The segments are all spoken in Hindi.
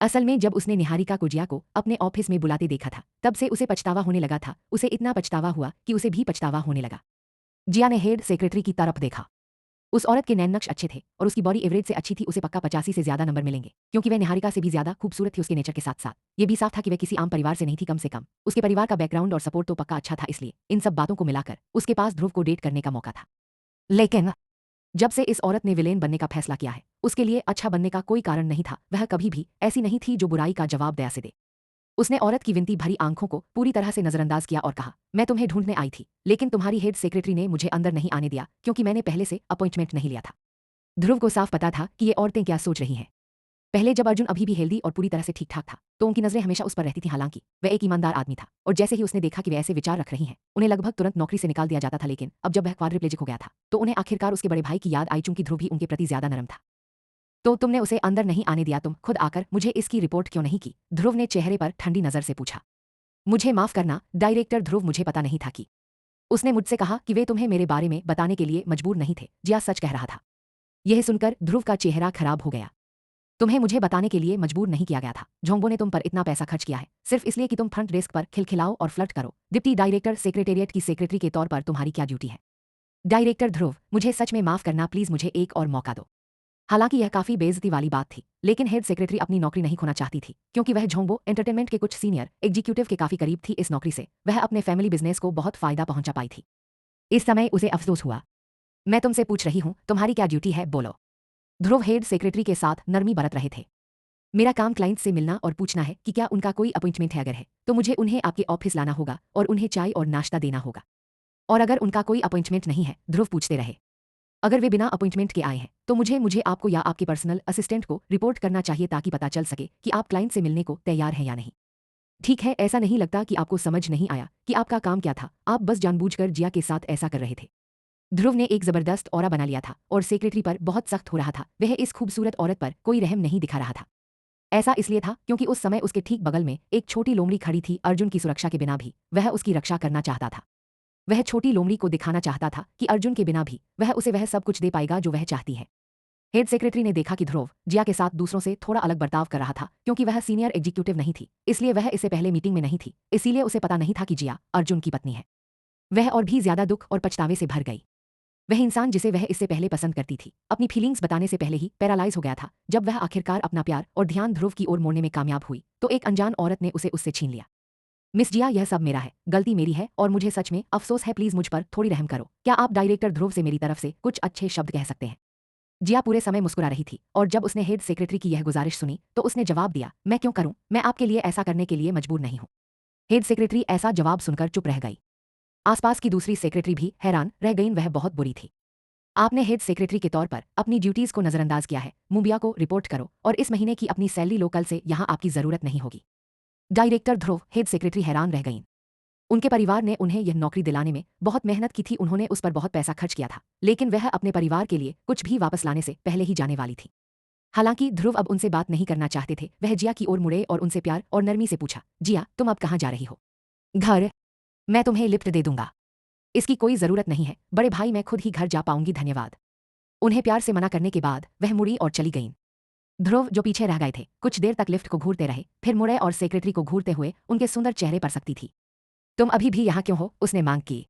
असल में जब उसने निहारिका को जिया को अपने ऑफिस में बुलाते देखा था, तब से उसे पछतावा होने लगा था। उसे इतना पछतावा हुआ कि उसे भी पछतावा होने लगा। जिया ने हेड सेक्रेटरी की तरफ देखा। उस औरत के नैन नक्श अच्छे थे और उसकी बॉडी एवरेज से अच्छी थी। उसे पक्का 85 से ज्यादा नंबर मिलेंगे, क्योंकि वह निहारिका से भी ज्यादा खूबसूरत थी। उसके नेचर के साथ साथ ये भी साफ था कि वह किसी आम परिवार से नहीं थी। कम से कम उसके परिवार का बैकग्राउंड और सपोर्ट तो पक्का अच्छा था। इसलिए इन सब बातों को मिलाकर उसके पास ध्रुव को डेट करने का मौका था। लेकिन जब से इस औरत ने विलेन बनने का फैसला किया है, उसके लिए अच्छा बनने का कोई कारण नहीं था। वह कभी भी ऐसी नहीं थी जो बुराई का जवाब दया से दे। उसने औरत की विनती भरी आंखों को पूरी तरह से नजरअंदाज किया और कहा, मैं तुम्हें ढूंढने आई थी, लेकिन तुम्हारी हेड सेक्रेटरी ने मुझे अंदर नहीं आने दिया, क्योंकि मैंने पहले से अपॉइंटमेंट नहीं लिया था। ध्रुव को साफ पता था कि ये औरतें क्या सोच रही हैं। पहले जब अर्जुन अभी भी हेल्दी और पूरी तरह से ठीक ठाक था, तो उनकी नजरें हमेशा उस पर रहती थीं। हालांकि वह एक ईमानदार आदमी था, और जैसे ही उसने देखा कि वे ऐसे विचार रख रही हैं, उन्हें लगभग तुरंत नौकरी से निकाल दिया जाता था। लेकिन अब जब वह क्वाड्रिप्लेजिक हो गया था, तो उन्हें आखिरकार उसके बड़े भाई की याद आई। चूंकि ध्रुव भी उनके प्रति ज्यादा नरम था। तो तुमने उसे अंदर नहीं आने दिया, तुम खुद आकर मुझे इसकी रिपोर्ट क्यों नहीं की? ध्रुव ने चेहरे पर ठंडी नजर से पूछा। मुझे माफ करना डायरेक्टर ध्रुव, मुझे पता नहीं था कि उसने मुझसे कहा कि वे तुम्हें मेरे बारे में बताने के लिए मजबूर नहीं थे। जिया सच कह रहा था। यह सुनकर ध्रुव का चेहरा खराब हो गया। तुम्हें मुझे बताने के लिए मजबूर नहीं किया गया था। जोंगबो ने तुम पर इतना पैसा खर्च किया है सिर्फ इसलिए कि तुम फ्रंट डेस्क पर खिलखिलाओ और फ्लर्ट करो। डिप्टी डायरेक्टर सेक्रेटेरिएट की सेक्रेटरी के तौर पर तुम्हारी क्या ड्यूटी है? डायरेक्टर ध्रुव, मुझे सच में माफ करना, प्लीज मुझे एक और मौका दो। हालांकि यह काफी बेइज्जती वाली बात थी, लेकिन हेड सेक्रेटरी अपनी नौकरी नहीं खोना चाहती थी, क्योंकि वह झोंगबो एंटरटेनमेंट के कुछ सीनियर एग्जीक्यूटिव के काफी करीब थी। इस नौकरी से वह अपने फैमिली बिजनेस को बहुत फायदा पहुंचा पाई थी। इस समय उसे अफसोस हुआ। मैं तुमसे पूछ रही हूं, तुम्हारी क्या ड्यूटी है, बोलो। ध्रुव हेड सेक्रेटरी के साथ नरमी बरत रहे थे। मेरा काम क्लाइंट से मिलना और पूछना है कि क्या उनका कोई अपॉइंटमेंट है। अगर है तो मुझे उन्हें आपके ऑफिस लाना होगा और उन्हें चाय और नाश्ता देना होगा। और अगर उनका कोई अपॉइंटमेंट नहीं है, ध्रुव पूछते रहे, अगर वे बिना अपॉइंटमेंट के आए हैं, तो मुझे आपको या आपके पर्सनल असिस्टेंट को रिपोर्ट करना चाहिए, ताकि पता चल सके कि आप क्लाइंट से मिलने को तैयार हैं या नहीं। ठीक है, ऐसा नहीं लगता कि आपको समझ नहीं आया कि आपका काम क्या था। आप बस जानबूझकर जिया के साथ ऐसा कर रहे थे। ध्रुव ने एक जबरदस्त ऑरा बना लिया था और सेक्रेटरी पर बहुत सख्त हो रहा था। वह इस खूबसूरत औरत पर कोई रहम नहीं दिखा रहा था। ऐसा इसलिए था क्योंकि उस समय उसके ठीक बगल में एक छोटी लोमड़ी खड़ी थी। अर्जुन की सुरक्षा के बिना भी वह उसकी रक्षा करना चाहता था। वह छोटी लोमड़ी को दिखाना चाहता था कि अर्जुन के बिना भी वह उसे वह सब कुछ दे पाएगा जो वह चाहती है। हेड सेक्रेटरी ने देखा कि ध्रुव जिया के साथ दूसरों से थोड़ा अलग बर्ताव कर रहा था, क्योंकि वह सीनियर एग्जीक्यूटिव नहीं थी, इसलिए वह इससे पहले मीटिंग में नहीं थी। इसीलिए उसे पता नहीं था कि जिया अर्जुन की पत्नी है। वह और भी ज्यादा दुख और पछतावे से भर गई। वह इंसान जिसे वह इससे पहले पसंद करती थी, अपनी फीलिंग्स बताने से पहले ही पैरालाइज हो गया था। जब वह आखिरकार अपना प्यार और ध्यान ध्रुव की ओर मोड़ने में कामयाब हुई, तो एक अनजान औरत ने उसे उससे छीन लिया। मिस जिया, यह सब मेरा है, गलती मेरी है और मुझे सच में अफसोस है। प्लीज मुझ पर थोड़ी रहम करो। क्या आप डायरेक्टर ध्रुव से मेरी तरफ से कुछ अच्छे शब्द कह सकते हैं? जिया पूरे समय मुस्कुरा रही थी, और जब उसने हेड सेक्रेटरी की यह गुजारिश सुनी, तो उसने जवाब दिया, मैं क्यों करूं? मैं आपके लिए ऐसा करने के लिए मजबूर नहीं हूं। हेड सेक्रेटरी ऐसा जवाब सुनकर चुप रह गई। आसपास की दूसरी सेक्रेटरी भी हैरान रह गईं। वह बहुत बुरी थी। आपने हेड सेक्रेटरी के तौर पर अपनी ड्यूटीज को नजरअंदाज किया है। मुंबिया को रिपोर्ट करो और इस महीने की अपनी सैलरी लो। कल से यहां आपकी जरूरत नहीं होगी। डायरेक्टर ध्रुव, हेड सेक्रेटरी हैरान रह गईं। उनके परिवार ने उन्हें यह नौकरी दिलाने में बहुत मेहनत की थी। उन्होंने उस पर बहुत पैसा खर्च किया था, लेकिन वह अपने परिवार के लिए कुछ भी वापस लाने से पहले ही जाने वाली थी। हालांकि ध्रुव अब उनसे बात नहीं करना चाहते थे। वह जिया की ओर मुड़े और उनसे प्यार और नरमी से पूछा, जिया, तुम अब कहाँ जा रही हो? घर। मैं तुम्हें लिफ्ट दे दूंगा। इसकी कोई जरूरत नहीं है बड़े भाई, मैं खुद ही घर जा पाऊंगी, धन्यवाद। उन्हें प्यार से मना करने के बाद वह मुड़ी और चली गईं। ध्रुव, जो पीछे रह गए थे, कुछ देर तक लिफ्ट को घूरते रहे, फिर मुड़े और सेक्रेटरी को घूरते हुए उनके सुंदर चेहरे पर सकती थी। तुम अभी भी यहाँ क्यों हो? उसने मांग की।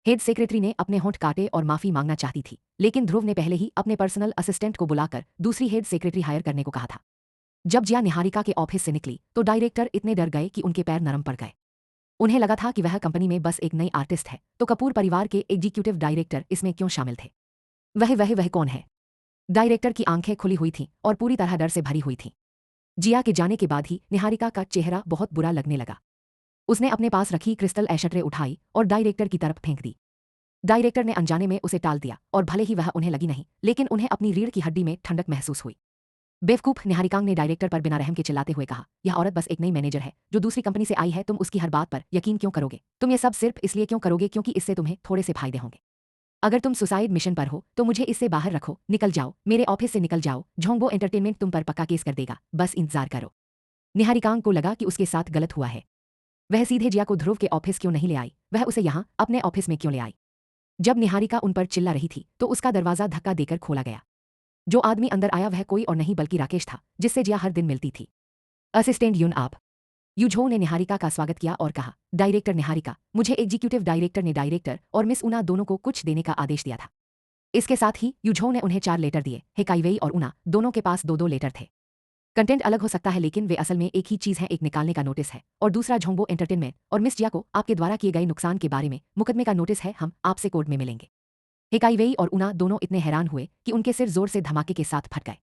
हेड सेक्रेटरी ने अपने होंठ काटे और माफी मांगना चाहती थी, लेकिन ध्रुव ने पहले ही अपने पर्सनल असिस्टेंट को बुलाकर दूसरी हेड सेक्रेटरी हायर करने को कहा था। जब जिया निहारिका के ऑफिस से निकली, तो डायरेक्टर इतने डर गए कि उनके पैर नरम पड़ गए। उन्हें लगा था कि वह कंपनी में बस एक नई आर्टिस्ट है, तो कपूर परिवार के एग्जीक्यूटिव डायरेक्टर इसमें क्यों शामिल थे? वह कौन है? डायरेक्टर की आंखें खुली हुई थीं और पूरी तरह डर से भरी हुई थीं। जिया के जाने के बाद ही निहारिका का चेहरा बहुत बुरा लगने लगा। उसने अपने पास रखी क्रिस्टल एशट्रे उठाई और डायरेक्टर की तरफ फेंक दी। डायरेक्टर ने अनजाने में उसे टाल दिया, और भले ही वह उन्हें लगी नहीं, लेकिन उन्हें अपनी रीढ़ की हड्डी में ठंडक महसूस हुई। बेवकूफ, निहारिकांग ने डायरेक्टर पर बिना रहम के चिल्लाते हुए कहा, यह औरत बस एक नई मैनेजर है जो दूसरी कंपनी से आई है। तुम उसकी हर बात पर यकीन क्यों करोगे? तुम ये सब सिर्फ इसलिए क्यों करोगे क्योंकि इससे तुम्हें थोड़े से फायदे होंगे? अगर तुम सुसाइड मिशन पर हो तो मुझे इससे बाहर रखो। निकल जाओ, मेरे ऑफिस से निकल जाओ। झोंगबो एंटरटेनमेंट तुम पर पक्का केस कर देगा, बस इंतजार करो। निहारिकांग को लगा कि उसके साथ गलत हुआ है। वह सीधे जिया को ध्रुव के ऑफिस क्यों नहीं ले आई? वह उसे यहाँ अपने ऑफिस में क्यों ले आई? जब निहारिका उन पर चिल्ला रही थी, तो उसका दरवाजा धक्का देकर खोला गया। जो आदमी अंदर आया वह कोई और नहीं बल्कि राकेश था, जिससे जिया हर दिन मिलती थी। असिस्टेंट यून आप। यूझो ने निहारिका का स्वागत किया और कहा, डायरेक्टर निहारिका, मुझे एग्जीक्यूटिव डायरेक्टर ने डायरेक्टर और मिस उना दोनों को कुछ देने का आदेश दिया था। इसके साथ ही यूझो ने उन्हें 4 लेटर दिए। हेकाइवेई और उना दोनों के पास 2-2 लेटर थे। कंटेंट अलग हो सकता है लेकिन वे असल में एक ही चीज है। एक निकालने का नोटिस है और दूसरा झोंबो एंटरटेनमेंट और मिस जिया को आपके द्वारा किए गए नुकसान के बारे में मुकदमे का नोटिस है। हम आपसे कोर्ट में मिलेंगे। हेकाइवेई और उना दोनों इतने हैरान हुए कि उनके सिर जोर से धमाके के साथ फट गए।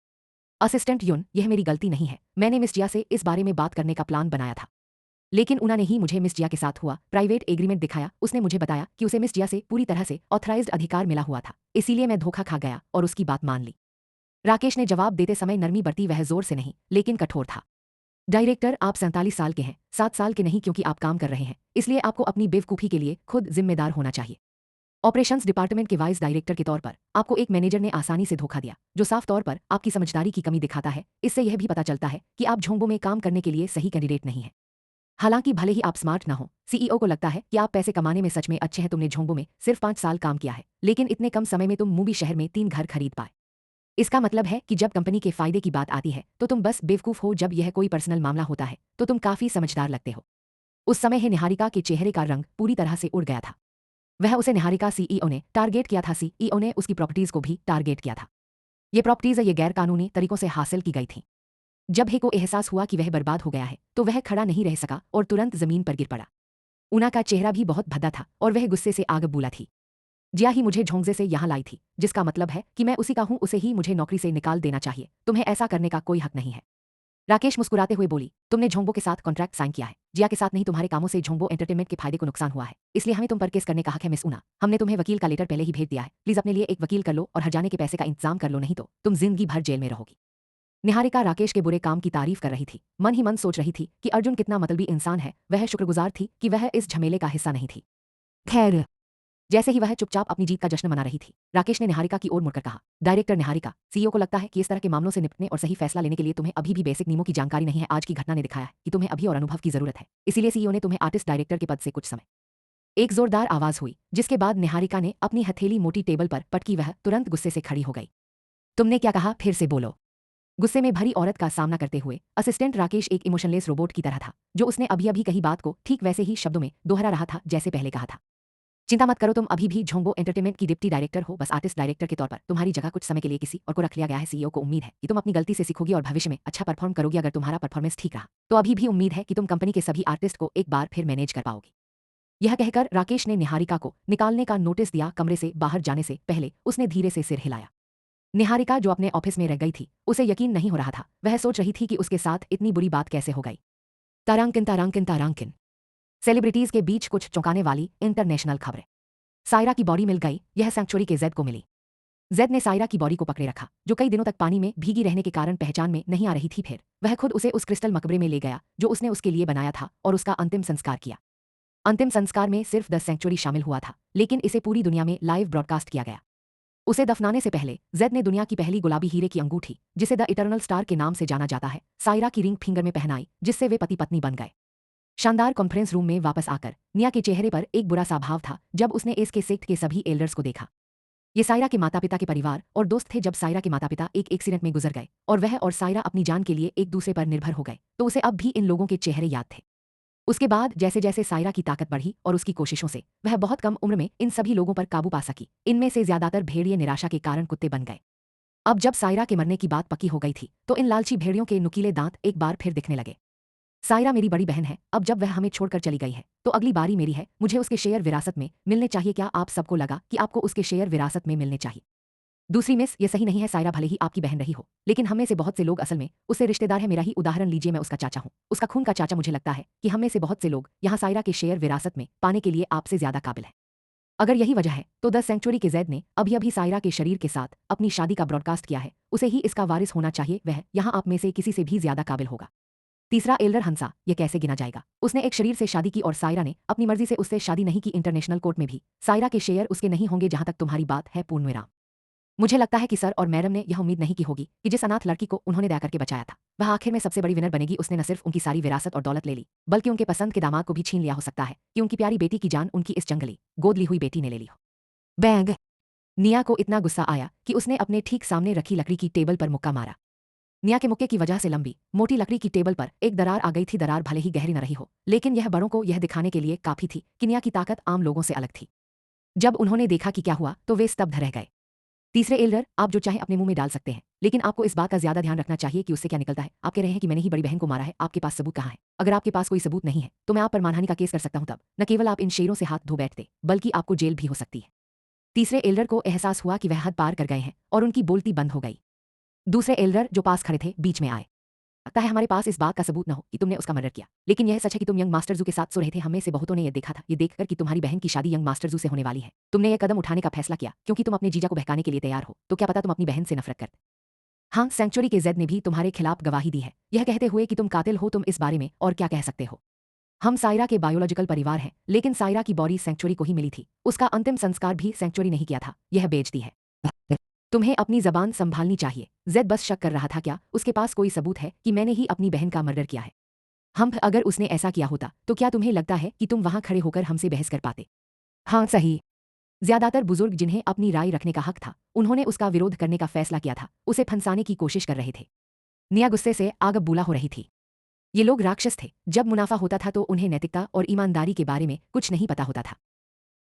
असिस्टेंट युन, यह मेरी गलती नहीं है। मैंने मिस जिया से इस बारे में बात करने का प्लान बनाया था, लेकिन उन्होंने ही मुझे मिस जिया के साथ हुआ प्राइवेट एग्रीमेंट दिखाया। उसने मुझे बताया कि उसे मिस जिया से पूरी तरह से ऑथराइज्ड अधिकार मिला हुआ था, इसीलिए मैं धोखा खा गया और उसकी बात मान ली। राकेश ने जवाब देते समय नरमी बरती। वह जोर से नहीं लेकिन कठोर था। डायरेक्टर, आप 47 साल के हैं, 7 साल के नहीं, क्योंकि आप काम कर रहे हैं, इसलिए आपको अपनी बेवकूफ़ी के लिए खुद जिम्मेदार होना चाहिए। ऑपरेशंस डिपार्टमेंट के वाइस डायरेक्टर के तौर पर आपको एक मैनेजर ने आसानी से धोखा दिया, जो साफ तौर पर आपकी समझदारी की कमी दिखाता है। इससे यह भी पता चलता है कि आप झोंबो में काम करने के लिए सही कैंडिडेट नहीं है। हालांकि भले ही आप स्मार्ट ना हो, सीईओ को लगता है कि आप पैसे कमाने में सच में अच्छे हैं। तुमने झोंबो में सिर्फ 5 साल काम किया है, लेकिन इतने कम समय में तुम मुंबई शहर में 3 घर खरीद पाए। इसका मतलब है कि जब कंपनी के फायदे की बात आती है तो तुम बस बेवकूफ हो। जब यह कोई पर्सनल मामला होता है तो तुम काफी समझदार लगते हो। उस समय ही निहारिका के चेहरे का रंग पूरी तरह से उड़ गया था। वह उसे निहारिका सीईओ ने टारगेट किया था। सीईओ ने उसकी प्रॉपर्टीज को भी टारगेट किया था। ये प्रॉपर्टीज ये गैर कानूनी तरीकों से हासिल की गई थी। जब हे को एहसास हुआ कि वह बर्बाद हो गया है तो वह खड़ा नहीं रह सका और तुरंत जमीन पर गिर पड़ा। उना का चेहरा भी बहुत भद्दा था और वह गुस्से से आग बूला थी। जिया ही मुझे झोंकजे से यहाँ लाई थी, जिसका मतलब है कि मैं उसी का हूँ। उसे ही मुझे नौकरी से निकाल देना चाहिए। तुम्हें ऐसा करने का कोई हक नहीं है। राकेश मुस्कुराते हुए बोली, तुमने झोंबो के साथ कॉन्ट्रैक्ट साइन किया है, जिया के साथ नहीं। तुम्हारे कामों से झोंबो एंटरटेनमेंट के फायदे को नुकसान हुआ है, इसलिए हमें तुम पर केस करने का हक है। मिस उना, हमने तुम्हें वकील का लेटर पहले ही भेज दिया है। प्लीज अपने लिए एक वकील कर लो और हर्जाने के पैसे का इंतजाम कर लो, नहीं तो तुम जिंदगी भर जेल में रहोगी। निहारिका राकेश के बुरे काम की तारीफ कर रही थी। मन ही मन सोच रही थी कि अर्जुन कितना मतलबी इंसान है। वह शुक्रगुजार थी कि वह इस झमेले का हिस्सा नहीं थी। खैर, जैसे ही वह चुपचाप अपनी जीत का जश्न मना रही थी, राकेश ने निहारिका की ओर मुड़कर कहा, डायरेक्टर निहारिका, सीईओ को लगता है कि इस तरह के मामलों से निपटने और सही फैसला लेने के लिए तुम्हें अभी भी बेसिक नियमों की जानकारी नहीं है। आज की घटना ने दिखाया है कि तुम्हें अभी और अनुभव की जरूरत है, इसीलिए सीईओ ने तुम्हें आर्टिस्ट डायरेक्टर के पद से कुछ समय। एक जोरदार आवाज हुई, जिसके बाद निहारिका ने अपनी हथेली मोटी टेबल पर पटकी। वह तुरंत गुस्से से खड़ी हो गई। तुमने क्या कहा? फिर से बोलो। गुस्से में भरी औरत का सामना करते हुए असिस्टेंट राकेश एक इमोशनलेस रोबोट की तरह था, जो उसने अभी अभी कही बात को ठीक वैसे ही शब्दों में दोहरा रहा था जैसे पहले कहा था। चिंता मत करो, तुम अभी भी झोंबो एंटरटेनमेंट की डिप्टी डायरेक्टर हो। बस आर्टिस्ट डायरेक्टर के तौर पर तुम्हारी जगह कुछ समय के लिए किसी और को रख लिया गया है। सीईओ को उम्मीद है कि तुम अपनी गलती से सीखोगी और भविष्य में अच्छा परफॉर्म करोगी। अगर तुम्हारा परफॉर्मेंस ठीक रहा तो अभी भी उम्मीद है कि तुम कंपनी के सभी आर्टिस्ट को एक बार फिर मैनेज कर पाओगी। यह कहकर राकेश ने निहारिका को निकालने का नोटिस दिया। कमरे से बाहर जाने से पहले उसने धीरे से सिर हिलाया। निहारिका, जो अपने ऑफिस में रह गई थी, उसे यकीन नहीं हो रहा था। वह सोच रही थी कि उसके साथ इतनी बुरी बात कैसे हो गई। तारांकिन तारांकिन तारांकिन। सेलिब्रिटीज के बीच कुछ चौंकाने वाली इंटरनेशनल खबरें। सायरा की बॉडी मिल गई। यह सेंचुरी के जेड को मिली। जेड ने सायरा की बॉडी को पकड़े रखा, जो कई दिनों तक पानी में भीगी रहने के कारण पहचान में नहीं आ रही थी। फिर वह खुद उसे उस क्रिस्टल मकबरे में ले गया जो उसने उसके लिए बनाया था और उसका अंतिम संस्कार किया। अंतिम संस्कार में सिर्फ द सेंचुरी शामिल हुआ था, लेकिन इसे पूरी दुनिया में लाइव ब्रॉडकास्ट किया गया। उसे दफनाने से पहले जेड ने दुनिया की पहली गुलाबी हीरे की अंगूठी, जिसे द इटर्नल स्टार के नाम से जाना जाता है, सायरा की रिंग फिंगर में पहनाई, जिससे वे पति पत्नी बन गए। शानदार कॉन्फ्रेंस रूम में वापस आकर निया के चेहरे पर एक बुरा सा भाव था जब उसने एस के सेक्ट के सभी एल्डर्स को देखा। ये सायरा के माता पिता के परिवार और दोस्त थे। जब सायरा के माता पिता एक एक्सीडेंट में गुजर गए और वह और सायरा अपनी जान के लिए एक दूसरे पर निर्भर हो गए, तो उसे अब भी इन लोगों के चेहरे याद थे। उसके बाद जैसे जैसे सायरा की ताकत बढ़ी और उसकी कोशिशों से वह बहुत कम उम्र में इन सभी लोगों पर काबू पा सकी। इनमें से ज्यादातर भेड़िए निराशा के कारण कुत्ते बन गए। अब जब सायरा के मरने की बात पक्की हो गई थी तो इन लालची भेड़ियों के नुकीले दांत एक बार फिर दिखने लगे। सायरा मेरी बड़ी बहन है। अब जब वह हमें छोड़कर चली गई है तो अगली बारी मेरी है। मुझे उसके शेयर विरासत में मिलने चाहिए। क्या आप सबको लगा कि आपको उसके शेयर विरासत में मिलने चाहिए? दूसरी मिस, ये सही नहीं है। सायरा भले ही आपकी बहन रही हो, लेकिन हम में से बहुत से लोग असल में उससे रिश्तेदार है। मेरा ही उदाहरण लीजिए, मैं उसका चाचा हूँ, उसका खून का चाचा। मुझे लगता है कि हम में से बहुत से लोग यहाँ सायरा के शेयर विरासत में पाने के लिए आपसे ज्यादा काबिल हैं। अगर यही वजह है तो द सेंचुरी के जैद ने अभी अभी सायरा के शरीर के साथ अपनी शादी का ब्रॉडकास्ट किया है। उसे ही इसका वारिस होना चाहिए। वह यहाँ आप में से किसी से भी ज्यादा काबिल होगा। तीसरा एल्डर हंसा, यह कैसे गिना जाएगा? उसने एक शरीर से शादी की और सायरा ने अपनी मर्जी से उससे शादी नहीं की। इंटरनेशनल कोर्ट में भी सायरा के शेयर उसके नहीं होंगे। जहां तक तुम्हारी बात है पूर्णविराम। मुझे लगता है कि सर और मैडम ने यह उम्मीद नहीं की होगी कि जिस अनाथ लड़की को उन्होंने दया करके बचाया था वह आखिर में सबसे बड़ी विनर बनेगी। उसने न सिर्फ उनकी सारी विरासत और दौलत ले ली, बल्कि उनके पसंद के दामाद को भी छीन लिया। हो सकता है कि उनकी प्यारी बेटी की जान उनकी इस जंगली गोद ली हुई बेटी ने ले ली हो। बैंग! निया को इतना गुस्सा आया कि उसने अपने ठीक सामने रखी लकड़ी की टेबल पर मुक्का मारा। निया के मुक्के की वजह से लंबी मोटी लकड़ी की टेबल पर एक दरार आ गई थी। दरार भले ही गहरी न रही हो, लेकिन यह बड़ों को यह दिखाने के लिए काफी थी कि निया की ताकत आम लोगों से अलग थी। जब उन्होंने देखा कि क्या हुआ तो वे स्तब्ध रह गए। तीसरे एल्डर, आप जो चाहे अपने मुंह में डाल सकते हैं, लेकिन आपको इस बात का ज्यादा ध्यान रखना चाहिए कि उससे क्या निकलता है। आप कह रहे हैं कि मैंने ही बड़ी बहन को मारा है, आपके पास सबूत कहाँ है? अगर आपके पास कोई सबूत नहीं है तो मैं आप पर मानहानि का केस कर सकता हूं। तब न केवल आप इन शेरों से हाथ धो बैठते, बल्कि आपको जेल भी हो सकती है। तीसरे एल्डर को एहसास हुआ कि वह हद पार कर गए हैं और उनकी बोलती बंद हो गई। दूसरे एल्डर जो पास खड़े थे बीच में आए। लगता है हमारे पास इस बात का सबूत न हो कि तुमने उसका मर्डर किया, लेकिन यह सच है कि तुम यंग मास्टर जू के साथ सो रहे थे। हम में से बहुतों ने यह देखा था, ये देखकर कि तुम्हारी बहन की शादी यंग मास्टर जू से होने वाली है। तुमने यह कदम उठाने का फैसला किया क्योंकि तुम अपने जीजा को बहकाने के लिए तैयार हो। तो क्या पता तुम अपनी बहन से नफरत करते। हाँ, सेंचुरी के जेड ने भी तुम्हारे खिलाफ गवाही दी है, यह कहते हुए कि तुम कातिल हो। तुम इस बारे में और क्या कह सकते हो? हम सायरा के बायोलॉजिकल परिवार हैं, लेकिन सायरा की बॉडी सेंचुरी को ही मिली थी। उसका अंतिम संस्कार भी सेंचुरी नहीं किया था, यह बेइज्जती है। तुम्हें अपनी जबान संभालनी चाहिए। जेड बस शक कर रहा था, क्या उसके पास कोई सबूत है कि मैंने ही अपनी बहन का मर्डर किया है? हम अगर उसने ऐसा किया होता तो क्या तुम्हें लगता है कि तुम वहां खड़े होकर हमसे बहस कर पाते? हाँ, सही। ज्यादातर बुजुर्ग जिन्हें अपनी राय रखने का हक था, उन्होंने उसका विरोध करने का फैसला किया था, उसे फंसाने की कोशिश कर रहे थे। निया गुस्से से आग बबूला हो रही थी। ये लोग राक्षस थे। जब मुनाफा होता था तो उन्हें नैतिकता और ईमानदारी के बारे में कुछ नहीं पता होता था।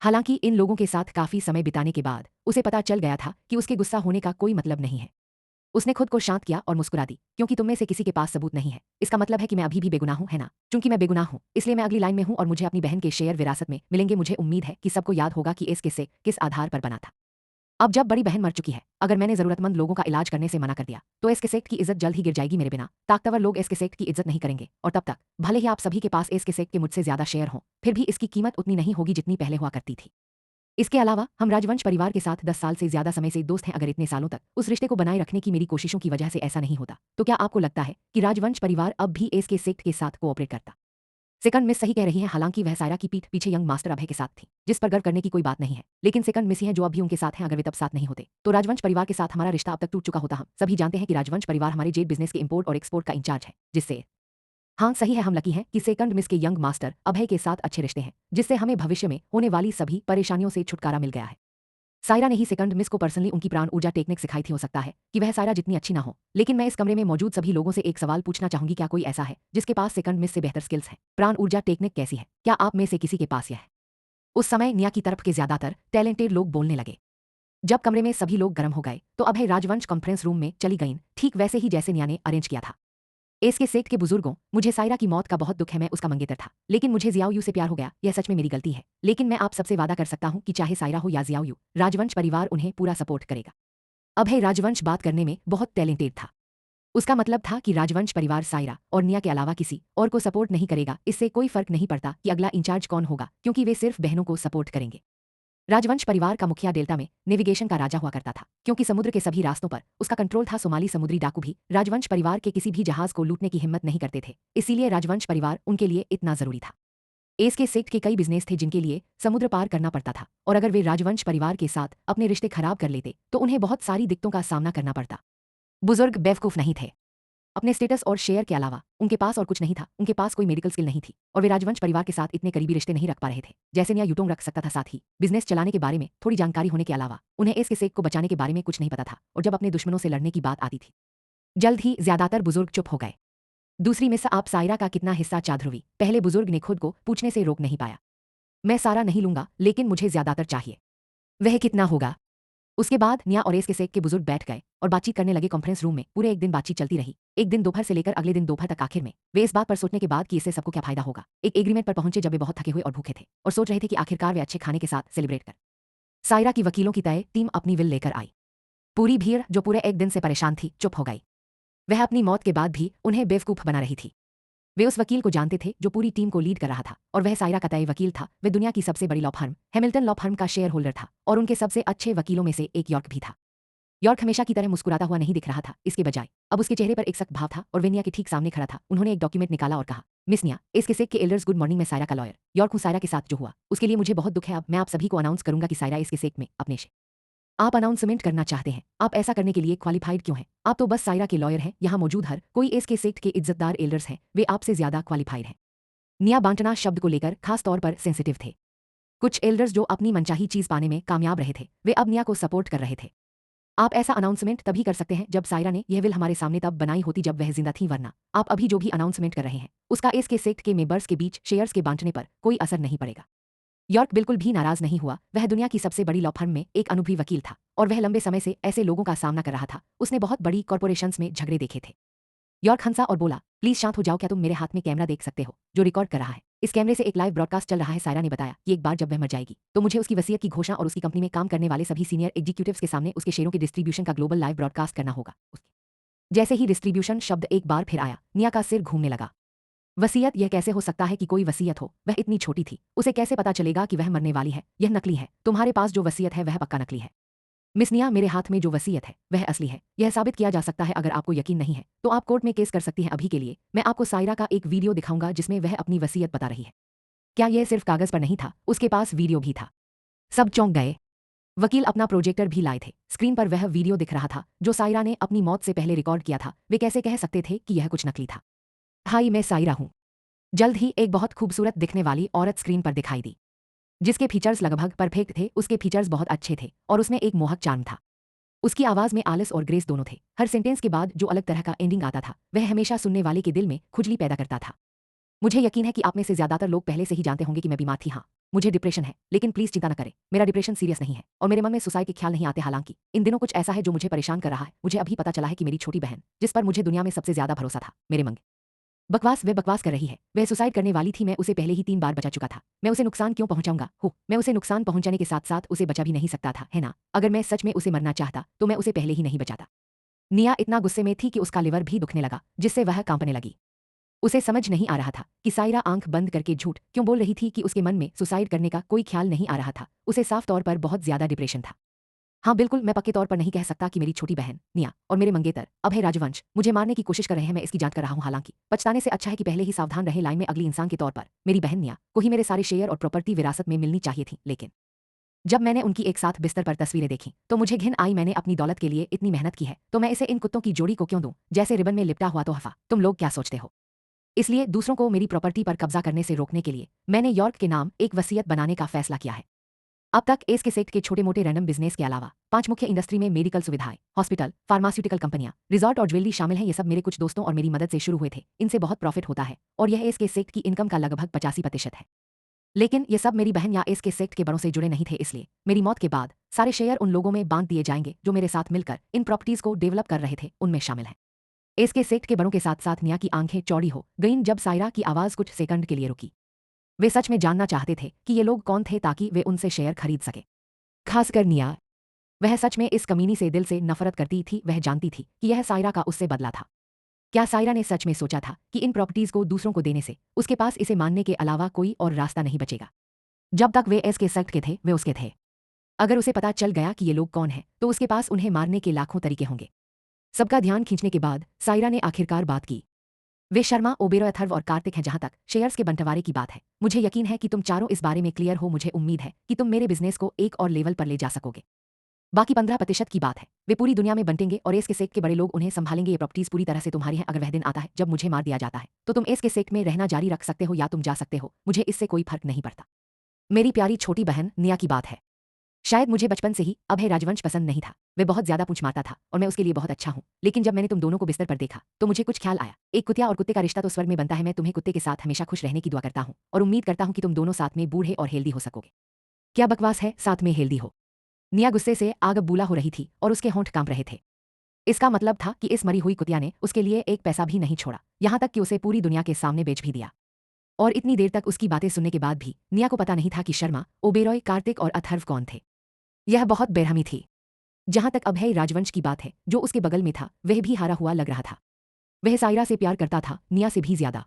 हालांकि इन लोगों के साथ काफी समय बिताने के बाद उसे पता चल गया था कि उसके गुस्सा होने का कोई मतलब नहीं है। उसने खुद को शांत किया और मुस्कुरा दी, क्योंकि तुम में से किसी के पास सबूत नहीं है, इसका मतलब है कि मैं अभी भी बेगुनाह हूं, है ना? चूंकि मैं बेगुनाह हूं, इसलिए मैं अगली लाइन में हूं और मुझे अपनी बहन के शेयर विरासत में मिलेंगे। मुझे उम्मीद है कि सबको याद होगा कि इस किस्से किस आधार पर बना था। अब जब बड़ी बहन मर चुकी है, अगर मैंने जरूरतमंद लोगों का इलाज करने से मना कर दिया तो इसके सेक्ट की इज्जत जल्द ही गिर जाएगी। मेरे बिना ताकतवर लोग इसके सेक्ट की इज्जत नहीं करेंगे, और तब तक भले ही आप सभी के पास इसके सेक्ट के मुझसे ज्यादा शेयर हों, फिर भी इसकी कीमत उतनी नहीं होगी जितनी पहले हुआ करती थी। इसके अलावा हम राजवंश परिवार के साथ 10 साल से ज्यादा समय से दोस्त हैं। अगर इतने सालों तक उस रिश्ते को बनाए रखने की मेरी कोशिशों की वजह से ऐसा नहीं होता, तो क्या आपको लगता है कि राजवंश परिवार अब भी एस के सेक्ट के साथ कोऑपरेट करता? सेकंड मिस सही कह रही हैं। हालांकि वह सायरा की पीठ पीछे यंग मास्टर अभय के साथ थी, जिस पर गर्व करने की कोई बात नहीं है, लेकिन सेकंड मिस ही हैं जो अब भी उनके साथ हैं। अगर वे तब साथ नहीं होते तो राजवंश परिवार के साथ हमारा रिश्ता अब तक टूट चुका होता। हम सभी जानते हैं कि राजवंश परिवार हमारे जेड बिजनेस के इंपोर्ट और एक्सपोर्ट का इंचार्ज है, जिससे हाँ सही है, हम लकी हैं कि सेकंड मिस के यंग मास्टर अभय के साथ अच्छे रिश्ते हैं, जिससे हमें भविष्य में होने वाली सभी परेशानियों से छुटकारा मिल गया है। सायरा ने ही सेकंड मिस को पर्सनली उनकी प्राण ऊर्जा टेक्निक सिखाई थी। हो सकता है कि वह सायरा जितनी अच्छी ना हो, लेकिन मैं इस कमरे में मौजूद सभी लोगों से एक सवाल पूछना चाहूंगी, क्या कोई ऐसा है जिसके पास सेकंड मिस से बेहतर स्किल्स है? प्राण ऊर्जा टेक्निक कैसी है? क्या आप में से किसी के पास यह है? उस समय निया की तरफ के ज्यादातर टैलेंटेड लोग बोलने लगे। जब कमरे में सभी लोग गर्म हो गए तो अभय राजवंश कॉन्फ्रेंस रूम में चली गईं, ठीक वैसे ही जैसे निया ने अरेंज किया था। इसके सेक्ट के बुजुर्गों, मुझे सायरा की मौत का बहुत दुख है। मैं उसका मंगेतर था, लेकिन मुझे जियाओयू से प्यार हो गया। यह सच में मेरी गलती है, लेकिन मैं आप सबसे वादा कर सकता हूं कि चाहे सायरा हो या जियाओयू, राजवंश परिवार उन्हें पूरा सपोर्ट करेगा। अभय राजवंश बात करने में बहुत टैलेंटेड था। उसका मतलब था कि राजवंश परिवार सायरा और निया के अलावा किसी और को सपोर्ट नहीं करेगा। इससे कोई फर्क नहीं पड़ता कि अगला इंचार्ज कौन होगा, क्योंकि वे सिर्फ बहनों को सपोर्ट करेंगे। राजवंश परिवार का मुखिया डेल्टा में नेविगेशन का राजा हुआ करता था, क्योंकि समुद्र के सभी रास्तों पर उसका कंट्रोल था। सोमाली समुद्री डाकू भी राजवंश परिवार के किसी भी जहाज को लूटने की हिम्मत नहीं करते थे, इसीलिए राजवंश परिवार उनके लिए इतना जरूरी था। एस के सेक्ट के कई बिजनेस थे जिनके लिए समुद्र पार करना पड़ता था, और अगर वे राजवंश परिवार के साथ अपने रिश्ते खराब कर लेते तो उन्हें बहुत सारी दिक्कतों का सामना करना पड़ता। बुजुर्ग बेवकूफ नहीं थे। अपने स्टेटस और शेयर के अलावा उनके पास और कुछ नहीं था। उनके पास कोई मेडिकल स्किल नहीं थी, और वे राजवंश परिवार के साथ इतने करीबी रिश्ते नहीं रख पा रहे थे जैसे निया यूटोंग रख सकता था। साथ ही बिजनेस चलाने के बारे में थोड़ी जानकारी होने के अलावा उन्हें इसके सेक को बचाने के बारे में कुछ नहीं पता था, और जब अपने दुश्मनों से लड़ने की बात आती थी, जल्द ही ज्यादातर बुजुर्ग चुप हो गए। दूसरी मिस, आप सायरा का कितना हिस्सा चाध्रुवी? पहले बुजुर्ग ने खुद को पूछने से रोक नहीं पाया। मैं सारा नहीं लूंगा, लेकिन मुझे ज्यादातर चाहिए। वह कितना होगा? उसके बाद निया और एस के सेक के बुजुर्ग बैठ गए और बातचीत करने लगे कॉन्फ्रेंस रूम में। पूरे एक दिन बातचीत चलती रही, एक दिन दोपहर से लेकर अगले दिन दोपहर तक। आखिर में वे इस बात पर सोचने के बाद कि इससे सबको क्या फायदा होगा, एक एग्रीमेंट पर पहुंचे जब वे बहुत थके हुए और भूखे थे और सोच रहे थे कि आखिरकार वे अच्छे खाने के साथ सेलिब्रेट कर। सायरा की वकीलों की तय टीम अपनी विल लेकर आई। पूरी भीड़ जो पूरे एक दिन से परेशान थी चुप हो गई। वह अपनी मौत के बाद भी उन्हें बेवकूफ बना रही थी। वे उस वकील को जानते थे जो पूरी टीम को लीड कर रहा था, और वह सायरा का तय वकील था। वे दुनिया की सबसे बड़ी law firm Hamilton law firm का शेयर होल्डर था, और उनके सबसे अच्छे वकीलों में से एक यॉर्क भी था। यॉर्क हमेशा की तरह मुस्कुराता हुआ नहीं दिख रहा था, इसके बजाय अब उसके चेहरे पर एक सख्त भाव था, और वे निया के ठीक सामने खड़ा था। उन्होंने एक डॉक्यूमेंट निकाला और कहा, मिस निया, इसके सेक के एल्डर्स, गुड मॉर्निंग। मैं सायरा का लॉयर यॉर्क हूँ। सायरा के साथ जो हुआ उसके लिए मुझे बहुत दुख है। अब मैं आप सभी को अनाउंस करूंगा कि सायरा इसके सेक में अपने से आप अनाउंसमेंट करना चाहते हैं। आप ऐसा करने के लिए क्वालिफाइड क्यों हैं? आप तो बस सायरा के लॉयर हैं। यहाँ मौजूद हर कोई इसके सेक्ट के इज्जतदार एल्डर्स हैं, वे आपसे ज्यादा क्वालिफाइड हैं। निया बांटना शब्द को लेकर खास तौर पर सेंसिटिव थे। कुछ एल्डर्स जो अपनी मनचाही चीज पाने में कामयाब रहे थे, वे अब निया को सपोर्ट कर रहे थे। आप ऐसा अनाउंसमेंट तभी कर सकते हैं जब सायरा ने यह विल हमारे सामने तब बनाई होती जब वह जिंदा थी, वरना आप अभी जो भी अनाउंसमेंट कर रहे हैं उसका एस के सेक्ट के मेंबर्स के बीच शेयर्स के बांटने पर कोई असर नहीं पड़ेगा। यॉर्क बिल्कुल भी नाराज नहीं हुआ। वह दुनिया की सबसे बड़ी लॉ फर्म में एक अनुभवी वकील था और वह लंबे समय से ऐसे लोगों का सामना कर रहा था। उसने बहुत बड़ी कॉर्पोरेशंस में झगड़े देखे थे। यॉर्क हंसा और बोला, प्लीज शांत हो जाओ, क्या तुम मेरे हाथ में कैमरा देख सकते हो जो रिकॉर्ड कर रहा है? इस कैमरे से एक लाइव ब्रॉडकास्ट चल रहा है। सायरा ने बताया कि एक बार जब वह मर जाएगी तो मुझे उसकी वसीयत की घोषणा और उसकी कंपनी में काम करने वाले सभी सीनियर एग्जीक्यूटिव्स के सामने उसके शेयरों के डिस्ट्रीब्यूशन का ग्लोबल लाइव ब्रॉडकास्ट करना होगा। जैसे ही डिस्ट्रीब्यूशन शब्द एक बार फिर आया, निया का सिर घूमने लगा। वसीयत? यह कैसे हो सकता है कि कोई वसीयत हो? वह इतनी छोटी थी, उसे कैसे पता चलेगा कि वह मरने वाली है? यह नकली है। तुम्हारे पास जो वसीयत है वह पक्का नकली है। मिस निया, मेरे हाथ में जो वसीयत है वह असली है। यह साबित किया जा सकता है। अगर आपको यकीन नहीं है तो आप कोर्ट में केस कर सकती हैं। अभी के लिए मैं आपको सायरा का एक वीडियो दिखाऊंगा जिसमें वह अपनी वसीयत बता रही है। क्या यह सिर्फ कागज पर नहीं था, उसके पास वीडियो भी था। सब चौंक गए। वकील अपना प्रोजेक्टर भी लाए थे। स्क्रीन पर वह वीडियो दिख रहा था जो सायरा ने अपनी मौत से पहले रिकॉर्ड किया था। वे कैसे कह सकते थे कि यह कुछ नकली था? हाय, मैं सायरा हूं। जल्द ही एक बहुत खूबसूरत दिखने वाली औरत स्क्रीन पर दिखाई दी जिसके फीचर्स लगभग परफेक्ट थे। उसके फीचर्स बहुत अच्छे थे और उसमें एक मोहक चार्म था। उसकी आवाज में आलस और ग्रेस दोनों थे। हर सेंटेंस के बाद जो अलग तरह का एंडिंग आता था वह हमेशा सुनने वाले के दिल में खुजली पैदा करता था। मुझे यकीन है कि आप में से ज्यादातर लोग पहले से ही जानते होंगे कि मैं बीमार थी। हाँ, मुझे डिप्रेशन है, लेकिन प्लीज चिंता न करें, मेरा डिप्रेशन सीरियस नहीं है और मेरे मन में सुसाइड के ख्याल नहीं आते। हालांकि इन दिनों कुछ ऐसा है जो मुझे परेशान कर रहा है। मुझे अभी पता चला है कि मेरी छोटी बहन, जिस पर मुझे दुनिया में सबसे ज्यादा भरोसा था, मेरे मंग बकवास, वह बकवास कर रही है। वह सुसाइड करने वाली थी। मैं उसे पहले ही 3 बार बचा चुका था। मैं उसे नुकसान क्यों पहुंचाऊंगा? हो, मैं उसे नुकसान पहुंचाने के साथ साथ उसे बचा भी नहीं सकता था, है ना? अगर मैं सच में उसे मरना चाहता तो मैं उसे पहले ही नहीं बचाता। निया इतना गुस्से में थी कि उसका लिवर भी दुखने लगा, जिससे वह कांपने लगी। उसे समझ नहीं आ रहा था कि सायरा आंख बंद करके झूठ क्यों बोल रही थी कि उसके मन में सुसाइड करने का कोई ख्याल नहीं आ रहा था। उसे साफ तौर पर बहुत ज्यादा डिप्रेशन था। हाँ बिल्कुल, मैं पक्के तौर पर नहीं कह सकता कि मेरी छोटी बहन निया और मेरे मंगेतर अभय राजवंश मुझे मारने की कोशिश कर रहे हैं। मैं इसकी जांच कर रहा हूँ। हालांकि पछताने से अच्छा है कि पहले ही सावधान रहे। लाइन में अगली इंसान के तौर पर मेरी बहन निया को ही मेरे सारे शेयर और प्रॉपर्टी विरासत में मिलनी चाहिए थी, लेकिन जब मैंने उनकी एक साथ बिस्तर पर तस्वीरें देखी तो मुझे घिन आई। मैंने अपनी दौलत के लिए इतनी मेहनत की है तो मैं इसे इन कुत्तों की जोड़ी को क्यों दूं, जैसे रिबन में लिपटा हुआ तोहफा। तुम लोग क्या सोचते हो? इसलिए दूसरों को मेरी प्रॉपर्टी पर कब्जा करने से रोकने के लिए मैंने यॉर्क के नाम एक वसीयत बनाने का फैसला किया है। अब तक एस के सेक्ट के छोटे मोटे रैंडम बिजनेस के अलावा 5 मुख्य इंडस्ट्री में मेडिकल सुविधाएं, हॉस्पिटल, फार्मास्यूटिकल कंपनियां, रिजॉर्ट और ज्वेलरी शामिल हैं। ये सब मेरे कुछ दोस्तों और मेरी मदद से शुरू हुए थे। इनसे बहुत प्रॉफिट होता है और यह एस के सेक्ट की इनकम का लगभग 85% है। लेकिन ये सब मेरी बहन या एस के सेक्ट के बड़ों से जुड़े नहीं थे, इसलिए मेरी मौत के बाद सारे शेयर उन लोगों में बांट दिए जाएंगे जो मेरे साथ मिलकर इन प्रॉपर्टीज को डेवलप कर रहे थे। उनमें शामिल हैं एस के सेक्ट के बड़ों के साथ साथ निया की आंखें चौड़ी हो गईं जब सायरा की आवाज कुछ सेकंड के लिए रुकी। वे सच में जानना चाहते थे कि ये लोग कौन थे ताकि वे उनसे शेयर खरीद सके। खासकर निया, वह सच में इस कमीनी से दिल से नफरत करती थी। वह जानती थी कि यह सायरा का उससे बदला था। क्या सायरा ने सच में सोचा था कि इन प्रॉपर्टीज को दूसरों को देने से उसके पास इसे मानने के अलावा कोई और रास्ता नहीं बचेगा? जब तक वे एस के सेक्ट के थे वे उसके थे। अगर उसे पता चल गया कि ये लोग कौन हैं तो उसके पास उन्हें मारने के लाखों तरीके होंगे। सबका ध्यान खींचने के बाद सायरा ने आखिरकार बात की। वे शर्मा, ओबेरॉय, अथर्व और कार्तिक हैं। जहां तक शेयर्स के बंटवारे की बात है, मुझे यकीन है कि तुम चारों इस बारे में क्लियर हो। मुझे उम्मीद है कि तुम मेरे बिजनेस को एक और लेवल पर ले जा सकोगे। बाकी 15% की बात है, वे पूरी दुनिया में बंटेंगे और एस के सेक्ट के बड़े लोग उन्हें संभालेंगे। ये प्रॉपर्टीज पूरी तरह से तुम्हारी हैं। अगर वह दिन आता है जब मुझे मार दिया जाता है तो तुम एस के सेक्ट में रहना जारी रख सकते हो या तुम जा सकते हो। मुझे इससे कोई फर्क नहीं पड़ता। मेरी प्यारी छोटी बहन निया की बात है। शायद मुझे बचपन से ही अभय राजवंश पसंद नहीं था। वह बहुत ज्यादा पूंछ मारता था और मैं उसके लिए बहुत अच्छा हूं। लेकिन जब मैंने तुम दोनों को बिस्तर पर देखा तो मुझे कुछ ख्याल आया। एक कुतिया और कुत्ते का रिश्ता तो स्वर्ग में बनता है। मैं तुम्हें कुत्ते के साथ हमेशा खुश रहने की दुआ करता हूं और उम्मीद करता हूं कि तुम दोनों साथ में बूढ़े और हेल्दी हो सकोगे। क्या बकवास है, साथ में हेल्दी हो? निया गुस्से से आग बूला हो रही थी और उसके होंठ कांप रहे थे। इसका मतलब था कि इस मरी हुई कुतिया ने उसके लिए एक पैसा भी नहीं छोड़ा, यहां तक कि उसे पूरी दुनिया के सामने बेच भी दिया। और इतनी देर तक उसकी बातें सुनने के बाद भी निया को पता नहीं था कि शर्मा, ओबेरॉय, कार्तिक और अथर्व कौन थे। यह बहुत बेरहमी थी। जहां तक अभय राजवंश की बात है, जो उसके बगल में था वह भी हारा हुआ लग रहा था। वह सायरा से प्यार करता था, निया से भी ज्यादा।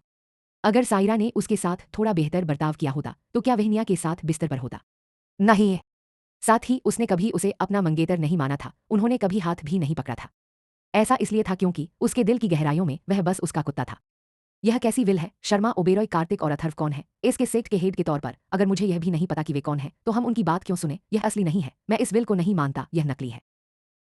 अगर सायरा ने उसके साथ थोड़ा बेहतर बर्ताव किया होता तो क्या वह निया के साथ बिस्तर पर होता? नहीं। साथ ही उसने कभी उसे अपना मंगेतर नहीं माना था। उन्होंने कभी हाथ भी नहीं पकड़ा था। ऐसा इसलिए था क्योंकि उसके दिल की गहराइयों में वह बस उसका कुत्ता था। यह कैसी विल है? शर्मा, ओबेरॉय, कार्तिक और अथर्व कौन है? इसके सेक्ट के हेड के तौर पर अगर मुझे यह भी नहीं पता कि वे कौन है तो हम उनकी बात क्यों सुने? यह असली नहीं है। मैं इस विल को नहीं मानता, यह नकली है।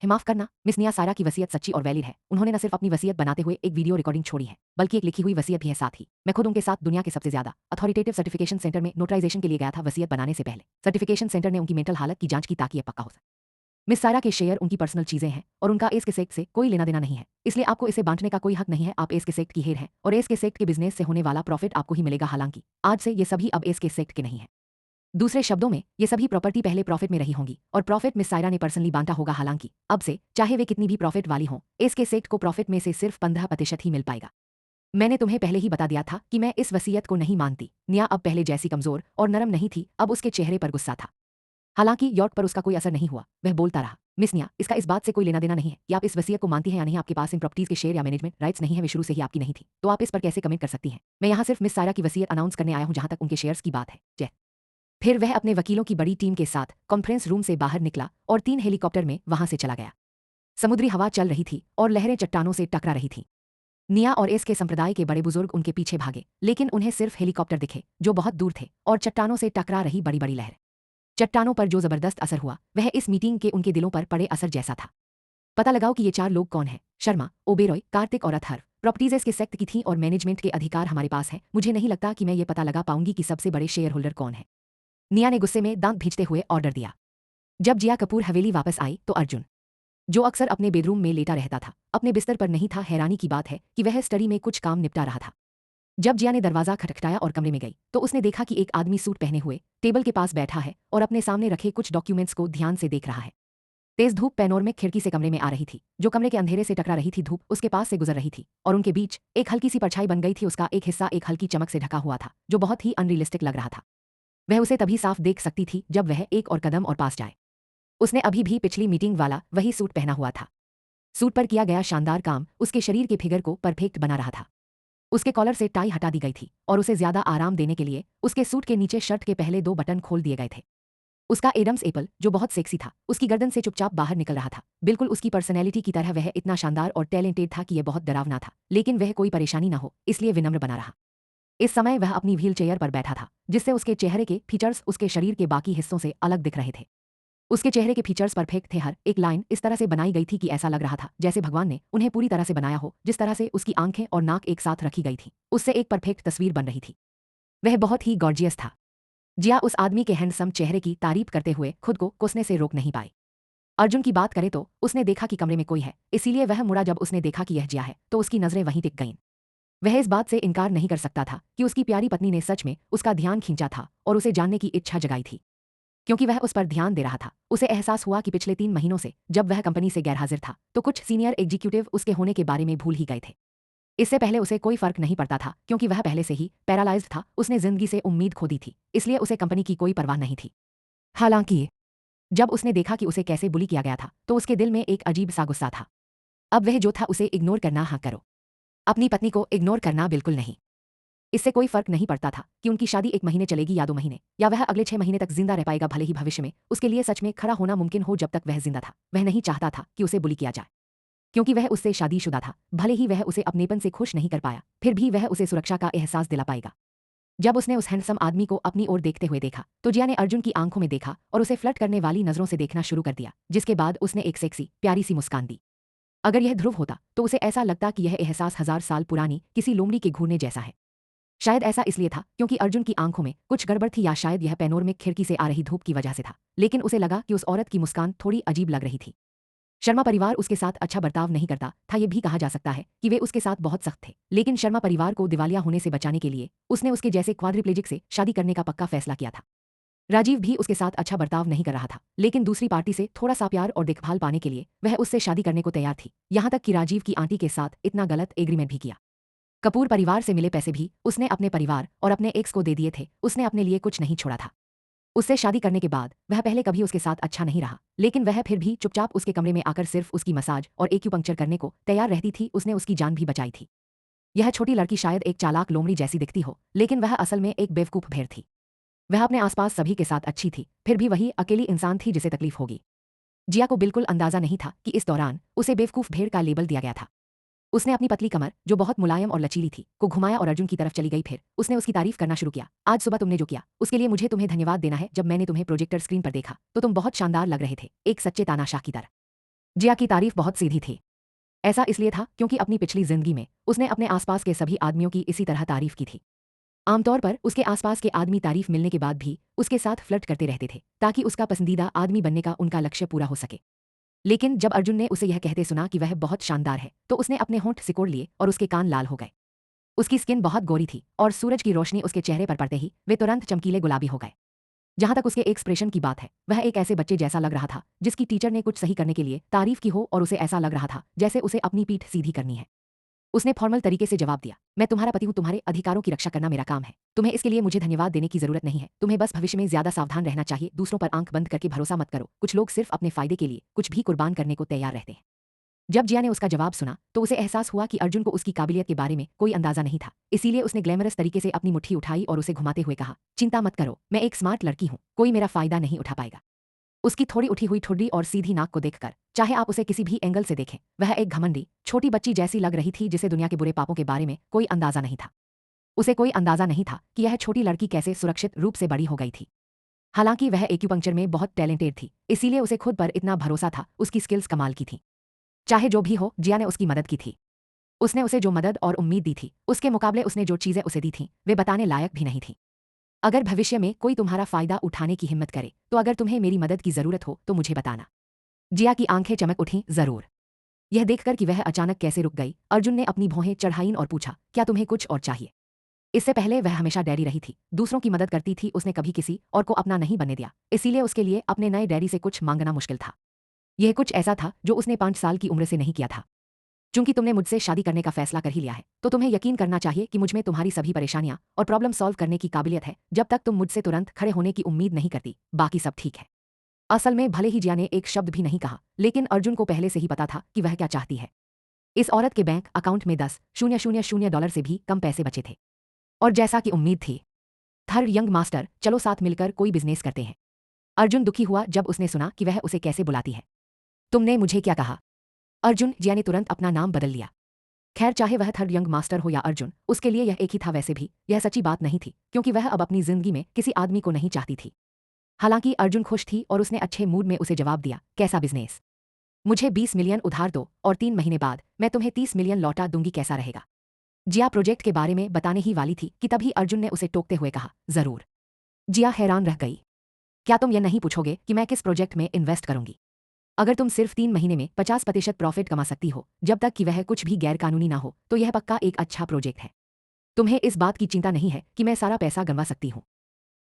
माफ करना मिस निया, सायरा की वसीयत सच्ची और वैलिड है। उन्होंने न सिर्फ अपनी वसीयत बनाते हुए एक वीडियो रिकॉर्डिंग छोड़ी है, बल्कि एक लिखी हुई वसीयत भी है। साथ ही मैं खुद उनके साथ दुनिया के सबसे ज्यादा अथॉरिटेटिव सर्टिफिकेशन सेंटर में नोटराइजेशन के लिए गया था वसीयत बनाने से पहले। सर्टिफिकेशन सेंटर ने उनकी मेंटल हालत की जांच की ताकि यह पक्का हो सके। मिस सायरा के शेयर उनकी पर्सनल चीजें हैं और उनका एस के सेक्ट से कोई लेना देना नहीं है, इसलिए आपको इसे बांटने का कोई हक नहीं है। आप एस के सेक्ट की हेड हैं और एस के सेक्ट के बिजनेस से होने वाला प्रॉफिट आपको ही मिलेगा। हालांकि आज से ये सभी अब एस के सेक्ट के नहीं है। दूसरे शब्दों में ये सभी प्रॉपर्टी पहले प्रॉफिट में रही होंगी और प्रॉफिट मिस सायरा ने पर्सनली बांटा होगा। हालांकि अब से चाहे वे कितनी भी प्रॉफिट वाली हों, एस के सेक्ट को प्रॉफिट में से सिर्फ 15% ही मिल पाएगा। मैंने तुम्हें पहले ही बता दिया था कि मैं इस वसीयत को नहीं मानती। निया अब पहले जैसी कमजोर और नरम नहीं थी, अब उसके चेहरे पर गुस्सा था। हालांकि यॉर्क पर उसका कोई असर नहीं हुआ, वह बोलता रहा, मिस निया, इसका इस बात से कोई लेना देना नहीं है कि आप इस वसीयत को मानती हैं या नहीं। आपके पास इन प्रॉपर्टीज के शेयर या मैनेजमेंट राइट्स नहीं है, वे शुरू से ही आपकी नहीं थी, तो आप इस पर कैसे कमेंट कर सकती हैं। मैं यहाँ सिर्फ मिस सायरा की वसीयत अनाउंस करने आया हूँ जहाँ तक उनके शेयर्स की बात है। जय। फिर वह अपने वकीलों की बड़ी टीम के साथ कॉन्फ्रेंस रूम से बाहर निकला और 3 हेलीकॉप्टर में वहां से चला गया। समुद्री हवा चल रही थी और लहरें चट्टानों से टकरा रही थीं। निया और एस के संप्रदाय के बड़े बुजुर्ग उनके पीछे भागे, लेकिन उन्हें सिर्फ हेलीकॉप्टर दिखे जो बहुत दूर थे और चट्टानों से टकरा रही बड़ी बड़ी लहर। चट्टानों पर जो जबरदस्त असर हुआ वह इस मीटिंग के उनके दिलों पर पड़े असर जैसा था। पता लगाओ कि ये 4 लोग कौन हैं। शर्मा, ओबेरॉय, कार्तिक और अथर्व। प्रॉपर्टीज इसके सेक्ट की थी और मैनेजमेंट के अधिकार हमारे पास है। मुझे नहीं लगता कि मैं ये पता लगा पाऊंगी कि सबसे बड़े शेयर होल्डर कौन है। निया ने गुस्से में दांत भींचते हुए ऑर्डर दिया। जब जिया कपूर हवेली वापस आई तो अर्जुन, जो अक्सर अपने बेडरूम में लेटा रहता था, अपने बिस्तर पर नहीं था। हैरानी की बात है कि वह स्टडी में कुछ काम निपटा रहा था। जब जिया ने दरवाजा खटखटाया और कमरे में गई तो उसने देखा कि एक आदमी सूट पहने हुए टेबल के पास बैठा है और अपने सामने रखे कुछ डॉक्यूमेंट्स को ध्यान से देख रहा है। तेज धूप पैनोरमिक खिड़की से कमरे में आ रही थी, जो कमरे के अंधेरे से टकरा रही थी। धूप उसके पास से गुजर रही थी और उनके बीच एक हल्की सी परछाई बन गई थी। उसका एक हिस्सा एक हल्की चमक से ढका हुआ था जो बहुत ही अनरियलिस्टिक लग रहा था। वह उसे तभी साफ देख सकती थी जब वह एक और कदम और पास जाए। उसने अभी भी पिछली मीटिंग वाला वही सूट पहना हुआ था। सूट पर किया गया शानदार काम उसके शरीर के फिगर को परफेक्ट बना रहा था। उसके कॉलर से टाई हटा दी गई थी और उसे ज्यादा आराम देने के लिए उसके सूट के नीचे शर्ट के पहले 2 बटन खोल दिए गए थे। उसका एडम्स एपल, जो बहुत सेक्सी था, उसकी गर्दन से चुपचाप बाहर निकल रहा था। बिल्कुल उसकी पर्सनैलिटी की तरह वह इतना शानदार और टैलेंटेड था कि यह बहुत डरावना था, लेकिन वह कोई परेशानी न हो इसलिए विनम्र बना रहा। इस समय वह अपनी व्हील चेयर पर बैठा था, जिससे उसके चेहरे के फीचर्स उसके शरीर के बाकी हिस्सों से अलग दिख रहे थे। उसके चेहरे के फीचर्स परफेक्ट थे। हर एक लाइन इस तरह से बनाई गई थी कि ऐसा लग रहा था जैसे भगवान ने उन्हें पूरी तरह से बनाया हो। जिस तरह से उसकी आंखें और नाक एक साथ रखी गई थी, उससे एक परफेक्ट तस्वीर बन रही थी। वह बहुत ही गॉर्जियस था। जिया उस आदमी के हैंडसम चेहरे की तारीफ करते हुए खुद को कोसने से रोक नहीं पाई। अर्जुन की बात करें तो उसने देखा कि कमरे में कोई है, इसीलिए वह मुड़ा। जब उसने देखा कि यह जिया है तो उसकी नजरें वहीं टिक गईं। वह इस बात से इनकार नहीं कर सकता था कि उसकी प्यारी पत्नी ने सच में उसका ध्यान खींचा था और उसे जानने की इच्छा जगाई थी। क्योंकि वह उस पर ध्यान दे रहा था, उसे एहसास हुआ कि पिछले 3 महीनों से जब वह कंपनी से गैरहाजिर था तो कुछ सीनियर एग्जीक्यूटिव उसके होने के बारे में भूल ही गए थे। इससे पहले उसे कोई फर्क नहीं पड़ता था क्योंकि वह पहले से ही पैरालाइज्ड था। उसने जिंदगी से उम्मीद खो दी थी, इसलिए उसे कंपनी की कोई परवाह नहीं थी। हालांकि जब उसने देखा कि उसे कैसे बुली किया गया था तो उसके दिल में एक अजीब सा गुस्सा था। अब वह जो था उसे इग्नोर करना। हाँ करो, अपनी पत्नी को इग्नोर करना बिल्कुल नहीं। इससे कोई फर्क नहीं पड़ता था कि उनकी शादी 1 महीने चलेगी या 2 महीने, या वह अगले 6 महीने तक जिंदा रह पाएगा। भले ही भविष्य में उसके लिए सच में खड़ा होना मुमकिन हो, जब तक वह जिंदा था वह नहीं चाहता था कि उसे बुली किया जाए। क्योंकि वह उससे शादीशुदा था, भले ही वह उसे अपनेपन से खुश नहीं कर पाया, फिर भी वह उसे सुरक्षा का एहसास दिला पाएगा। जब उसने उस हैंडसम आदमी को अपनी ओर देखते हुए देखा तो जिया ने अर्जुन की आंखों में देखा और उसे फ्लर्ट करने वाली नजरों से देखना शुरू कर दिया, जिसके बाद उसने एक सेक्सी प्यारी सी मुस्कान दी। अगर यह ध्रुव होता तो उसे ऐसा लगता कि यह एहसास 1000 साल पुरानी किसी लोमड़ी के घूरने जैसा है। शायद ऐसा इसलिए था क्योंकि अर्जुन की आंखों में कुछ गड़बड़ थी, या शायद यह पैनोरमिक खिड़की से आ रही धूप की वजह से था, लेकिन उसे लगा कि उस औरत की मुस्कान थोड़ी अजीब लग रही थी। शर्मा परिवार उसके साथ अच्छा बर्ताव नहीं करता था। यह भी कहा जा सकता है कि वे उसके साथ बहुत सख्त थे, लेकिन शर्मा परिवार को दिवालिया होने से बचाने के लिए उसने उसके जैसे क्वाड्रिप्लेजिक से शादी करने का पक्का फैसला किया था। राजीव भी उसके साथ अच्छा बर्ताव नहीं कर रहा था, लेकिन दूसरी पार्टी से थोड़ा सा प्यार और देखभाल पाने के लिए वह उससे शादी करने को तैयार थी। यहां तक कि राजीव की आंटी के साथ इतना गलत एग्रीमेंट भी किया। कपूर परिवार से मिले पैसे भी उसने अपने परिवार और अपने एक्स को दे दिए थे। उसने अपने लिए कुछ नहीं छोड़ा था। उससे शादी करने के बाद वह पहले कभी उसके साथ अच्छा नहीं रहा, लेकिन वह फिर भी चुपचाप उसके कमरे में आकर सिर्फ उसकी मसाज और एक्यूपंक्चर करने को तैयार रहती थी। उसने उसकी जान भी बचाई थी। यह छोटी लड़की शायद एक चालाक लोमड़ी जैसी दिखती हो, लेकिन वह असल में एक बेवकूफ भेड़ थी। वह अपने आसपास सभी के साथ अच्छी थी, फिर भी वही अकेली इंसान थी जिसे तकलीफ होगी। जिया को बिल्कुल अंदाजा नहीं था कि इस दौरान उसे बेवकूफ भेड़ का लेबल दिया गया था। उसने अपनी पतली कमर, जो बहुत मुलायम और लचीली थी, को घुमाया और अर्जुन की तरफ चली गई। फिर उसने उसकी तारीफ करना शुरू किया। आज सुबह तुमने जो किया उसके लिए मुझे तुम्हें धन्यवाद देना है। जब मैंने तुम्हें प्रोजेक्टर स्क्रीन पर देखा तो तुम बहुत शानदार लग रहे थे, एक सच्चे तानाशाह की तरह। जिया की तारीफ बहुत सीधी थी। ऐसा इसलिए था क्योंकि अपनी पिछली जिंदगी में उसने अपने आसपास के सभी आदमियों की इसी तरह तारीफ की थी। आमतौर पर उसके आसपास के आदमी तारीफ मिलने के बाद भी उसके साथ फ्लर्ट करते रहते थे, ताकि उसका पसंदीदा आदमी बनने का उनका लक्ष्य पूरा हो सके। लेकिन जब अर्जुन ने उसे यह कहते सुना कि वह बहुत शानदार है तो उसने अपने होंठ सिकोड़ लिए और उसके कान लाल हो गए। उसकी स्किन बहुत गोरी थी और सूरज की रोशनी उसके चेहरे पर पड़ते ही वे तुरंत चमकीले गुलाबी हो गए। जहां तक उसके एक्सप्रेशन की बात है, वह एक ऐसे बच्चे जैसा लग रहा था जिसकी टीचर ने कुछ सही करने के लिए तारीफ की हो और उसे ऐसा लग रहा था जैसे उसे अपनी पीठ सीधी करनी है। उसने फॉर्मल तरीके से जवाब दिया, मैं तुम्हारा पति हूं, तुम्हारे अधिकारों की रक्षा करना मेरा काम है। तुम्हें इसके लिए मुझे धन्यवाद देने की जरूरत नहीं है। तुम्हें बस भविष्य में ज्यादा सावधान रहना चाहिए। दूसरों पर आंख बंद करके भरोसा मत करो। कुछ लोग सिर्फ अपने फायदे के लिए कुछ भी कुर्बान करने को तैयार रहते हैं। जब जिया ने उसका जवाब सुना तो उसे एहसास हुआ कि अर्जुन को उसकी काबिलियत के बारे में कोई अंदाजा नहीं था। इसीलिए उसने ग्लैमरस तरीके से अपनी मुट्ठी उठाई और उसे घुमाते हुए कहा, चिंता मत करो, मैं एक स्मार्ट लड़की हूं, कोई मेरा फायदा नहीं उठा पाएगा। उसकी थोड़ी उठी हुई ठुड्डी और सीधी नाक को देखकर चाहे आप उसे किसी भी एंगल से देखें, वह एक घमंडी छोटी बच्ची जैसी लग रही थी जिसे दुनिया के बुरे पापों के बारे में कोई अंदाजा नहीं था। उसे कोई अंदाजा नहीं था कि यह छोटी लड़की कैसे सुरक्षित रूप से बड़ी हो गई थी। हालांकि वह एक्यूपंक्चर में बहुत टैलेंटेड थी, इसीलिए उसे खुद पर इतना भरोसा था। उसकी स्किल्स कमाल की थी। चाहे जो भी हो, जिया ने उसकी मदद की थी। उसने उसे जो मदद और उम्मीद दी थी उसके मुकाबले उसने जो चीजें उसे दी थीं वे बताने लायक भी नहीं थीं। अगर भविष्य में कोई तुम्हारा फायदा उठाने की हिम्मत करे तो अगर तुम्हें मेरी मदद की जरूरत हो तो मुझे बताना। जिया की आंखें चमक उठीं, जरूर। यह देखकर कि वह अचानक कैसे रुक गई, अर्जुन ने अपनी भौहें चढ़ाईं और पूछा, क्या तुम्हें कुछ और चाहिए? इससे पहले वह हमेशा डैडी रही थी, दूसरों की मदद करती थी, उसने कभी किसी और को अपना नहीं बनने दिया। इसीलिए उसके लिए अपने नए डैडी से कुछ मांगना मुश्किल था। यह कुछ ऐसा था जो उसने 5 साल की उम्र से नहीं किया था। चूंकि तुमने मुझसे शादी करने का फैसला कर ही लिया है तो तुम्हें यकीन करना चाहिए कि मुझमें तुम्हारी सभी परेशानियां और प्रॉब्लम सॉल्व करने की काबिलियत है। जब तक तुम मुझसे तुरंत खड़े होने की उम्मीद नहीं करती, बाकी सब ठीक है। असल में भले ही जिया ने एक शब्द भी नहीं कहा, लेकिन अर्जुन को पहले से ही पता था कि वह क्या चाहती है। इस औरत के बैंक अकाउंट में $10,000 से भी कम पैसे बचे थे। और जैसा कि उम्मीद थी, थर्ड यंग मास्टर, चलो साथ मिलकर कोई बिजनेस करते हैं। अर्जुन दुखी हुआ जब उसने सुना कि वह उसे कैसे बुलाती है। तुमने मुझे क्या कहा? अर्जुन, जिया ने तुरंत अपना नाम बदल लिया। खैर, चाहे वह थर्ड यंग मास्टर हो या अर्जुन, उसके लिए यह एक ही था। वैसे भी यह सच्ची बात नहीं थी क्योंकि वह अब अपनी जिंदगी में किसी आदमी को नहीं चाहती थी। हालांकि अर्जुन खुश थी और उसने अच्छे मूड में उसे जवाब दिया, कैसा बिजनेस? मुझे 20 मिलियन उधार दो और 3 महीने बाद मैं तुम्हें 30 मिलियन लौटा दूंगी, कैसा रहेगा? जिया प्रोजेक्ट के बारे में बताने ही वाली थी कि तभी अर्जुन ने उसे टोकते हुए कहा, जरूर। जिया हैरान रह गई। क्या तुम यह नहीं पूछोगे कि मैं किस प्रोजेक्ट में इन्वेस्ट करूंगी? अगर तुम सिर्फ 3 महीने में 50% प्रॉफिट कमा सकती हो, जब तक कि वह कुछ भी गैर कानूनी ना हो, तो यह पक्का एक अच्छा प्रोजेक्ट है। तुम्हें इस बात की चिंता नहीं है कि मैं सारा पैसा गंवा सकती हूँ?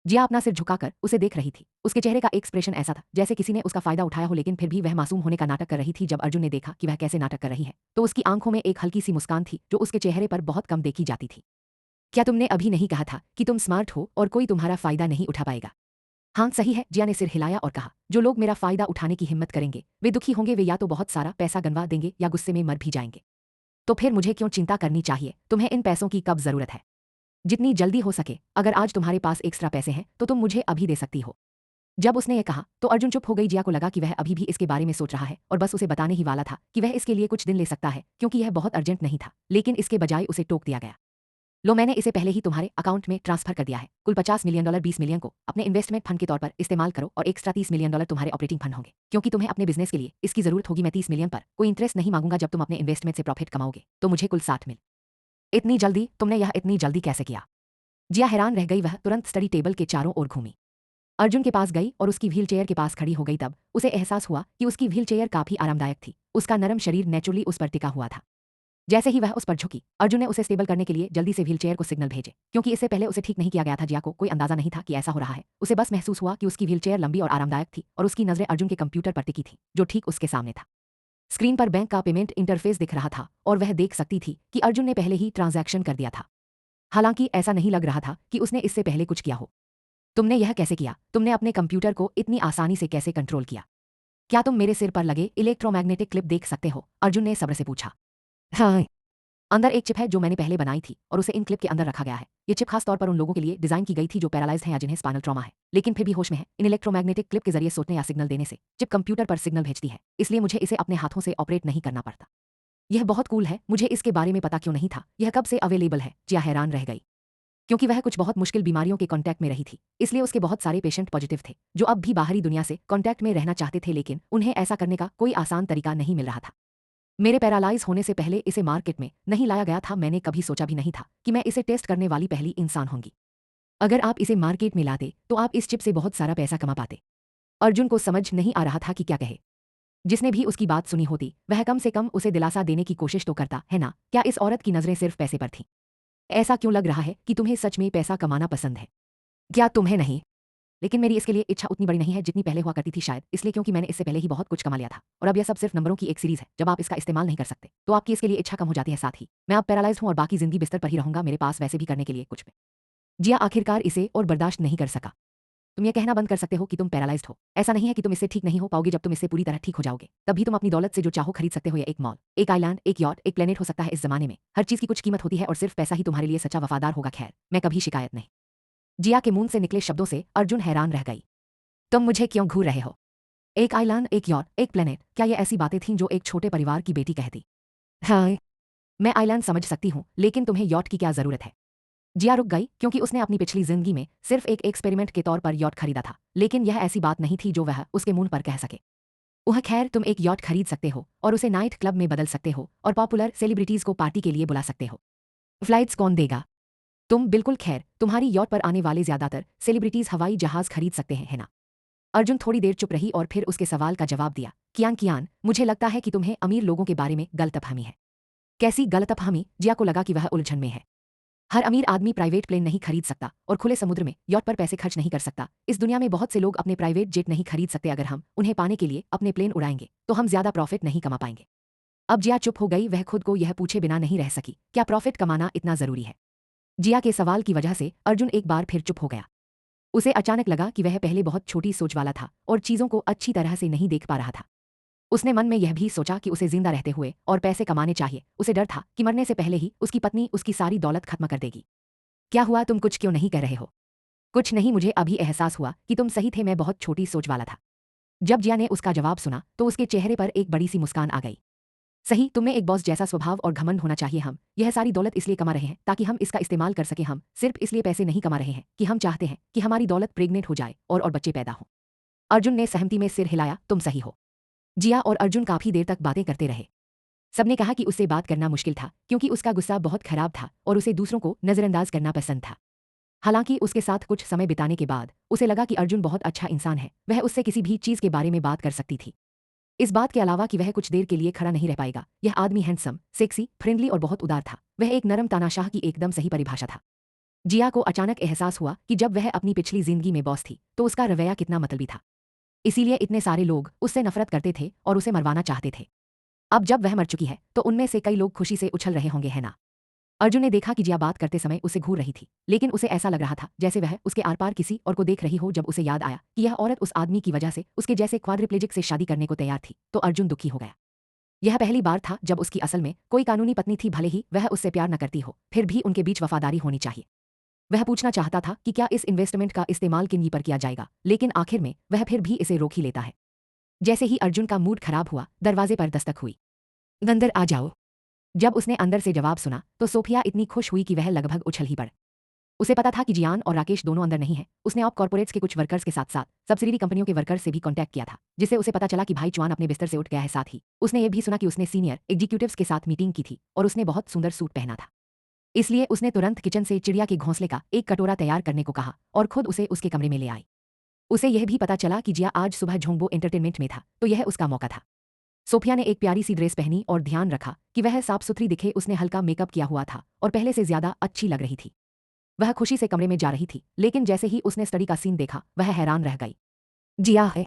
जिया अपना सिर झुकाकर उसे देख रही थी। उसके चेहरे का एक्सप्रेशन ऐसा था जैसे किसी ने उसका फायदा उठाया हो, लेकिन फिर भी वह मासूम होने का नाटक कर रही थी। जब अर्जुन ने देखा कि वह कैसे नाटक कर रही है तो उसकी आंखों में एक हल्की सी मुस्कान थी जो उसके चेहरे पर बहुत कम देखी जाती थी। क्या तुमने अभी नहीं कहा था कि तुम स्मार्ट हो और कोई तुम्हारा फायदा नहीं उठा पाएगा? हाँ सही है, जिया ने सिर हिलाया और कहा, जो लोग मेरा फायदा उठाने की हिम्मत करेंगे वे दुखी होंगे। वे या तो बहुत सारा पैसा गंवा देंगे या गुस्से में मर भी जाएंगे। तो फिर मुझे क्यों चिंता करनी चाहिए? तुम्हें इन पैसों की कब जरूरत है? जितनी जल्दी हो सके। अगर आज तुम्हारे पास एक्स्ट्रा पैसे हैं तो तुम मुझे अभी दे सकती हो। जब उसने यह कहा तो अर्जुन चुप हो गई। जिया को लगा कि वह अभी भी इसके बारे में सोच रहा है और बस उसे बताने ही वाला था कि वह इसके लिए कुछ दिन ले सकता है क्योंकि यह बहुत अर्जेंट नहीं था, लेकिन इसके बजाय उसे टोक दिया गया। लो, मैंने इसे पहले ही तुम्हारे अकाउंट में ट्रांसफर कर दिया है। कुल $50 मिलियन, 20 मिलियन को अपने इन्वेस्टमेंट फंड के तौर पर इस्तेमाल करो और एक्स्ट्रा $30 मिलियन तुम्हारे ऑपरेटिंग फंड होंगे क्योंकि तुम्हें अपने बिजनेस के लिए इसकी जरूरत होगी। मैं 30 मिलियन पर कोई इंटरेस्ट नहीं मांगूंगा। जब तुम अपने इन्वेस्टमेंट से प्रॉफिट कमाओगे तो मुझे कुल 60 मिल। इतनी जल्दी? तुमने यह इतनी जल्दी कैसे किया? जिया हैरान रह गई। वह तुरंत स्टडी टेबल के चारों ओर घूमी, अर्जुन के पास गई और उसकी व्हीलचेयर के पास खड़ी हो गई। तब उसे एहसास हुआ कि उसकी व्हीलचेयर काफी आरामदायक थी। उसका नरम शरीर नेचुरली उस पर टिका हुआ था। जैसे ही वह उस पर झुकी, अर्जुन ने उसे स्टेबल करने के लिए जल्दी से व्हीलचेयर को सिग्नल भेजे क्योंकि इससे पहले उसे ठीक नहीं किया गया था। जिया को कोई अंदाजा नहीं था कि ऐसा हो रहा है। उसे बस महसूस हुआ कि उसकी व्हीलचेयर लंबी और आरामदायक थी और उसकी नजरें अर्जुन के कंप्यूटर पर टिकी थी जो ठीक उसके सामने था। स्क्रीन पर बैंक का पेमेंट इंटरफेस दिख रहा था और वह देख सकती थी कि अर्जुन ने पहले ही ट्रांजैक्शन कर दिया था। हालांकि ऐसा नहीं लग रहा था कि उसने इससे पहले कुछ किया हो। तुमने यह कैसे किया? तुमने अपने कंप्यूटर को इतनी आसानी से कैसे कंट्रोल किया? क्या तुम मेरे सिर पर लगे इलेक्ट्रोमैग्नेटिक क्लिप देख सकते हो? अर्जुन ने सब्र से पूछा। हाँ, अंदर एक चिप है जो मैंने पहले बनाई थी और उसे इन क्लिप के अंदर रखा गया है। ये चिप खास तौर पर उन लोगों के लिए डिजाइन की गई थी जो पैरालाइज्ड हैं या जिन्हें स्पाइनल ट्रॉमा है लेकिन फिर भी होश में है। इन इलेक्ट्रोमैग्नेटिक क्लिप के जरिए सोचने या सिग्नल देने से चिप कंप्यूटर पर सिग्नल भेजती है, इसलिए मुझे इसे अपने हाथों से ऑपरेट नहीं करना पड़ता। यह बहुत कूल है। मुझे इसके बारे में पता क्यों नहीं था? यह कब से अवेलेबल है? जिया हैरान रह गई क्योंकि वह कुछ बहुत मुश्किल बीमारियों के कांटेक्ट में रही थी, इसलिए उसके बहुत सारे पेशेंट पॉजिटिव थे जो अब भी बाहरी दुनिया से कांटेक्ट में रहना चाहते थे, लेकिन उन्हें ऐसा करने का कोई आसान तरीका नहीं मिल रहा था। मेरे पैरालाइज होने से पहले इसे मार्केट में नहीं लाया गया था। मैंने कभी सोचा भी नहीं था कि मैं इसे टेस्ट करने वाली पहली इंसान होंगी। अगर आप इसे मार्केट में लाते तो आप इस चिप से बहुत सारा पैसा कमा पाते। अर्जुन को समझ नहीं आ रहा था कि क्या कहे। जिसने भी उसकी बात सुनी होती वह कम से कम उसे दिलासा देने की कोशिश तो करता है ना। क्या इस औरत की नजरें सिर्फ पैसे पर थीं? ऐसा क्यों लग रहा है कि तुम्हें सच में पैसा कमाना पसंद है? क्या तुम्हें नहीं? लेकिन मेरी इसके लिए इच्छा उतनी बड़ी नहीं है जितनी पहले हुआ करती थी, शायद इसलिए क्योंकि मैंने इससे पहले ही बहुत कुछ कमा लिया था और अब यह सब सिर्फ नंबरों की एक सीरीज है। जब आप इसका इस्तेमाल नहीं कर सकते तो आपकी इसके लिए इच्छा कम हो जाती है। साथ ही मैं अब पैरालाइज्ड हूं और बाकी जिंदगी बिस्तर पर ही रहूंगा। मेरे पास वैसे भी करने के लिए कुछ भी। जिया आखिरकार इसे और बर्दाश्त नहीं कर सका। तुम यह कहना बंद कर सकते हो कि तुम पैरालाइज्ड हो। ऐसा नहीं है कि तुम इससे ठीक नहीं हो पाओगे। जब तुम इससे पूरी तरह ठीक हो जाओगे तभी तुम अपनी दौलत से जो चाहो खरीद सकते हो। या एक मॉल, एक आइलैंड, एक यॉट, एक प्लेनेट हो सकता है। इस जमाने में हर चीज की कुछ कीमत होती है और सिर्फ पैसा ही तुम्हारे लिए सच्चा वफादार होगा। खैर, मैं कभी शिकायत नहीं। जिया के मुंह से निकले शब्दों से अर्जुन हैरान रह गई। तुम मुझे क्यों घूर रहे हो? एक आइलैंड, एक यॉट, एक प्लेनेट, क्या ये ऐसी बातें थीं जो एक छोटे परिवार की बेटी कहती? हाँ, मैं आइलैंड समझ सकती हूँ, लेकिन तुम्हें यॉट की क्या जरूरत है? जिया रुक गई क्योंकि उसने अपनी पिछली जिंदगी में सिर्फ एक एक्सपेरिमेंट के तौर पर यॉट खरीदा था, लेकिन यह ऐसी बात नहीं थी जो वह उसके मुंह पर कह सके। वह खैर, तुम एक यॉट खरीद सकते हो और उसे नाइट क्लब में बदल सकते हो और पॉपुलर सेलिब्रिटीज को पार्टी के लिए बुला सकते हो। फ्लाइट्स कौन देगा? तुम बिल्कुल। खैर, तुम्हारी यॉट पर आने वाले ज्यादातर सेलिब्रिटीज हवाई जहाज खरीद सकते हैं, है ना? अर्जुन थोड़ी देर चुप रही और फिर उसके सवाल का जवाब दिया। कियान, कियान, मुझे लगता है कि तुम्हें अमीर लोगों के बारे में गलतफहमी है। कैसी गलतफहमी? जिया को लगा कि वह उलझन में है। हर अमीर आदमी प्राइवेट प्लेन नहीं खरीद सकता और खुले समुद्र में यॉट पर पैसे खर्च नहीं कर सकता। इस दुनिया में बहुत से लोग अपने प्राइवेट जेट नहीं खरीद सकते। अगर हम उन्हें पाने के लिए अपने प्लेन उड़ाएंगे तो हम ज्यादा प्रॉफिट नहीं कमा पाएंगे। अब जिया चुप हो गई। वह खुद को यह पूछे बिना नहीं रह सकी, क्या प्रॉफिट कमाना इतना जरूरी है? जिया के सवाल की वजह से अर्जुन एक बार फिर चुप हो गया। उसे अचानक लगा कि वह पहले बहुत छोटी सोच वाला था और चीजों को अच्छी तरह से नहीं देख पा रहा था। उसने मन में यह भी सोचा कि उसे जिंदा रहते हुए और पैसे कमाने चाहिए। उसे डर था कि मरने से पहले ही उसकी पत्नी उसकी सारी दौलत खत्म कर देगी। क्या हुआ? तुम कुछ क्यों नहीं कह रहे हो? कुछ नहीं, मुझे अभी एहसास हुआ कि तुम सही थे, मैं बहुत छोटी सोच वाला था। जब जिया ने उसका जवाब सुना तो उसके चेहरे पर एक बड़ी सी मुस्कान आ गई। सही, तुम्हें एक बॉस जैसा स्वभाव और घमंड होना चाहिए। हम यह सारी दौलत इसलिए कमा रहे हैं ताकि हम इसका इस्तेमाल कर सकें। हम सिर्फ इसलिए पैसे नहीं कमा रहे हैं कि हम चाहते हैं कि हमारी दौलत प्रेग्नेंट हो जाए और बच्चे पैदा हों। अर्जुन ने सहमति में सिर हिलाया। तुम सही हो। जिया और अर्जुन काफी देर तक बातें करते रहे। सबने कहा कि उससे बात करना मुश्किल था क्योंकि उसका गुस्सा बहुत खराब था और उसे दूसरों को नजरअंदाज करना पसंद था। हालांकि उसके साथ कुछ समय बिताने के बाद उसे लगा कि अर्जुन बहुत अच्छा इंसान है। वह उससे किसी भी चीज के बारे में बात कर सकती थी। इस बात के अलावा कि वह कुछ देर के लिए खड़ा नहीं रह पाएगा। यह आदमी हैंडसम, सेक्सी, फ्रेंडली और बहुत उदार था। वह एक नरम तानाशाह की एकदम सही परिभाषा था। जिया को अचानक एहसास हुआ कि जब वह अपनी पिछली जिंदगी में बॉस थी तो उसका रवैया कितना मतलबी था। इसीलिए इतने सारे लोग उससे नफरत करते थे और उसे मरवाना चाहते थे। अब जब वह मर चुकी है तो उनमें से कई लोग खुशी से उछल रहे होंगे, है ना? अर्जुन ने देखा कि जिया बात करते समय उसे घूर रही थी, लेकिन उसे ऐसा लग रहा था जैसे वह उसके आर पार किसी और को देख रही हो। जब उसे याद आया कि यह औरत उस आदमी की वजह से उसके जैसे क्वाड्रिप्लेजिक से शादी करने को तैयार थी तो अर्जुन दुखी हो गया। यह पहली बार था जब उसकी असल में कोई कानूनी पत्नी थी। भले ही वह उससे प्यार न करती हो, फिर भी उनके बीच वफादारी होनी चाहिए। वह पूछना चाहता था कि क्या इस इन्वेस्टमेंट का इस्तेमाल किन्हीं पर किया जाएगा, लेकिन आखिर में वह फिर भी इसे रोक ही लेता है। जैसे ही अर्जुन का मूड खराब हुआ, दरवाजे पर दस्तक हुई। अंदर आ जाओ। जब उसने अंदर से जवाब सुना तो सोफिया इतनी खुश हुई कि वह लगभग उछल ही पड़। उसे पता था कि जियान और राकेश दोनों अंदर नहीं हैं। उसने ऑप कॉर्पोरेट्स के कुछ वर्कर्स के साथ साथ सब्सिडरी कंपनियों के वर्कर्स से भी कांटेक्ट किया था, जिससे उसे पता चला कि भाई चुआन अपने बिस्तर से उठ गया है। साथ ही उसने ये भी सुना कि उसने सीनियर एग्जीक्यूटिव्स के साथ मीटिंग की थी और उसने बहुत सुंदर सूट पहना था। इसलिए उसने तुरंत किचन से चिड़िया के घोंसले का एक कटोरा तैयार करने को कहा और खुद उसे उसके कमरे में ले आई। उसे यह भी पता चला कि जिया आज सुबह झोंगबो एंटरटेनमेंट में था, तो यह उसका मौका था। सोफिया ने एक प्यारी सी ड्रेस पहनी और ध्यान रखा कि वह साफ सुथरी दिखे। उसने हल्का मेकअप किया हुआ था और पहले से ज्यादा अच्छी लग रही थी। वह खुशी से कमरे में जा रही थी, लेकिन जैसे ही उसने स्टडी का सीन देखा वह हैरान रह गई। जिया है?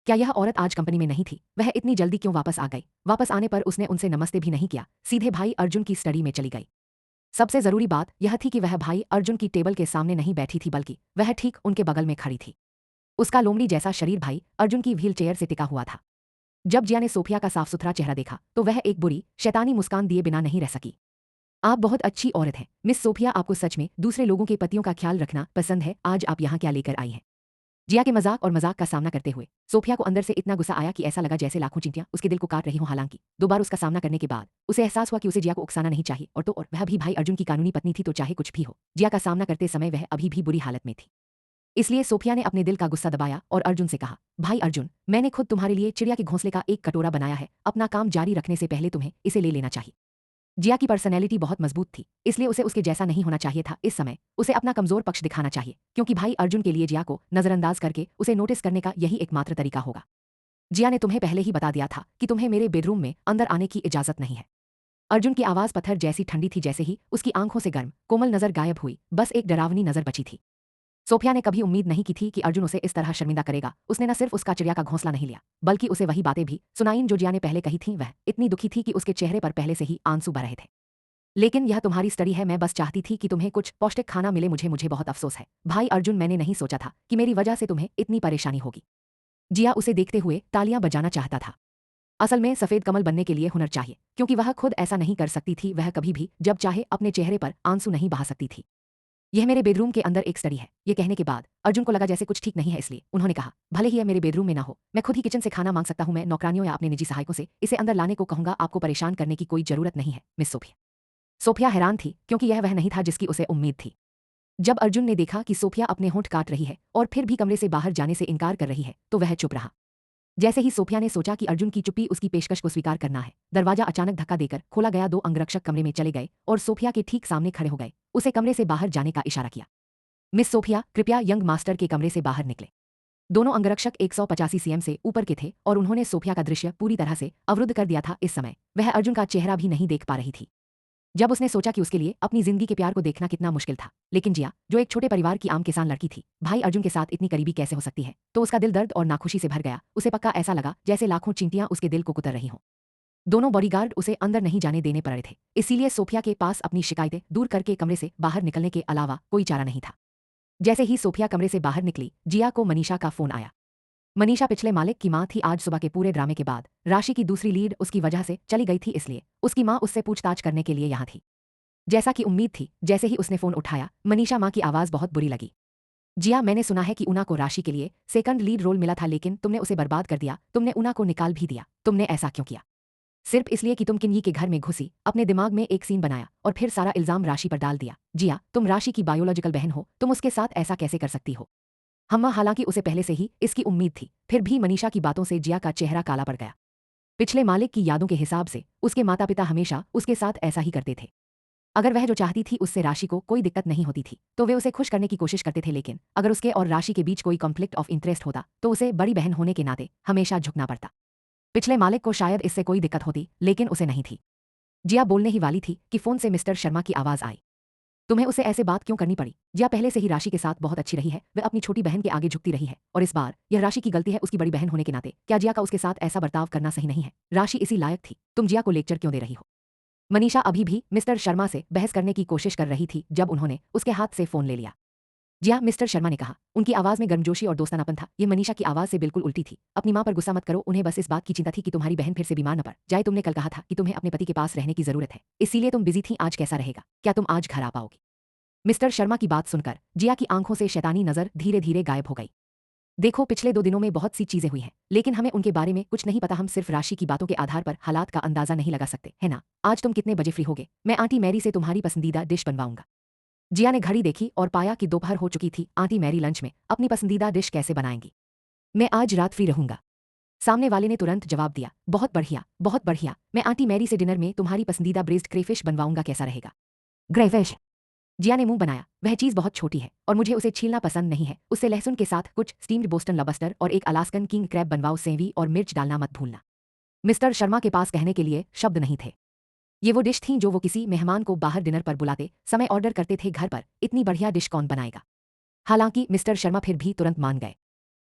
क्या यह औरत आज कंपनी में नहीं थी? वह इतनी जल्दी क्यों वापस आ गई? वापस आने पर उसने उनसे नमस्ते भी नहीं किया, सीधे भाई अर्जुन की स्टडी में चली गई। सबसे जरूरी बात यह थी कि वह भाई अर्जुन की टेबल के सामने नहीं बैठी थी, बल्कि वह ठीक उनके बगल में खड़ी थी। उसका लोमड़ी जैसा शरीर भाई अर्जुन की व्हील चेयर से टिका हुआ था। जब जिया ने सोफिया का साफ सुथरा चेहरा देखा तो वह एक बुरी शैतानी मुस्कान दिए बिना नहीं रह सकी। आप बहुत अच्छी औरत हैं मिस सोफिया, आपको सच में दूसरे लोगों के पतियों का ख्याल रखना पसंद है। आज आप यहाँ क्या लेकर आई हैं? जिया के मजाक और मजाक का सामना करते हुए सोफिया को अंदर से इतना गुस्सा आया कि ऐसा लगा जैसे लाखों चींटियां उसके दिल को काट रही हों। हालांकि दो बार उसका सामना करने के बाद उसे एहसास हुआ कि उसे जिया को उकसाना नहीं चाहिए, और वह भी भाई अर्जुन की कानूनी पत्नी थी, तो चाहे कुछ भी हो, जिया का सामना करते समय वह अभी भी बुरी हालत में थी। इसलिए सोफिया ने अपने दिल का गुस्सा दबाया और अर्जुन से कहा, भाई अर्जुन, मैंने खुद तुम्हारे लिए चिड़िया के घोंसले का एक कटोरा बनाया है। अपना काम जारी रखने से पहले तुम्हें इसे ले लेना चाहिए। जिया की पर्सनैलिटी बहुत मजबूत थी, इसलिए उसे उसके जैसा नहीं होना चाहिए था। इस समय उसे अपना कमजोर पक्ष दिखाना चाहिए, क्योंकि भाई अर्जुन के लिए जिया को नजरअंदाज करके उसे नोटिस करने का यही एकमात्र तरीका होगा। जिया ने तुम्हें पहले ही बता दिया था कि तुम्हें मेरे बेडरूम में अंदर आने की इजाजत नहीं है। अर्जुन की आवाज पत्थर जैसी ठंडी थी। जैसे ही उसकी आंखों से गर्म कोमल नजर गायब हुई, बस एक डरावनी नजर बची थी। सोफिया ने कभी उम्मीद नहीं की थी कि अर्जुन उसे इस तरह शर्मिंदा करेगा। उसने न सिर्फ उसका चिड़िया का घोंसला नहीं लिया, बल्कि उसे वही बातें भी सुनाईं जो जिया ने पहले कही थी। वह इतनी दुखी थी कि उसके चेहरे पर पहले से ही आंसू बह रहे थे। लेकिन यह तुम्हारी स्टडी है, मैं बस चाहती थी कि तुम्हें कुछ पौष्टिक खाना मिले। मुझे मुझे बहुत अफसोस है भाई अर्जुन, मैंने नहीं सोचा था कि मेरी वजह से तुम्हें इतनी परेशानी होगी। जिया उसे देखते हुए तालियां बजाना चाहता था। असल में सफेद कमल बनने के लिए हुनर चाहिए, क्योंकि वह खुद ऐसा नहीं कर सकती थी। वह कभी भी जब चाहे अपने चेहरे पर आंसू नहीं बहा सकती थी। यह मेरे बेडरूम के अंदर एक स्टडी है। ये कहने के बाद अर्जुन को लगा जैसे कुछ ठीक नहीं है, इसलिए उन्होंने कहा, भले ही यह मेरे बेडरूम में ना हो, मैं खुद ही किचन से खाना मांग सकता हूं। मैं नौकरानियों या अपने निजी सहायकों से इसे अंदर लाने को कहूंगा। आपको परेशान करने की कोई जरूरत नहीं है मिस सोफिया। सोफिया हैरान थी, क्योंकि यह वह नहीं था जिसकी उसे उम्मीद थी। जब अर्जुन ने देखा कि सोफिया अपने होंठ काट रही है और फिर भी कमरे से बाहर जाने से इनकार कर रही है, तो वह चुप रहा। जैसे ही सोफिया ने सोचा कि अर्जुन की चुप्पी उसकी पेशकश को स्वीकार करना है, दरवाजा अचानक धक्का देकर खोला गया। 2 अंगरक्षक कमरे में चले गए और सोफिया के ठीक सामने खड़े हो गए। उसे कमरे से बाहर जाने का इशारा किया। मिस सोफिया, कृपया। यंग मास्टर के कमरे से बाहर निकले। दोनों अंगरक्षक 185 सीएम से ऊपर के थे और उन्होंने सोफिया का दृश्य पूरी तरह से अवरुद्ध कर दिया था। इस समय वह अर्जुन का चेहरा भी नहीं देख पा रही थी। जब उसने सोचा कि उसके लिए अपनी जिंदगी के प्यार को देखना कितना मुश्किल था, लेकिन जिया, जो एक छोटे परिवार की आम किसान लड़की थी, भाई अर्जुन के साथ इतनी करीबी कैसे हो सकती है, तो उसका दिल दर्द और नाखुशी से भर गया। उसे पक्का ऐसा लगा जैसे लाखों चींटियां उसके दिल को कुतर रही हों। दोनों बॉडीगार्ड उसे अंदर नहीं जाने देने पड़ रहे थे, इसीलिए सोफिया के पास अपनी शिकायतें दूर करके कमरे से बाहर निकलने के अलावा कोई चारा नहीं था। जैसे ही सोफिया कमरे से बाहर निकली, जिया को मनीषा का फोन आया। मनीषा पिछले मालिक की मां थी। आज सुबह के पूरे ड्रामे के बाद राशि की दूसरी लीड उसकी वजह से चली गई थी, इसलिए उसकी मां उससे पूछताछ करने के लिए यहां थी। जैसा कि उम्मीद थी, जैसे ही उसने फोन उठाया, मनीषा मां की आवाज बहुत बुरी लगी। जिया, मैंने सुना है कि ऊना को राशि के लिए सेकंड लीड रोल मिला था, लेकिन तुमने उसे बर्बाद कर दिया। तुमने ऊना को निकाल भी दिया। तुमने ऐसा क्यों किया? सिर्फ इसलिए कि तुम किन्ही के घर में घुसी, अपने दिमाग में एक सीन बनाया और फिर सारा इल्जाम राशि पर डाल दिया। जिया, तुम राशि की बायोलॉजिकल बहन हो, तुम उसके साथ ऐसा कैसे कर सकती हो? हम्मा, हालांकि उसे पहले से ही इसकी उम्मीद थी, फिर भी मनीषा की बातों से जिया का चेहरा काला पड़ गया। पिछले मालिक की यादों के हिसाब से उसके माता पिता हमेशा उसके साथ ऐसा ही करते थे। अगर वह जो चाहती थी उससे राशि को कोई दिक्कत नहीं होती थी, तो वे उसे खुश करने की कोशिश करते थे। लेकिन अगर उसके और राशि के बीच कोई कॉन्फ्लिक्ट ऑफ इंटरेस्ट होता, तो उसे बड़ी बहन होने के नाते हमेशा झुकना पड़ता। पिछले मालिक को शायद इससे कोई दिक्कत होती, लेकिन उसे नहीं थी। जिया बोलने ही वाली थी कि फोन से मिस्टर शर्मा की आवाज आई। तुम्हें उसे ऐसे बात क्यों करनी पड़ी? जिया पहले से ही राशि के साथ बहुत अच्छी रही है, वह अपनी छोटी बहन के आगे झुकती रही है, और इस बार यह राशि की गलती है उसकी बड़ी बहन होने के नाते। क्या जिया का उसके साथ ऐसा बर्ताव करना सही नहीं है? राशि इसी लायक थी, तुम जिया को लेक्चर क्यों दे रही हो? मनीषा अभी भी मिस्टर शर्मा से बहस करने की कोशिश कर रही थी जब उन्होंने उसके हाथ से फोन ले लिया। जिया, मिस्टर शर्मा ने कहा। उनकी आवाज में गर्मजोशी और दोस्तानापन था। ये मनीषा की आवाज से बिल्कुल उल्टी थी। अपनी मां पर गुस्सा मत करो, उन्हें बस इस बात की चिंता थी कि तुम्हारी बहन फिर से बीमार न पड़ जाए। तुमने कल कहा था कि तुम्हें अपने पति के पास रहने की जरूरत है, इसीलिए तुम बिजी थी। आज कैसा रहेगा? क्या तुम आज घर आ पाओगी? मिस्टर शर्मा की बात सुनकर जिया की आंखों से शैतानी नजर धीरे धीरे गायब हो गई। देखो, पिछले 2 दिनों में बहुत सी चीजें हुई हैं, लेकिन हमें उनके बारे में कुछ नहीं पता। हम सिर्फ राशि की बातों के आधार पर हालात का अंदाजा नहीं लगा सकते, है ना? आज तुम कितने बजे फ्री होगे? मैं आंटी मैरी से तुम्हारी पसंदीदा डिश बनवाऊंगा। जिया ने घड़ी देखी और पाया कि दोपहर हो चुकी थी। आंटी मैरी लंच में अपनी पसंदीदा डिश कैसे बनाएंगी? मैं आज रात फ्री रहूंगा। सामने वाले ने तुरंत जवाब दिया, बहुत बढ़िया, बहुत बढ़िया। मैं आंटी मैरी से डिनर में तुम्हारी पसंदीदा ब्रेस्ड क्रेफिश बनवाऊंगा, कैसा रहेगा? ग्रेफिश? जिया ने मुंह बनाया। वह चीज बहुत छोटी है और मुझे उसे छीलना पसंद नहीं है। उससे लहसुन के साथ कुछ स्टीम्ड बोस्टन लॉबस्टर और एक अलास्कन किंग क्रैब बनवाओ। सेंवी और मिर्च डालना मत भूलना। मिस्टर शर्मा के पास कहने के लिए शब्द नहीं थे। ये वो डिश थी जो वो किसी मेहमान को बाहर डिनर पर बुलाते समय ऑर्डर करते थे। घर पर इतनी बढ़िया डिश कौन बनाएगा? हालांकि मिस्टर शर्मा फिर भी तुरंत मान गए।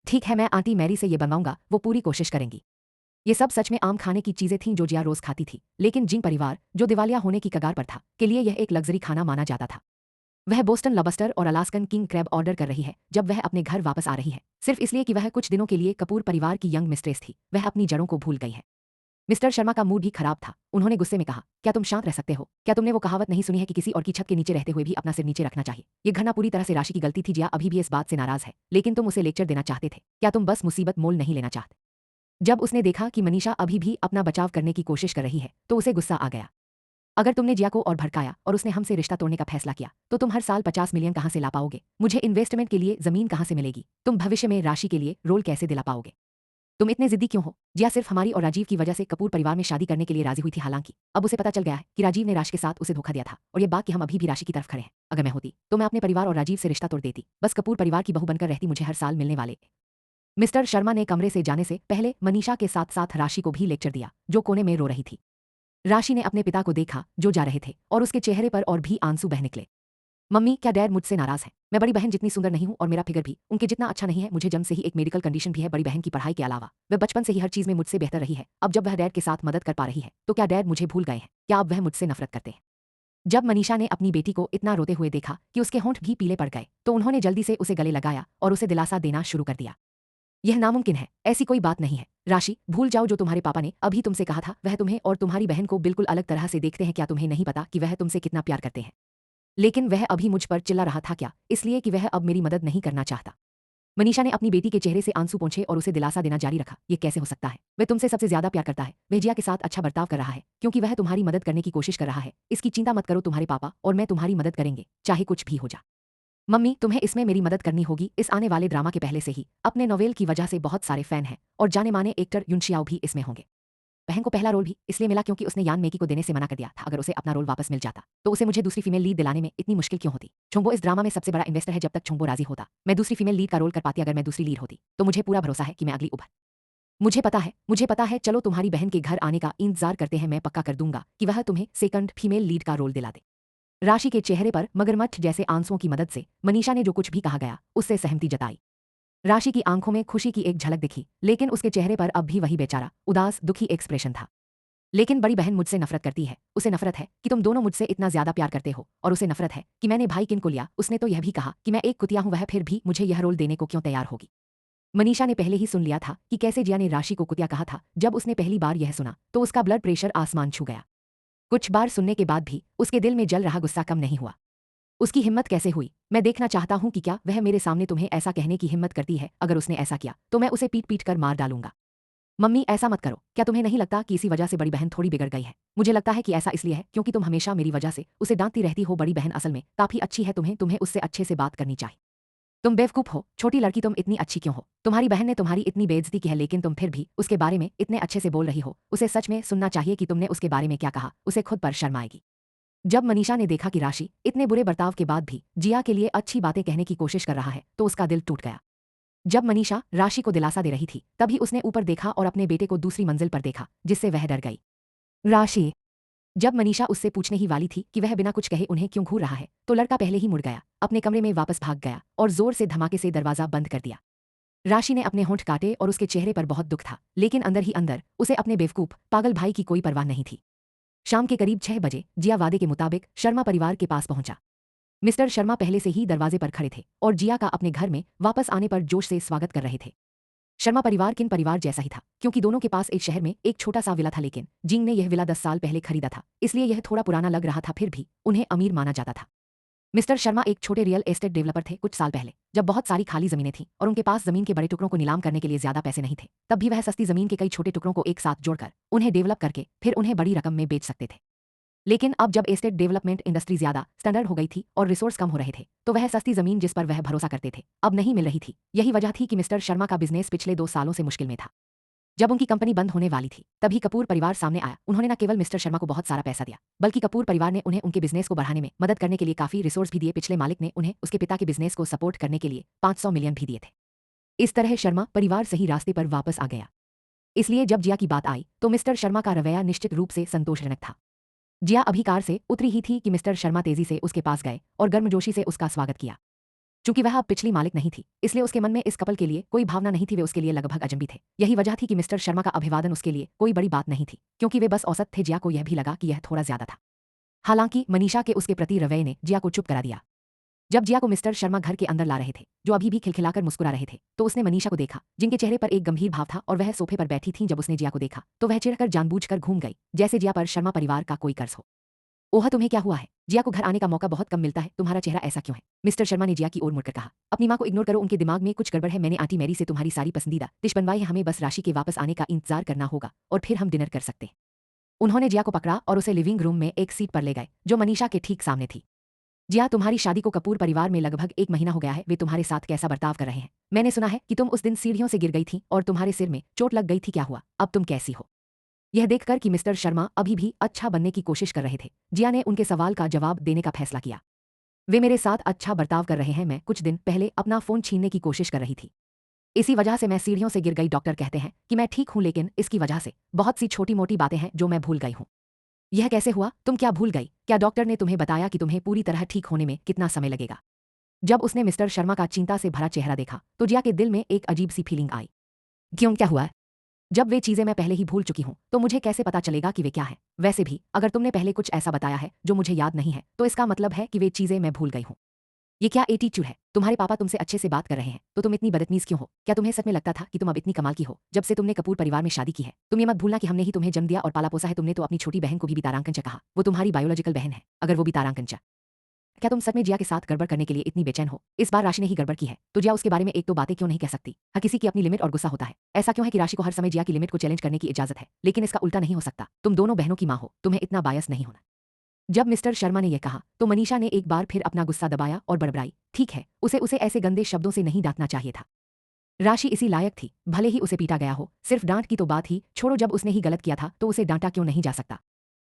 ठीक है, मैं आंटी मैरी से ये बनवाऊंगा, वो पूरी कोशिश करेंगी। ये सब सच में आम खाने की चीजें थीं जो जिया रोज खाती थी, लेकिन जिंग परिवार, जो दिवालिया होने की कगार पर था, के लिए यह एक लग्जरी खाना माना जाता था। वह बोस्टन लॉबस्टर और अलास्कन किंग क्रैब ऑर्डर कर रही है जब वह अपने घर वापस आ रही है, सिर्फ इसलिए कि वह कुछ दिनों के लिए कपूर परिवार की यंग मिस्ट्रेस थी। वह अपनी जड़ों को भूल गई है। मिस्टर शर्मा का मूड भी खराब था। उन्होंने गुस्से में कहा, क्या तुम शांत रह सकते हो? क्या तुमने वो कहावत नहीं सुनी है कि किसी और की छत के नीचे रहते हुए भी अपना सिर नीचे रखना चाहिए? ये घटना पूरी तरह से राशि की गलती थी। जिया अभी भी इस बात से नाराज है, लेकिन तुम उसे लेक्चर देना चाहते थे। क्या तुम बस मुसीबत मोल नहीं लेना चाहते? जब उसने देखा कि मनीषा अभी भी अपना बचाव करने की कोशिश कर रही है, तो उसे गुस्सा आ गया। अगर तुमने जिया को और भड़काया और उसने हमसे रिश्ता तोड़ने का फैसला किया, तो तुम हर साल 50 मिलियन कहां से ला पाओगे? मुझे इन्वेस्टमेंट के लिए जमीन कहां से मिलेगी? तुम भविष्य में राशि के लिए रोल कैसे दिला पाओगे? तुम इतने जिद्दी क्यों हो? जिया सिर्फ हमारी और राजीव की वजह से कपूर परिवार में शादी करने के लिए राजी हुई थी। हालांकि अब उसे पता चल गया है कि राजीव ने राशि के साथ उसे धोखा दिया था, और ये बात कि हम अभी भी राशि की तरफ खड़े हैं। अगर मैं होती तो मैं अपने परिवार और राजीव से रिश्ता तोड़ देती, बस कपूर परिवार की बहू बनकर रहती। मुझे हर साल मिलने वाले मिस्टर शर्मा ने कमरे से जाने से पहले मनीषा के साथ साथ राशि को भी लेक्चर दिया, जो कोने में रो रही थी। राशि ने अपने पिता को देखा जो जा रहे थे और उसके चेहरे पर और भी आंसू बह निकले। मम्मी, क्या डैड मुझसे नाराज है? मैं बड़ी बहन जितनी सुंदर नहीं हूं और मेरा फिगर भी उनके जितना अच्छा नहीं है। मुझे जन्म से ही एक मेडिकल कंडीशन भी है। बड़ी बहन की पढ़ाई के अलावा वह बचपन से ही हर चीज में मुझसे बेहतर रही है। अब जब वह डैड के साथ मदद कर पा रही है तो क्या डैड मुझे भूल गए हैं? क्या अब वह मुझसे नफरत करते हैं? जब मनीषा ने अपनी बेटी को इतना रोते हुए देखा कि उसके होंठ भी पीले पड़ गए तो उन्होंने जल्दी से उसे गले लगाया और उसे दिलासा देना शुरू कर दिया। यह नामुमकिन है, ऐसी कोई बात नहीं है। राशि, भूल जाओ जो तुम्हारे पापा ने अभी तुमसे कहा था। वह तुम्हें और तुम्हारी बहन को बिल्कुल अलग तरह से देखते हैं। क्या तुम्हें नहीं पता कि वह तुमसे कितना प्यार करते हैं? लेकिन वह अभी मुझ पर चिल्ला रहा था क्या, इसलिए कि वह अब मेरी मदद नहीं करना चाहता? मनीषा ने अपनी बेटी के चेहरे से आंसू पोंछे और उसे दिलासा देना जारी रखा। ये कैसे हो सकता है? वह तुमसे सबसे ज्यादा प्यार करता है। वह जिया के साथ अच्छा बर्ताव कर रहा है क्योंकि वह तुम्हारी मदद करने की कोशिश कर रहा है। इसकी चिंता मत करो, तुम्हारे पापा और मैं तुम्हारी मदद करेंगे, चाहे कुछ भी हो जाए। मम्मी, तुम्हें इसमें मेरी मदद करनी होगी। इस आने वाले ड्रामा के पहले से ही अपने नोवेल की वजह से बहुत सारे फैन हैं और जाने माने एक्टर युनशियाओ भी इसमें होंगे। बहन को पहला रोल भी इसलिए मिला क्योंकि उसने यान मेकी को देने से मना कर दिया था। अगर उसे अपना रोल वापस मिल जाता तो उसे मुझे दूसरी फीमेल लीड दिलाने में इतनी मुश्किल क्यों होती? चुंबो इस ड्रामा में सबसे बड़ा इन्वेस्टर है। जब तक चुंबो राजी होता मैं दूसरी फीमेल लीड का रोल कर पाती। अगर मैं दूसरी लीड होती तो मुझे पूरा भरोसा है कि मैं अगली उभर। मुझे पता है। चलो तुम्हारी बहन के घर आने का इंतजार करते हैं। मैं पक्का कर दूंगा कि वह तुम्हें सेकंड फीमेल लीड का रोल दिला दे। राशि के चेहरे पर मगरमच्छ जैसे आंसुओं की मदद से मनीषा ने जो कुछ भी कहा गया उससे सहमति जताई। राशि की आंखों में खुशी की एक झलक दिखी, लेकिन उसके चेहरे पर अब भी वही बेचारा उदास दुखी एक्सप्रेशन था। लेकिन बड़ी बहन मुझसे नफरत करती है। उसे नफरत है कि तुम दोनों मुझसे इतना ज्यादा प्यार करते हो और उसे नफरत है कि मैंने भाई किन को लिया। उसने तो यह भी कहा कि मैं एक कुतिया हूं। वह फिर भी मुझे यह रोल देने को क्यों तैयार होगी? मनीषा ने पहले ही सुन लिया था कि कैसे जिया ने राशि को कुतिया कहा था। जब उसने पहली बार यह सुना तो उसका ब्लड प्रेशर आसमान छू गया। कुछ बार सुनने के बाद भी उसके दिल में जल रहा गुस्सा कम नहीं हुआ। उसकी हिम्मत कैसे हुई? मैं देखना चाहता हूं कि क्या वह मेरे सामने तुम्हें ऐसा कहने की हिम्मत करती है। अगर उसने ऐसा किया तो मैं उसे पीट पीट कर मार डालूंगा। मम्मी, ऐसा मत करो। क्या तुम्हें नहीं लगता कि इसी वजह से बड़ी बहन थोड़ी बिगड़ गई है? मुझे लगता है कि ऐसा इसलिए है क्योंकि तुम हमेशा मेरी वजह से उसे डांटती रहती हो। बड़ी बहन असल में काफी अच्छी है। तुम्हें उससे अच्छे से बात करनी चाहिए। तुम बेवकूफ हो, छोटी लड़की। तुम इतनी अच्छी क्यों हो? तुम्हारी बहन ने तुम्हारी इतनी बेइज्जती की है, लेकिन तुम फिर भी उसके बारे में इतने अच्छे से बोल रही हो। उसे सच में सुनना चाहिए कि तुमने उसके बारे में क्या कहा। उसे खुद पर शर्म आएगी। जब मनीषा ने देखा कि राशि इतने बुरे बर्ताव के बाद भी जिया के लिए अच्छी बातें कहने की कोशिश कर रहा है तो उसका दिल टूट गया। जब मनीषा राशि को दिलासा दे रही थी तभी उसने ऊपर देखा और अपने बेटे को दूसरी मंजिल पर देखा, जिससे वह डर गई। राशि, जब मनीषा उससे पूछने ही वाली थी कि वह बिना कुछ कहे उन्हें क्यों घूर रहा है तो लड़का पहले ही मुड़ गया, अपने कमरे में वापस भाग गया और जोर से धमाके से दरवाजा बंद कर दिया। राशि ने अपने होंठ काटे और उसके चेहरे पर बहुत दुख था, लेकिन अंदर ही अंदर उसे अपने बेवकूफ पागल भाई की कोई परवाह नहीं थी। शाम के करीब 6 बजे जिया वादे के मुताबिक शर्मा परिवार के पास पहुंचा। मिस्टर शर्मा पहले से ही दरवाजे पर खड़े थे और जिया का अपने घर में वापस आने पर जोश से स्वागत कर रहे थे। शर्मा परिवार किन परिवार जैसा ही था क्योंकि दोनों के पास एक शहर में एक छोटा सा विला था, लेकिन जिंग ने यह विला 10 साल पहले खरीदा था, इसलिए यह थोड़ा पुराना लग रहा था। फिर भी उन्हें अमीर माना जाता था। मिस्टर शर्मा एक छोटे रियल एस्टेट डेवलपर थे। कुछ साल पहले जब बहुत सारी खाली जमीनें थीं और उनके पास जमीन के बड़े टुकड़ों को नीलाम करने के लिए ज्यादा पैसे नहीं थे, तब भी वह सस्ती जमीन के कई छोटे टुकड़ों को एक साथ जोड़कर उन्हें डेवलप करके फिर उन्हें बड़ी रकम में बेच सकते थे। लेकिन अब जब एस्टेट डेवलपमेंट इंडस्ट्री ज्यादा स्टैंडर्ड हो गई थी और रिसोर्स कम हो रहे थे तो वह सस्ती जमीन जिस पर वह भरोसा करते थे अब नहीं मिल रही थी। यही वजह थी कि मिस्टर शर्मा का बिजनेस पिछले 2 सालों से मुश्किल में था। जब उनकी कंपनी बंद होने वाली थी तभी कपूर परिवार सामने आया। उन्होंने न केवल मिस्टर शर्मा को बहुत सारा पैसा दिया, बल्कि कपूर परिवार ने उन्हें उनके बिजनेस को बढ़ाने में मदद करने के लिए काफी रिसोर्स भी दिए। पिछले मालिक ने उन्हें उसके पिता के बिजनेस को सपोर्ट करने के लिए 500 मिलियन भी दिए थे। इस तरह शर्मा परिवार सही रास्ते पर वापस आ गया। इसलिए जब जिया की बात आई तो मिस्टर शर्मा का रवैया निश्चित रूप से संतोषजनक था। जिया अभी कार से उतरी ही थी कि मिस्टर शर्मा तेजी से उसके पास गए और गर्मजोशी से उसका स्वागत किया। चूंकि वह अब पिछली मालिक नहीं थी, इसलिए उसके मन में इस कपल के लिए कोई भावना नहीं थी। वे उसके लिए लगभग अजनबी थे। यही वजह थी कि मिस्टर शर्मा का अभिवादन उसके लिए कोई बड़ी बात नहीं थी, क्योंकि वे बस औसत थे। जिया को यह भी लगा कि यह थोड़ा ज्यादा था। हालांकि मनीषा के उसके प्रति रवैये ने जिया को चुप करा दिया। जब जिया को मिस्टर शर्मा घर के अंदर ला रहे थे, जो अभी भी खिलखिलाकर मुस्कुरा रहे थे, तो उसने मनीषा को देखा, जिनके चेहरे पर एक गंभीर भाव था और वह सोफे पर बैठी थीं। जब उसने जिया को देखा तो वह चिढ़कर जानबूझकर घूम गई, जैसे जिया पर शर्मा परिवार का कोई कर्ज हो। ओह, तुम्हें क्या हुआ है? जिया को घर आने का मौका बहुत कम मिलता है, तुम्हारा चेहरा ऐसा क्यों है? मिस्टर शर्मा ने जिया की ओर मुड़कर कहा। अपनी माँ को इग्नोर करो, उनके दिमाग में कुछ गड़बड़ है। मैंने आंटी मैरी से तुम्हारी सारी पसंदीदा डिश बनवाई है। हमें बस राशि के वापस आने का इंतजार करना होगा और फिर हम डिनर कर सकते हैं। उन्होंने जिया को पकड़ा और उसे लिविंग रूम में एक सीट पर ले गए, जो मनीषा के ठीक सामने थी। जिया, तुम्हारी शादी को कपूर परिवार में लगभग 1 महीना हो गया है। वे तुम्हारे साथ कैसा बर्ताव कर रहे हैं? मैंने सुना है कि तुम उस दिन सीढ़ियों से गिर गई थी और तुम्हारे सिर में चोट लग गई थी। क्या हुआ? अब तुम कैसी हो? यह देखकर कि मिस्टर शर्मा अभी भी अच्छा बनने की कोशिश कर रहे थे, जिया ने उनके सवाल का जवाब देने का फैसला किया। वे मेरे साथ अच्छा बर्ताव कर रहे हैं। मैं कुछ दिन पहले अपना फोन छीनने की कोशिश कर रही थी। इसी वजह से मैं सीढ़ियों से गिर गई। डॉक्टर कहते हैं कि मैं ठीक हूं, लेकिन इसकी वजह से बहुत सी छोटी मोटी बातें हैं जो मैं भूल गई हूं। यह कैसे हुआ? तुम क्या भूल गई? क्या डॉक्टर ने तुम्हें बताया कि तुम्हें पूरी तरह ठीक होने में कितना समय लगेगा? जब उसने मिस्टर शर्मा का चिंता से भरा चेहरा देखा तो जिया के दिल में एक अजीब सी फीलिंग आई। क्यों, क्या हुआ? जब वे चीजें मैं पहले ही भूल चुकी हूं तो मुझे कैसे पता चलेगा कि वे क्या हैं? वैसे भी अगर तुमने पहले कुछ ऐसा बताया है जो मुझे याद नहीं है तो इसका मतलब है कि वे चीजें मैं भूल गई हूं। ये क्या एटीट्यूड है? तुम्हारे पापा तुमसे अच्छे से बात कर रहे हैं तो तुम इतनी बदतमीज क्यों हो? क्या तुम्हें सच में लगता था कि तुम अब इतनी कमाल की हो जब से तुमने कपूर परिवार में शादी की है? तुम ये मत भूलना कि हमने ही तुम्हें जन्म दिया और पाला पोसा है। तुमने तो अपनी छोटी बहन को भी तारांकन कहा। वो तुम्हारी बायोलॉजिकल बहन है। अगर वो भी तारांकन, क्या तुम सच में जिया के साथ गड़बड़ करने के लिए इतनी बेचैन हो? इस बार राशि ने ही गड़बड़ की है तो जिया उसके बारे में एक तो बातें क्यों नहीं कह सकती? हर किसी की अपनी लिमिट और गुस्सा होता है। ऐसा क्यों है कि राशि को हर समय जिया की लिमिट को चैलेंज करने की इजाजत है, लेकिन इसका उल्टा नहीं हो सकता? तुम दोनों बहनों की मां हो, तुम्हें इतना बायस नहीं होना। जब मिस्टर शर्मा ने यह कहा तो मनीषा ने एक बार फिर अपना गुस्सा दबाया और बड़बड़ाई। ठीक है, उसे उसे ऐसे गंदे शब्दों से नहीं डांटना चाहिए था। राशि इसी लायक थी, भले ही उसे पीटा गया हो। सिर्फ डांट की तो बात ही छोड़ो, जब उसने ही गलत किया था तो उसे डांटा क्यों नहीं जा सकता?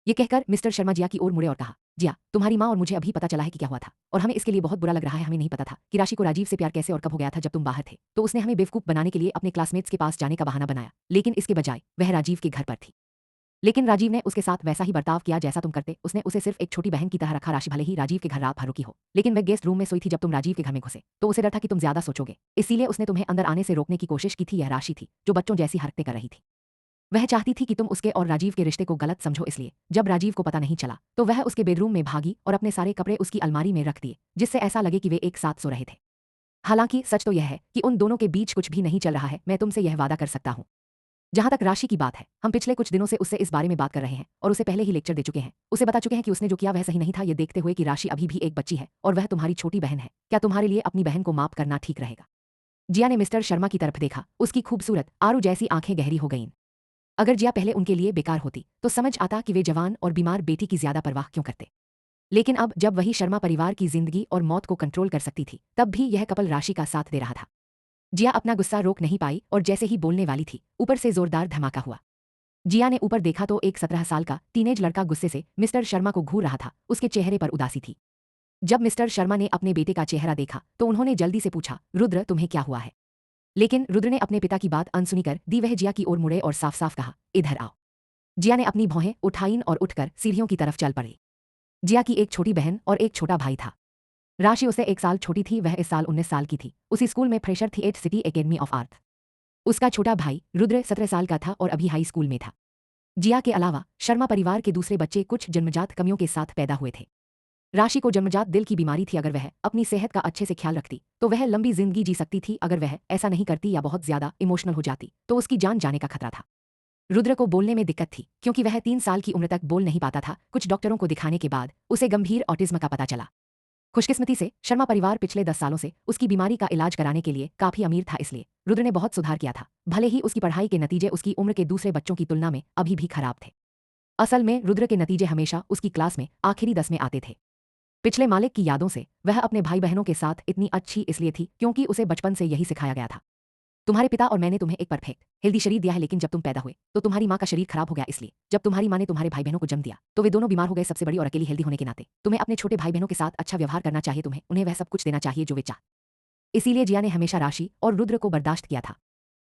ये कहकर मिस्टर शर्मा जिया की ओर मुड़े और कहा, जिया, तुम्हारी माँ और मुझे अभी पता चला है कि क्या हुआ था, और हमें इसके लिए बहुत बुरा लग रहा है। हमें नहीं पता था कि राशि को राजीव से प्यार कैसे और कब हो गया था। जब तुम बाहर थे तो उसने हमें बेवकूफ बनाने के लिए अपने क्लासमेट्स के पास जाने का बहाना बनाया, लेकिन इसके बजाय वह राजीव के घर पर थी। लेकिन राजीव ने उसके साथ वैसा ही बर्ताव किया जैसा तुम करते। उसने उसे सिर्फ एक छोटी बहन की तरह रखा। राशि भले ही राजीव के घर रात भर रुकी हो, लेकिन वह गेस्ट रूम में सोई थी जब तुम राजीव के घर में घुसे। तो उसे डर था कि तुम ज्यादा सोचोगे, इसीलिए उसने तुम्हें अंदर आने से रोकने की कोशिश की थी। यह राशि थी जो बच्चों जैसी हरकतें कर रही थी। वह चाहती थी कि तुम उसके और राजीव के रिश्ते को गलत समझो, इसलिए जब राजीव को पता नहीं चला तो वह उसके बेडरूम में भागी और अपने सारे कपड़े उसकी अलमारी में रख दिए, जिससे ऐसा लगे कि वे एक साथ सो रहे थे। हालांकि सच तो यह है कि उन दोनों के बीच कुछ भी नहीं चल रहा है। मैं तुमसे यह वादा कर सकता हूं। जहां तक राशि की बात है, हम पिछले कुछ दिनों से उससे इस बारे में बात कर रहे हैं और उसे पहले ही लेक्चर दे चुके हैं। उसे बता चुके हैं कि उसने जो किया वह सही नहीं था। ये देखते हुए कि राशि अभी भी एक बच्ची है और वह तुम्हारी छोटी बहन है, क्या तुम्हारे लिए अपनी बहन को माफ करना ठीक रहेगा? जिया ने मिस्टर शर्मा की तरफ देखा। उसकी खूबसूरत आरू जैसी आंखें गहरी हो गईं। अगर जिया पहले उनके लिए बेकार होती तो समझ आता कि वे जवान और बीमार बेटी की ज्यादा परवाह क्यों करते। लेकिन अब जब वही शर्मा परिवार की जिंदगी और मौत को कंट्रोल कर सकती थी, तब भी यह कपल राशि का साथ दे रहा था। जिया अपना गुस्सा रोक नहीं पाई और जैसे ही बोलने वाली थी, ऊपर से जोरदार धमाका हुआ। जिया ने ऊपर देखा तो एक 17 साल का टीनेज लड़का गुस्से से मिस्टर शर्मा को घूर रहा था। उसके चेहरे पर उदासी थी। जब मिस्टर शर्मा ने अपने बेटे का चेहरा देखा तो उन्होंने जल्दी से पूछा, रुद्र, तुम्हें क्या हुआ है? लेकिन रुद्र ने अपने पिता की बात अनसुनी कर दी। वह जिया की ओर मुड़े और साफ साफ कहा, इधर आओ। जिया ने अपनी भौहें उठाईं और उठकर सीढ़ियों की तरफ चल पड़ी। जिया की एक छोटी बहन और एक छोटा भाई था। राशि उससे 1 साल छोटी थी। वह इस साल 19 साल की थी। उसी स्कूल में फ्रेशर थी, at city academy of art. उसका छोटा भाई रुद्र 17 साल का था और अभी हाई स्कूल में था। जिया के अलावा शर्मा परिवार के दूसरे बच्चे कुछ जन्मजात कमियों के साथ पैदा हुए थे। राशि को जन्मजात दिल की बीमारी थी। अगर वह अपनी सेहत का अच्छे से ख्याल रखती तो वह लंबी जिंदगी जी सकती थी। अगर वह ऐसा नहीं करती या बहुत ज्यादा इमोशनल हो जाती तो उसकी जान जाने का खतरा था। रुद्र को बोलने में दिक्कत थी क्योंकि वह 3 साल की उम्र तक बोल नहीं पाता था। कुछ डॉक्टरों को दिखाने के बाद उसे गंभीर ऑटिज्म का पता चला। खुशकिस्मती से शर्मा परिवार पिछले 10 सालों से उसकी बीमारी का इलाज कराने के लिए काफी अमीर था, इसलिए रुद्र ने बहुत सुधार किया था। भले ही उसकी पढ़ाई के नतीजे उसकी उम्र के दूसरे बच्चों की तुलना में अभी भी खराब थे। असल में रुद्र के नतीजे हमेशा उसकी क्लास में आखिरी 10 में आते थे। पिछले मालिक की यादों से वह अपने भाई बहनों के साथ इतनी अच्छी इसलिए थी क्योंकि उसे बचपन से यही सिखाया गया था। तुम्हारे पिता और मैंने तुम्हें एक परफेक्ट हेल्दी शरीर दिया है, लेकिन जब तुम पैदा हुए तो तुम्हारी माँ का शरीर खराब हो गया। इसलिए जब तुम्हारी माँ ने तुम्हारे भाई बहनों को जन्म दिया तो वे दोनों बीमार हो गए। सबसे बड़ी और अकेली हेल्दी होने के नाते तुम्हें अपने छोटे भाई बहनों के साथ अच्छा व्यवहार करना चाहिए। तुम्हें उन्हें वह सब कुछ देना चाहिए जो वे चाह। इसीलिए जिया ने हमेशा राशि और रुद्र को बर्दाश्त किया था।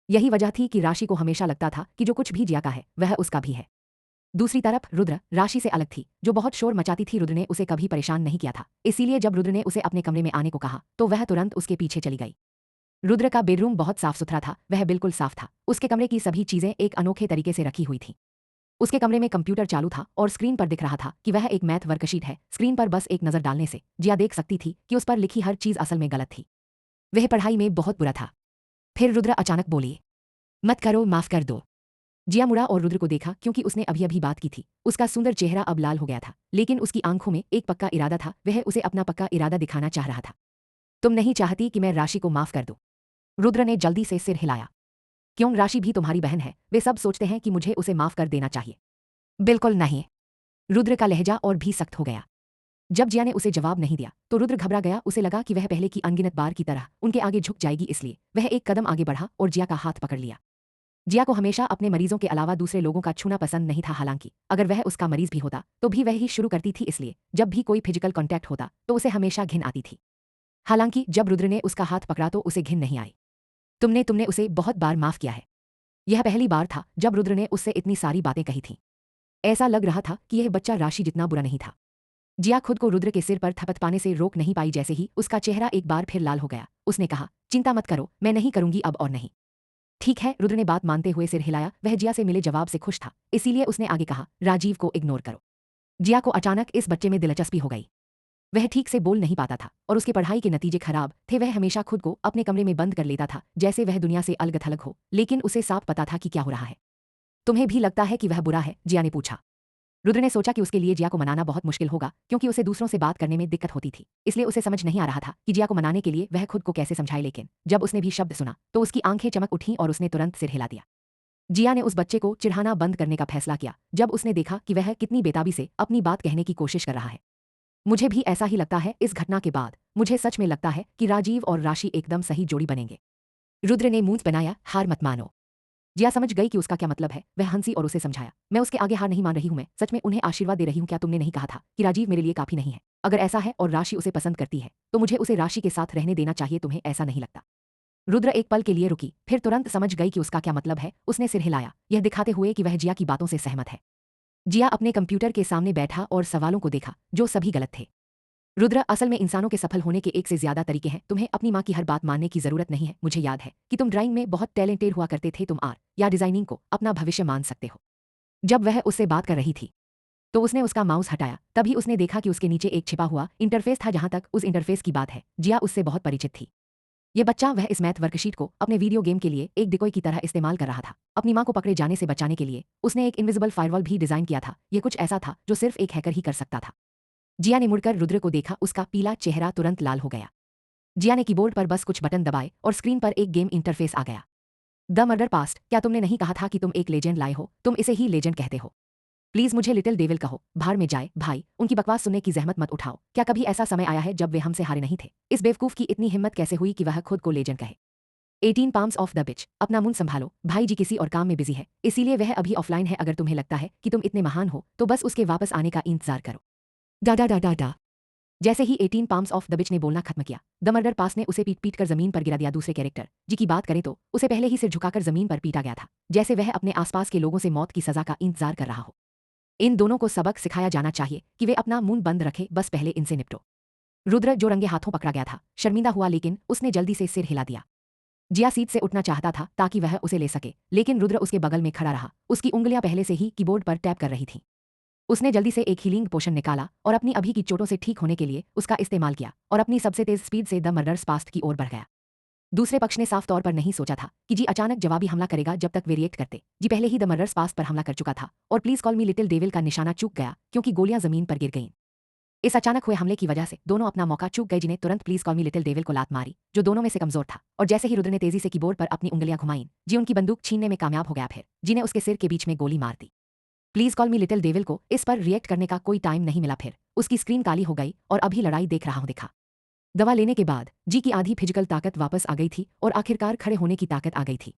यही वजह थी कि राशि को हमेशा लगता था कि जो कुछ भी जिया का है वह उसका भी है। दूसरी तरफ रुद्र राशि से अलग थी, जो बहुत शोर मचाती थी। रुद्र ने उसे कभी परेशान नहीं किया था, इसीलिए जब रुद्र ने उसे अपने कमरे में आने को कहा तो वह तुरंत उसके पीछे चली गई। रुद्र का बेडरूम बहुत साफ सुथरा था, वह बिल्कुल साफ था। उसके कमरे की सभी चीजें एक अनोखे तरीके से रखी हुई थीं। उसके कमरे में कंप्यूटर चालू था और स्क्रीन पर दिख रहा था कि वह एक मैथ वर्कशीट है। स्क्रीन पर बस एक नजर डालने से जिया देख सकती थी कि उस पर लिखी हर चीज असल में गलत थी। वह पढ़ाई में बहुत बुरा था। फिर रुद्र अचानक बोली, मत करो, माफ कर दो। जिया मुड़ा और रुद्र को देखा क्योंकि उसने अभी अभी बात की थी। उसका सुंदर चेहरा अब लाल हो गया था, लेकिन उसकी आंखों में एक पक्का इरादा था। वह उसे अपना पक्का इरादा दिखाना चाह रहा था। तुम नहीं चाहती कि मैं राशि को माफ कर दूं? रुद्र ने जल्दी से सिर हिलाया। क्यों, राशि भी तुम्हारी बहन है। वे सब सोचते हैं कि मुझे उसे माफ कर देना चाहिए। बिल्कुल नहीं। रुद्र का लहजा और भी सख्त हो गया। जब जिया ने उसे जवाब नहीं दिया तो रुद्र घबरा गया। उसे लगा कि वह पहले की अनगिनत बार की तरह उनके आगे झुक जाएगी, इसलिए वह एक कदम आगे बढ़ा और जिया का हाथ पकड़ लिया। जिया को हमेशा अपने मरीजों के अलावा दूसरे लोगों का छूना पसंद नहीं था। हालांकि अगर वह उसका मरीज भी होता तो भी वह ही शुरू करती थी, इसलिए जब भी कोई फिजिकल कांटेक्ट होता तो उसे हमेशा घिन आती थी। हालांकि जब रुद्र ने उसका हाथ पकड़ा तो उसे घिन नहीं आई। तुमने तुमने उसे बहुत बार माफ किया है। यह पहली बार था जब रुद्र ने उससे इतनी सारी बातें कही थीं। ऐसा लग रहा था कि यह बच्चा राशि जितना बुरा नहीं था। जिया खुद को रुद्र के सिर पर थपथपाने से रोक नहीं पाई। जैसे ही उसका चेहरा एक बार फिर लाल हो गया, उसने कहा, चिंता मत करो, मैं नहीं करूंगी अब और नहीं। ठीक है, रुद्र ने बात मानते हुए सिर हिलाया। वह जिया से मिले जवाब से खुश था, इसीलिए उसने आगे कहा, राजीव को इग्नोर करो। जिया को अचानक इस बच्चे में दिलचस्पी हो गई। वह ठीक से बोल नहीं पाता था और उसके पढ़ाई के नतीजे खराब थे। वह हमेशा खुद को अपने कमरे में बंद कर लेता था, जैसे वह दुनिया से अलग थलग हो, लेकिन उसे साफ पता था कि क्या हो रहा है। तुम्हें भी लगता है कि वह बुरा है? जिया ने पूछा। रुद्र ने सोचा कि उसके लिए जिया को मनाना बहुत मुश्किल होगा, क्योंकि उसे दूसरों से बात करने में दिक्कत होती थी। इसलिए उसे समझ नहीं आ रहा था कि जिया को मनाने के लिए वह खुद को कैसे समझाए। लेकिन जब उसने भी शब्द सुना तो उसकी आंखें चमक उठीं और उसने तुरंत सिर हिला दिया। जिया ने उस बच्चे को चिढ़ाना बंद करने का फैसला किया जब उसने देखा कि वह कितनी बेताबी से अपनी बात कहने की कोशिश कर रहा है। मुझे भी ऐसा ही लगता है। इस घटना के बाद मुझे सच में लगता है कि राजीव और राशि एकदम सही जोड़ी बनेंगे। रुद्र ने मुंह बनाया, हार मत मानो। जिया समझ गई कि उसका क्या मतलब है। वह हंसी और उसे समझाया, मैं उसके आगे हार नहीं मान रही हूं, मैं सच में उन्हें आशीर्वाद दे रही हूं। क्या तुमने नहीं कहा था कि राजीव मेरे लिए काफी नहीं है? अगर ऐसा है और राशि उसे पसंद करती है तो मुझे उसे राशि के साथ रहने देना चाहिए। तुम्हें ऐसा नहीं लगता? रुद्र एक पल के लिए रुकी, फिर तुरंत समझ गई कि उसका क्या मतलब है। उसने सिर हिलाया, यह दिखाते हुए कि वह जिया की बातों से सहमत है। जिया अपने कंप्यूटर के सामने बैठा और सवालों को देखा जो सभी गलत थे। रुद्र, असल में इंसानों के सफल होने के एक से ज्यादा तरीके हैं। तुम्हें अपनी माँ की हर बात मानने की जरूरत नहीं है। मुझे याद है कि तुम ड्राइंग में बहुत टैलेंटेड हुआ करते थे। तुम आर्ट या डिजाइनिंग को अपना भविष्य मान सकते हो। जब वह उससे बात कर रही थी तो उसने उसका माउस हटाया। तभी उसने देखा कि उसके नीचे एक छिपा हुआ इंटरफेस था। जहां तक उस इंटरफेस की बात है, जिया उससे बहुत परिचित थी। यह बच्चा वह इस मैथ वर्कशीट को अपने वीडियो गेम के लिए एक डिकोय की तरह इस्तेमाल कर रहा था। अपनी मां को पकड़े जाने से बचाने के लिए उसने एक इनविजिबल फायरवॉल भी डिजाइन किया था। यह कुछ ऐसा था जो सिर्फ एक हैकर ही कर सकता था। जिया ने मुड़कर रुद्र को देखा, उसका पीला चेहरा तुरंत लाल हो गया। जिया ने कीबोर्ड पर बस कुछ बटन दबाए और स्क्रीन पर एक गेम इंटरफेस आ गया। द मर्डर पास्ट, क्या तुमने नहीं कहा था कि तुम एक लेजेंड लाए हो? तुम इसे ही लेजेंड कहते हो। प्लीज मुझे लिटिल डेविल कहो। भाड़ में जाए भाई, उनकी बकवास सुनने की जहमत मत उठाओ। क्या कभी ऐसा समय आया है जब वे हमसे हारे नहीं थे? इस बेवकूफ की इतनी हिम्मत कैसे हुई कि वह खुद को लेजेंड कहे? 18 पाम्स ऑफ द बिच, अपना मुंह संभालो। भाई जी किसी और काम में बिजी है, इसीलिए वह अभी ऑफलाइन है। अगर तुम्हें लगता है कि तुम इतने महान हो तो बस उसके वापस आने का इंतजार करो। डा डा डा डा डा। जैसे ही 18 पाम्स ऑफ द बिच ने बोलना खत्म किया, द मर्डर पास ने उसे पीट पीट कर जमीन पर गिरा दिया। दूसरे कैरेक्टर जी की बात करें तो उसे पहले ही सिर झुकाकर जमीन पर पीटा गया था, जैसे वह अपने आसपास के लोगों से मौत की सजा का इंतजार कर रहा हो। इन दोनों को सबक सिखाया जाना चाहिए कि वे अपना मुंह बंद रखें, बस पहले इनसे निपटो। रुद्र, जो रंगे हाथों पकड़ा गया था, शर्मिंदा हुआ, लेकिन उसने जल्दी से सिर हिला दिया। जिया सीट से उठना चाहता था ताकि वह उसे ले सके, लेकिन रुद्र उसके बगल में खड़ा रहा। उसकी उंगलियां पहले से ही कीबोर्ड पर टैप कर रही थीं। उसने जल्दी से एक हीलिंग पोशन निकाला और अपनी अभी की चोटों से ठीक होने के लिए उसका इस्तेमाल किया और अपनी सबसे तेज स्पीड से द मर्डर्स पास्ट की ओर बढ़ गया। दूसरे पक्ष ने साफ तौर पर नहीं सोचा था कि जी अचानक जवाबी हमला करेगा। जब तक वे रिएक्ट करते, जी पहले ही द मर्डर्स पास्ट पर हमला कर चुका था और please call me little devil का निशाना चूक गया क्योंकि गोलियां जमीन पर गिर गईं। इस अचानक हुए हमले की वजह से दोनों अपना मौका चूक गए। जिन्हें तुरंत please call me little devil को लात मारी, जो दोनों में से कमजोर था, और जैसे ही रुद्र ने तेजी से कीबोर्ड पर अपनी उंगलियां घुमाईं, जी उनकी बंदूक छीनने में कामयाब हो गया। फिर जी ने उसके सिर के बीच में गोली मार दी। Please call me little devil को इस पर रिएक्ट करने का कोई टाइम नहीं मिला। फिर उसकी स्क्रीन काली हो गई और अभी लड़ाई देख रहा हूं दिखा। दवा लेने के बाद जी की आधी फिजिकल ताकत वापस आ गई थी और आखिरकार खड़े होने की ताकत आ गई थी।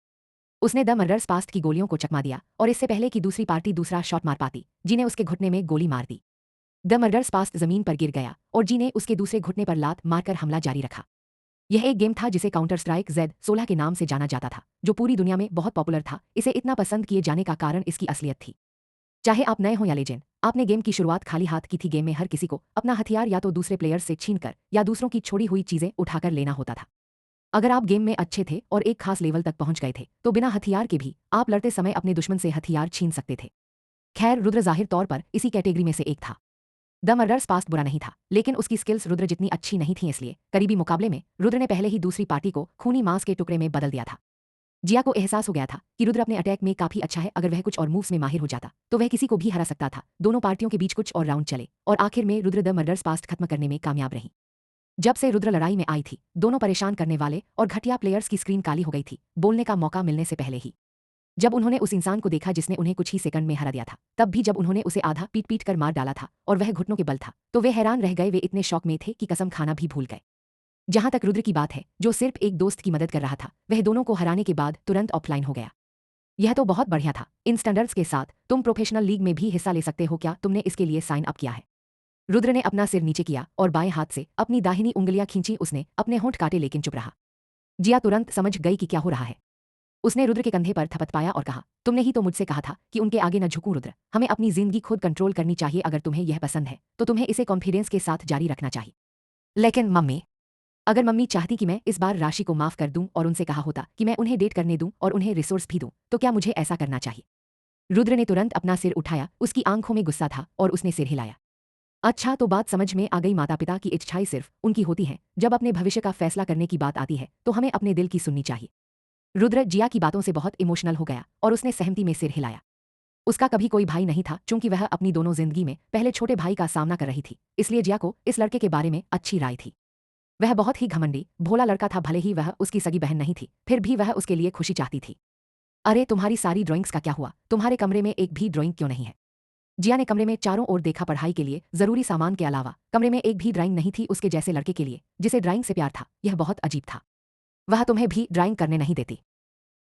उसने द मर्डर्स पास्ट की गोलियों को चकमा दिया और इससे पहले कि दूसरी पार्टी दूसरा शॉट मार पाती, जी ने उसके घुटने में गोली मार दी। द मर्डर्स पास्ट जमीन पर गिर गया और जी ने उसके दूसरे घुटने पर लात मारकर हमला जारी रखा। यह एक गेम था जिसे काउंटर स्ट्राइक Z16 के नाम से जाना जाता था, जो पूरी दुनिया में बहुत पॉपुलर था। इसे इतना पसंद किए जाने का कारण इसकी असलियत थी। चाहे आप नए हो या लेजेंड, आपने गेम की शुरुआत खाली हाथ की थी। गेम में हर किसी को अपना हथियार या तो दूसरे प्लेयर्स से छीनकर या दूसरों की छोड़ी हुई चीजें उठाकर लेना होता था। अगर आप गेम में अच्छे थे और एक खास लेवल तक पहुंच गए थे तो बिना हथियार के भी आप लड़ते समय अपने दुश्मन से हथियार छीन सकते थे। खैर, रुद्र जाहिर तौर पर इसी कैटेगरी में से एक था। द मर्डर्स पास्ट बुरा नहीं था, लेकिन उसकी स्किल्स रुद्र जितनी अच्छी नहीं थी, इसलिए करीबी मुकाबले में रुद्र ने पहले ही दूसरी पार्टी को खूनी मांस के टुकड़े में बदल दिया था। जिया को एहसास हो गया था कि रुद्र अपने अटैक में काफी अच्छा है। अगर वह कुछ और मूव्स में माहिर हो जाता तो वह किसी को भी हरा सकता था। दोनों पार्टियों के बीच कुछ और राउंड चले और आखिर में रुद्र द मर्डर्स पास्ट खत्म करने में कामयाब रही। जब से रुद्र लड़ाई में आई थी, दोनों परेशान करने वाले और घटिया प्लेयर्स की स्क्रीन काली हो गई थी, बोलने का मौका मिलने से पहले ही। जब उन्होंने उस इंसान को देखा जिसने उन्हें कुछ ही सेकंड में हरा दिया था, तब भी जब उन्होंने उसे आधा पीट पीट कर मार डाला था और वह घुटनों के बल था, तो वे हैरान रह गए। वे इतने शौक में थे कि कसम खाना भी भूल गए। जहां तक रुद्र की बात है, जो सिर्फ एक दोस्त की मदद कर रहा था, वह दोनों को हराने के बाद तुरंत ऑफलाइन हो गया। यह तो बहुत बढ़िया था। इन स्टैंडर्ड्स के साथ तुम प्रोफेशनल लीग में भी हिस्सा ले सकते हो। क्या तुमने इसके लिए साइन अप किया है? रुद्र ने अपना सिर नीचे किया और बाएं हाथ से अपनी दाहिनी उंगलियां खींची। उसने अपने होंठ काटे लेकिन चुप रहा। जिया तुरंत समझ गई कि क्या हो रहा है। उसने रुद्र के कंधे पर थपथपाया और कहा, तुमने ही तो मुझसे कहा था कि उनके आगे न झुकूं रुद्र, हमें अपनी जिंदगी खुद कंट्रोल करनी चाहिए, अगर तुम्हें यह पसंद है तो तुम्हें इसे कॉन्फिडेंस के साथ जारी रखना चाहिए। लेकिन मम्मी, अगर मम्मी चाहती कि मैं इस बार राशि को माफ कर दूं और उनसे कहा होता कि मैं उन्हें डेट करने दूं और उन्हें रिसोर्स भी दूं, तो क्या मुझे ऐसा करना चाहिए? रुद्र ने तुरंत अपना सिर उठाया, उसकी आंखों में गुस्सा था और उसने सिर हिलाया। अच्छा, तो बात समझ में आ गई, माता पिता की इच्छाएं सिर्फ उनकी होती हैं, जब अपने भविष्य का फैसला करने की बात आती है तो हमें अपने दिल की सुननी चाहिए। रुद्र जिया की बातों से बहुत इमोशनल हो गया और उसने सहमति में सिर हिलाया। उसका कभी कोई भाई नहीं था, चूंकि वह अपनी दोनों जिंदगी में पहले छोटे भाई का सामना कर रही थी, इसलिए जिया को इस लड़के के बारे में अच्छी राय थी। वह बहुत ही घमंडी भोला लड़का था, भले ही वह उसकी सगी बहन नहीं थी, फिर भी वह उसके लिए खुशी चाहती थी। अरे तुम्हारी सारी ड्राइंग्स का क्या हुआ? तुम्हारे कमरे में एक भी ड्राइंग क्यों नहीं है? जिया ने कमरे में चारों ओर देखा, पढ़ाई के लिए जरूरी सामान के अलावा कमरे में एक भी ड्राइंग नहीं थी उसके जैसे लड़के के लिए जिसे ड्राइंग से प्यार था। यह बहुत अजीब था। वह तुम्हें भी ड्राइंग करने नहीं देती।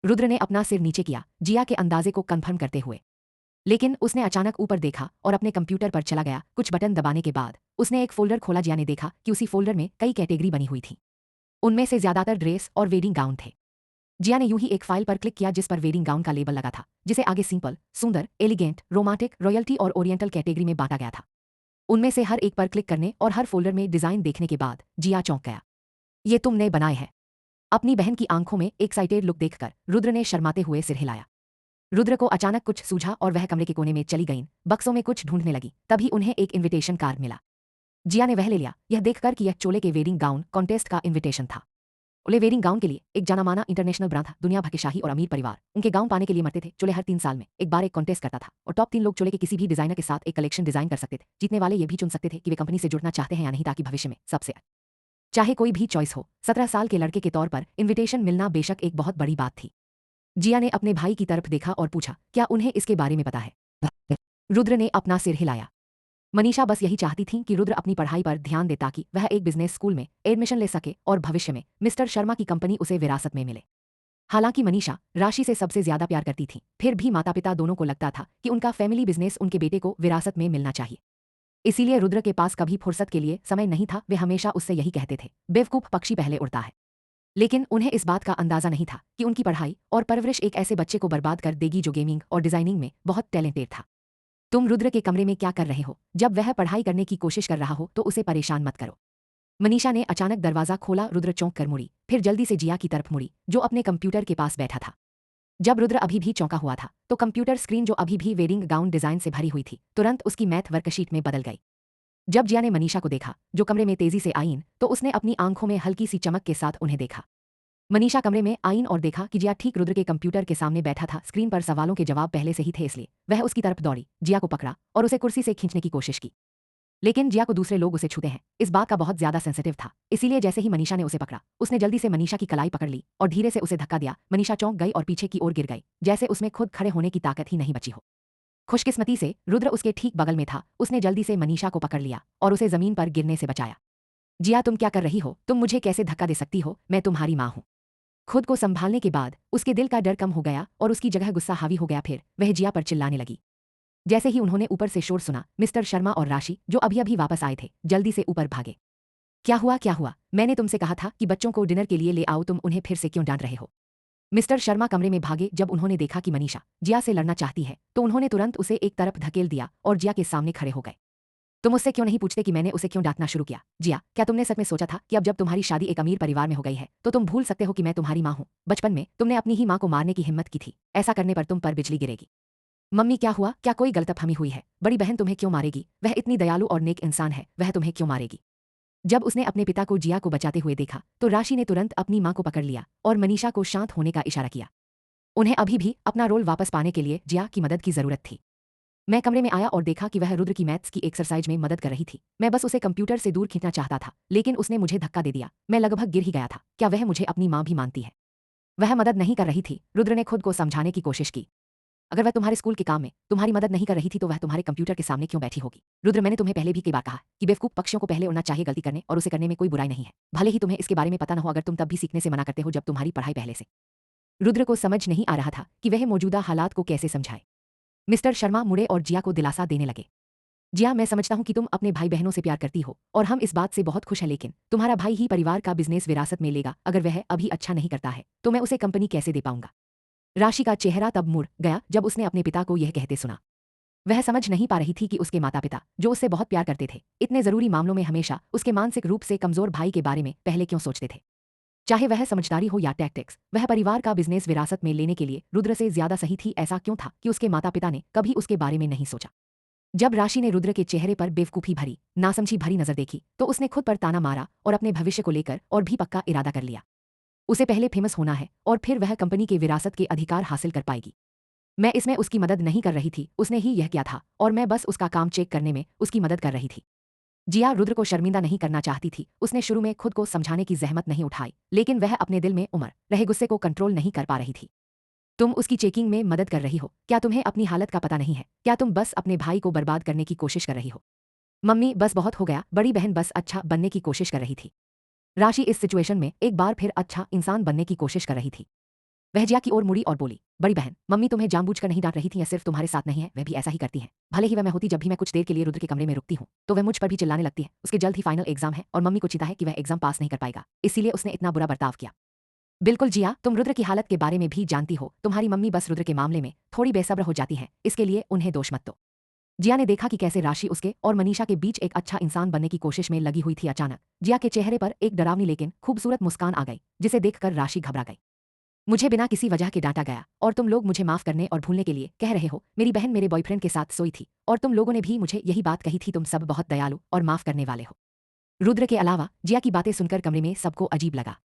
रुद्र ने अपना सिर नीचे किया, जिया के अंदाजे को कंफर्म करते हुए। लेकिन उसने अचानक ऊपर देखा और अपने कंप्यूटर पर चला गया। कुछ बटन दबाने के बाद उसने एक फोल्डर खोला। जिया ने देखा कि उसी फोल्डर में कई कैटेगरी बनी हुई थी। उनमें से ज्यादातर ड्रेस और वेडिंग गाउन थे। जिया ने यूं ही एक फाइल पर क्लिक किया जिस पर वेडिंग गाउन का लेबल लगा था, जिसे आगे सिंपल, सुंदर, एलिगेंट, रोमांटिक, रॉयल्टी और ओरिएंटल कैटेगरी में बांटा गया था। उनमें से हर एक पर क्लिक करने और हर फोल्डर में डिजाइन देखने के बाद जिया चौंक गया। ये तुमने बनाए हैं? अपनी बहन की आंखों में एक्साइटेड लुक देखकर रुद्र ने शर्माते हुए सिर हिलाया। रुद्र को अचानक कुछ सूझा और वह कमरे के कोने में चली गईं, बक्सों में कुछ ढूंढने लगी। तभी उन्हें एक इनविटेशन कार्ड मिला। जिया ने वह ले लिया, यह देखकर कि यह चोले के वेडिंग गाउन कॉन्टेस्ट का इनविटेशन था। ओले वेडिंग गाउन के लिए एक जानामाना इंटरनेशनल ब्रांड था। दुनिया भर के शाही और अमीर परिवार उनके गाउन पाने के लिए मरते थे। चोले हर 3 साल में एक बार एक कॉन्टेस्ट करता था और टॉप 3 लोग चोले के किसी भी डिजाइनर के साथ एक कलेक्शन डिजाइन कर सकते थे। जीतने वाले ये भी चुन सकते थे कि वे कंपनी से जुड़ना चाहते हैं या नहीं, ताकि भविष्य में सबसे चाहे कोई भी चॉइस हो। 17 साल के लड़के के तौर पर इन्विटेशन मिलना बेशक एक बहुत बड़ी बात थी। जिया ने अपने भाई की तरफ देखा और पूछा, क्या उन्हें इसके बारे में पता है? रुद्र ने अपना सिर हिलाया। मनीषा बस यही चाहती थी कि रुद्र अपनी पढ़ाई पर ध्यान दे ताकि वह एक बिजनेस स्कूल में एडमिशन ले सके और भविष्य में मिस्टर शर्मा की कंपनी उसे विरासत में मिले। हालांकि मनीषा राशि से सबसे ज्यादा प्यार करती थी, फिर भी माता पिता दोनों को लगता था कि उनका फैमिली बिजनेस उनके बेटे को विरासत में मिलना चाहिए। इसीलिए रुद्र के पास कभी फुर्सत के लिए समय नहीं था। वे हमेशा उससे यही कहते थे, बेवकूफ पक्षी पहले उड़ता है। लेकिन उन्हें इस बात का अंदाजा नहीं था कि उनकी पढ़ाई और परवरिश एक ऐसे बच्चे को बर्बाद कर देगी जो गेमिंग और डिजाइनिंग में बहुत टैलेंटेड था। तुम रुद्र के कमरे में क्या कर रहे हो? जब वह पढ़ाई करने की कोशिश कर रहा हो तो उसे परेशान मत करो। मनीषा ने अचानक दरवाजा खोला। रुद्र चौंक कर मुड़ी, फिर जल्दी से जिया की तरफ मुड़ी जो अपने कंप्यूटर के पास बैठा था। जब रुद्र अभी भी चौंका हुआ था तो कंप्यूटर स्क्रीन, जो अभी भी वेडिंग गाउन डिजाइन से भरी हुई थी, तुरंत उसकी मैथ वर्कशीट में बदल गई। जब जिया ने मनीषा को देखा जो कमरे में तेजी से आईन, तो उसने अपनी आंखों में हल्की सी चमक के साथ उन्हें देखा। मनीषा कमरे में आईन और देखा कि जिया ठीक रुद्र के कंप्यूटर के सामने बैठा था। स्क्रीन पर सवालों के जवाब पहले से ही थे, इसलिए वह उसकी तरफ दौड़ी, जिया को पकड़ा और उसे कुर्सी से खींचने की कोशिश की। लेकिन जिया को दूसरे लोग उसे छूते हैं इस बात का बहुत ज्यादा सेंसिटिव था, इसीलिए जैसे ही मनीषा ने उसे पकड़ा, उसने जल्दी से मनीषा की कलाई पकड़ ली और धीरे से उसे धक्का दिया। मनीषा चौंक गई और पीछे की ओर गिर गई, जैसे उसमें खुद खड़े होने की ताकत ही नहीं बची हो। खुशकिस्मती से रुद्र उसके ठीक बगल में था। उसने जल्दी से मनीषा को पकड़ लिया और उसे जमीन पर गिरने से बचाया। जिया, तुम क्या कर रही हो? तुम मुझे कैसे धक्का दे सकती हो? मैं तुम्हारी माँ हूँ। खुद को संभालने के बाद उसके दिल का डर कम हो गया और उसकी जगह गुस्सा हावी हो गया। फिर वह जिया पर चिल्लाने लगी। जैसे ही उन्होंने ऊपर से शोर सुना, मिस्टर शर्मा और राशि, जो अभी अभी वापस आए थे, जल्दी से ऊपर भागे। क्या हुआ, क्या हुआ? मैंने तुमसे कहा था कि बच्चों को डिनर के लिए ले आओ, तुम उन्हें फिर से क्यों डांट रहे हो? मिस्टर शर्मा कमरे में भागे। जब उन्होंने देखा कि मनीषा जिया से लड़ना चाहती है तो उन्होंने तुरंत उसे एक तरफ धकेल दिया और जिया के सामने खड़े हो गए। तुम उससे क्यों नहीं पूछते कि मैंने उसे क्यों डांटना शुरू किया? जिया, क्या तुमने सच में सोचा था कि अब जब तुम्हारी शादी एक अमीर परिवार में हो गई है तो तुम भूल सकते हो कि मैं तुम्हारी माँ हूँ? बचपन में तुमने अपनी ही माँ को मारने की हिम्मत की थी। ऐसा करने पर तुम पर बिजली गिरेगी। मम्मी, क्या हुआ? क्या कोई गलतफहमी हुई है? बड़ी बहन तुम्हें क्यों मारेगी? वह इतनी दयालु और नेक इंसान है, वह तुम्हें क्यों मारेगी? जब उसने अपने पिता को जिया को बचाते हुए देखा तो राशि ने तुरंत अपनी माँ को पकड़ लिया और मनीषा को शांत होने का इशारा किया। उन्हें अभी भी अपना रोल वापस पाने के लिए जिया की मदद की जरूरत थी। मैं कमरे में आया और देखा कि वह रुद्र की मैथ्स की एक्सरसाइज में मदद कर रही थी। मैं बस उसे कंप्यूटर से दूर खींचना चाहता था, लेकिन उसने मुझे धक्का दे दिया। मैं लगभग गिर ही गया था। क्या वह मुझे अपनी माँ भी मानती है? वह मदद नहीं कर रही थी। रुद्र ने खुद को समझाने की कोशिश की। अगर वह तुम्हारे स्कूल के काम में तुम्हारी मदद नहीं कर रही थी तो वह तुम्हारे कंप्यूटर के सामने क्यों बैठी होगी? रुद्र, मैंने तुम्हें पहले भी कई बार कहा कि बेवकूफ पक्षियों को पहले उड़ना चाहिए। गलती करने और उसे करने में कोई बुराई नहीं है, भले ही तुम्हें इसके बारे में पता न हो। अगर तुम तब भी सीखने से मना करते हो जब तुम्हारी पढ़ाई पहले से। रुद्र को समझ नहीं आ रहा था कि वह मौजूदा हालात को कैसे समझाए। मिस्टर शर्मा मुड़े और जिया को दिलासा देने लगे। जिया, मैं समझता हूँ कि तुम अपने भाई बहनों से प्यार करती हो और हम इस बात से बहुत खुश हैं, लेकिन तुम्हारा भाई ही परिवार का बिजनेस विरासत में लेगा। अगर वह अभी अच्छा नहीं करता है तो मैं उसे कंपनी कैसे दे पाऊंगा। राशि का चेहरा तब मुड़ गया जब उसने अपने पिता को यह कहते सुना। वह समझ नहीं पा रही थी कि उसके माता पिता, जो उससे बहुत प्यार करते थे, इतने जरूरी मामलों में हमेशा उसके मानसिक रूप से कमजोर भाई के बारे में पहले क्यों सोचते थे। चाहे वह समझदारी हो या टैक्टिक्स, वह परिवार का बिजनेस विरासत में लेने के लिए रुद्र से ज्यादा सही थी। ऐसा क्यों था कि उसके माता पिता ने कभी उसके बारे में नहीं सोचा। जब राशि ने रुद्र के चेहरे पर बेवकूफी भरी, नासमझी भरी नजर देखी तो उसने खुद पर ताना मारा और अपने भविष्य को लेकर और भी पक्का इरादा कर लिया। उसे पहले फेमस होना है और फिर वह कंपनी के विरासत के अधिकार हासिल कर पाएगी। मैं इसमें उसकी मदद नहीं कर रही थी, उसने ही यह किया था और मैं बस उसका काम चेक करने में उसकी मदद कर रही थी। जिया रुद्र को शर्मिंदा नहीं करना चाहती थी। उसने शुरू में खुद को समझाने की जहमत नहीं उठाई, लेकिन वह अपने दिल में उमड़ रहे गुस्से को कंट्रोल नहीं कर पा रही थी। तुम उसकी चेकिंग में मदद कर रही हो, क्या तुम्हें अपनी हालत का पता नहीं है? क्या तुम बस अपने भाई को बर्बाद करने की कोशिश कर रही हो? मम्मी, बस बहुत हो गया। बड़ी बहन बस अच्छा बनने की कोशिश कर रही थी। राशि इस सिचुएशन में एक बार फिर अच्छा इंसान बनने की कोशिश कर रही थी। वह जिया की ओर मुड़ी और बोली, बड़ी बहन, मम्मी तुम्हें जानबूझकर नहीं डांट रही थी, या सिर्फ तुम्हारे साथ नहीं है, वह भी ऐसा ही करती है। भले ही वह मैं होती, जब भी मैं कुछ देर के लिए रुद्र के कमरे में रुकती हूँ तो वह मुझ पर भी चिल्लाने लगती है। उसके जल्द ही फाइनल एग्जाम है और मम्मी को चिंता है कि वह एग्जाम पास नहीं कर पाएगा, इसीलिए उसने इतना बुरा बर्ताव किया। बिल्कुल जिया, तुम रुद्र की हालत के बारे में भी जानती हो। तुम्हारी मम्मी बस रुद्र के मामले में थोड़ी बेसब्र हो जाती है, इसके लिए उन्हें दोष मत दो। जिया ने देखा कि कैसे राशि उसके और मनीषा के बीच एक अच्छा इंसान बनने की कोशिश में लगी हुई थी। अचानक जिया के चेहरे पर एक डरावनी लेकिन खूबसूरत मुस्कान आ गई, जिसे देखकर राशि घबरा गई। मुझे बिना किसी वजह के डांटा गया और तुम लोग मुझे माफ करने और भूलने के लिए कह रहे हो। मेरी बहन मेरे बॉयफ्रेंड के साथ सोई थी और तुम लोगों ने भी मुझे यही बात कही थी। तुम सब बहुत दयालु और माफ करने वाले हो। रुद्र के अलावा जिया की बातें सुनकर कमरे में सबको अजीब लगा।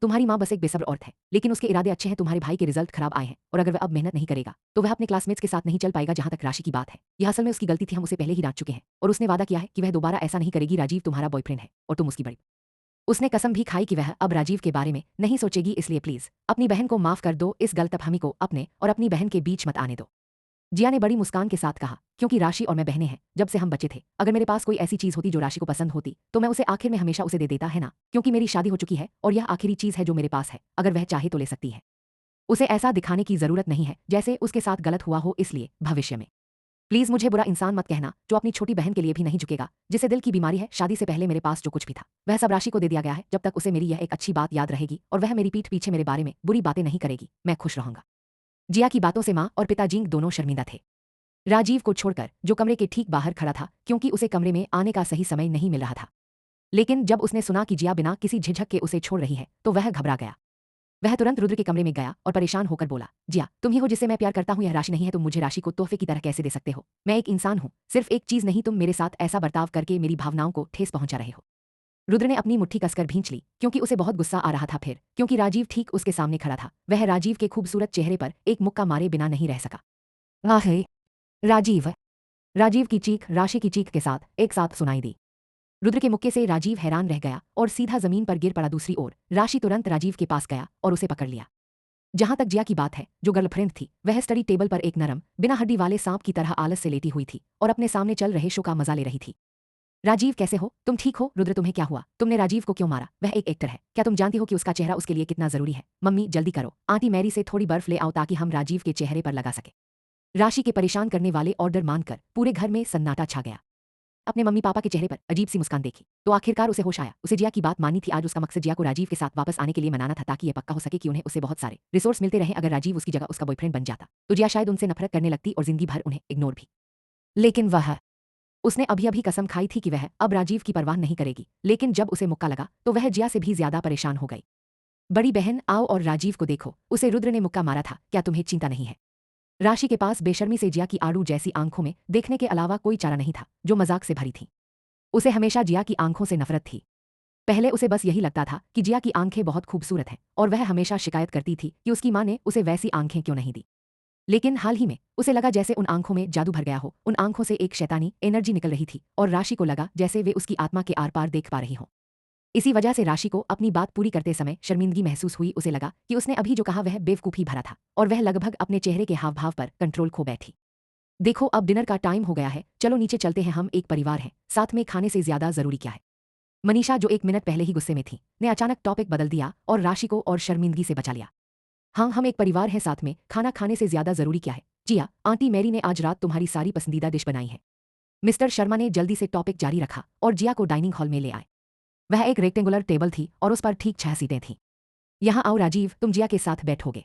तुम्हारी माँ बस एक बेसब्र औरत है, लेकिन उसके इरादे अच्छे हैं। तुम्हारे भाई के रिजल्ट खराब आए हैं और अगर वह अब मेहनत नहीं करेगा तो वह अपने क्लासमेट्स के साथ नहीं चल पाएगा। जहां तक राशि की बात है, यह असल में उसकी गलती थी। हम उसे पहले ही डांट चुके हैं और उसने वादा किया है कि वह दोबारा ऐसा नहीं करेगी। राजीव तुम्हारा बॉयफ्रेंड है और तुम उसकी बड़ी। उसने कसम भी खाई कि वह अब राजीव के बारे में नहीं सोचेगी, इसलिए प्लीज अपनी बहन को माफ कर दो। इस गलतफहमी को अपने और अपनी बहन के बीच मत आने दो। जिया ने बड़ी मुस्कान के साथ कहा, क्योंकि राशि और मैं बहनें हैं जब से हम बच्चे थे। अगर मेरे पास कोई ऐसी चीज होती जो राशि को पसंद होती तो मैं उसे आखिर में हमेशा उसे दे देता, है ना? क्योंकि मेरी शादी हो चुकी है और यह आखिरी चीज है जो मेरे पास है। अगर वह चाहे तो ले सकती है। उसे ऐसा दिखाने की जरूरत नहीं है जैसे उसके साथ गलत हुआ हो, इसलिए भविष्य में प्लीज मुझे बुरा इंसान मत कहना जो अपनी छोटी बहन के लिए भी नहीं झुकेगा, जिसे दिल की बीमारी है। शादी से पहले मेरे पास जो कुछ भी था वह सब राशि को दे दिया गया है। जब तक उसे मेरी यह एक अच्छी बात याद रहेगी और वह मेरी पीठ पीछे मेरे बारे में बुरी बातें नहीं करेगी, मैं खुश रहूंगा। जिया की बातों से माँ और पिताजी दोनों शर्मिंदा थे। राजीव को छोड़कर, जो कमरे के ठीक बाहर खड़ा था, क्योंकि उसे कमरे में आने का सही समय नहीं मिल रहा था। लेकिन जब उसने सुना कि जिया बिना किसी झिझक के उसे छोड़ रही है तो वह घबरा गया। वह तुरंत रुद्र के कमरे में गया और परेशान होकर बोला, जिया, तुम ही हो जिससे मैं प्यार करता हूं। यह राशि नहीं है। तुम मुझे राशि को तोहफे की तरह कैसे दे सकते हो? मैं एक इंसान हूं, सिर्फ एक चीज नहीं। तुम मेरे साथ ऐसा बर्ताव करके मेरी भावनाओं को ठेस पहुंचा रहे हो। रुद्र ने अपनी मुट्ठी कसकर भींच ली, क्योंकि उसे बहुत गुस्सा आ रहा था। फिर क्योंकि राजीव ठीक उसके सामने खड़ा था, वह राजीव के खूबसूरत चेहरे पर एक मुक्का मारे बिना नहीं रह सका। वाह, राजीव! राजीव की चीख राशि की चीख के साथ एक साथ सुनाई दी। रुद्र के मुक्के से राजीव हैरान रह गया और सीधा जमीन पर गिर पड़ा। दूसरी ओर राशि तुरंत राजीव के पास गया और उसे पकड़ लिया। जहां तक जिया की बात है, जो गर्लफ्रेंड थी, वह स्टडी टेबल पर एक नरम बिना हड्डी वाले सांप की तरह आलस से लेटी हुई थी और अपने सामने चल रहे शो का मजा ले रही थी। राजीव, कैसे हो तुम? ठीक हो? रुद्र, तुम्हें क्या हुआ? तुमने राजीव को क्यों मारा? वह एक एक्टर है। क्या तुम जानती हो कि उसका चेहरा उसके लिए कितना जरूरी है? मम्मी, जल्दी करो, आंटी मैरी से थोड़ी बर्फ ले आओ ताकि हम राजीव के चेहरे पर लगा सके। राशि के परेशान करने वाले ऑर्डर मानकर पूरे घर में सन्नाटा छा गया। अपने मम्मी पापा के चेहरे पर अजीब सी मुस्कान देखी तो आखिरकार उसे होश आया। उसे जिया की बात माननी थी। आज उसका मकसद जिया को राजीव के साथ वापस आने के लिए मनाना था, ताकि यह पक्का हो सके कि उन्हें उससे बहुत सारे रिसोर्स मिलते रहे। अगर राजीव उसकी जगह उसका बॉयफ्रेंड बन जाता तो जिया शायद उनसे नफरत करने लगती और जिंदगी भर उन्हें इग्नोर भी। लेकिन उसने अभी अभी कसम खाई थी कि वह अब राजीव की परवाह नहीं करेगी, लेकिन जब उसे मुक्का लगा तो वह जिया से भी ज्यादा परेशान हो गई। बड़ी बहन, आओ और राजीव को देखो, उसे रुद्र ने मुक्का मारा था। क्या तुम्हें चिंता नहीं है? राशि के पास बेशर्मी से जिया की आड़ू जैसी आंखों में देखने के अलावा कोई चारा नहीं था, जो मजाक से भरी थी। उसे हमेशा जिया की आंखों से नफरत थी। पहले उसे बस यही लगता था कि जिया की आंखें बहुत खूबसूरत हैं और वह हमेशा शिकायत करती थी कि उसकी मां ने उसे वैसी आंखें क्यों नहीं दी। लेकिन हाल ही में उसे लगा जैसे उन आंखों में जादू भर गया हो। उन आंखों से एक शैतानी एनर्जी निकल रही थी और राशि को लगा जैसे वे उसकी आत्मा के आर पार देख पा रही हों। इसी वजह से राशि को अपनी बात पूरी करते समय शर्मिंदगी महसूस हुई। उसे लगा कि उसने अभी जो कहा वह बेवकूफ़ी भरा था और वह लगभग अपने चेहरे के हाव भाव पर कंट्रोल खो बैठी। देखो, अब डिनर का टाइम हो गया है, चलो नीचे चलते हैं। हम एक परिवार हैं, साथ में खाने से ज्यादा जरूरी क्या है? मनीषा, जो एक मिनट पहले ही गुस्से में थी, ने अचानक टॉपिक बदल दिया और राशि को और शर्मिंदगी से बचा लिया। हाँ, हम एक परिवार हैं, साथ में खाना खाने से ज्यादा जरूरी क्या है? जिया, आंटी मैरी ने आज रात तुम्हारी सारी पसंदीदा डिश बनाई है। मिस्टर शर्मा ने जल्दी से टॉपिक जारी रखा और जिया को डाइनिंग हॉल में ले आए। वह एक रेक्टेंगुलर टेबल थी और उस पर ठीक 6 सीटें थीं। यहाँ आओ राजीव, तुम जिया के साथ बैठोगे।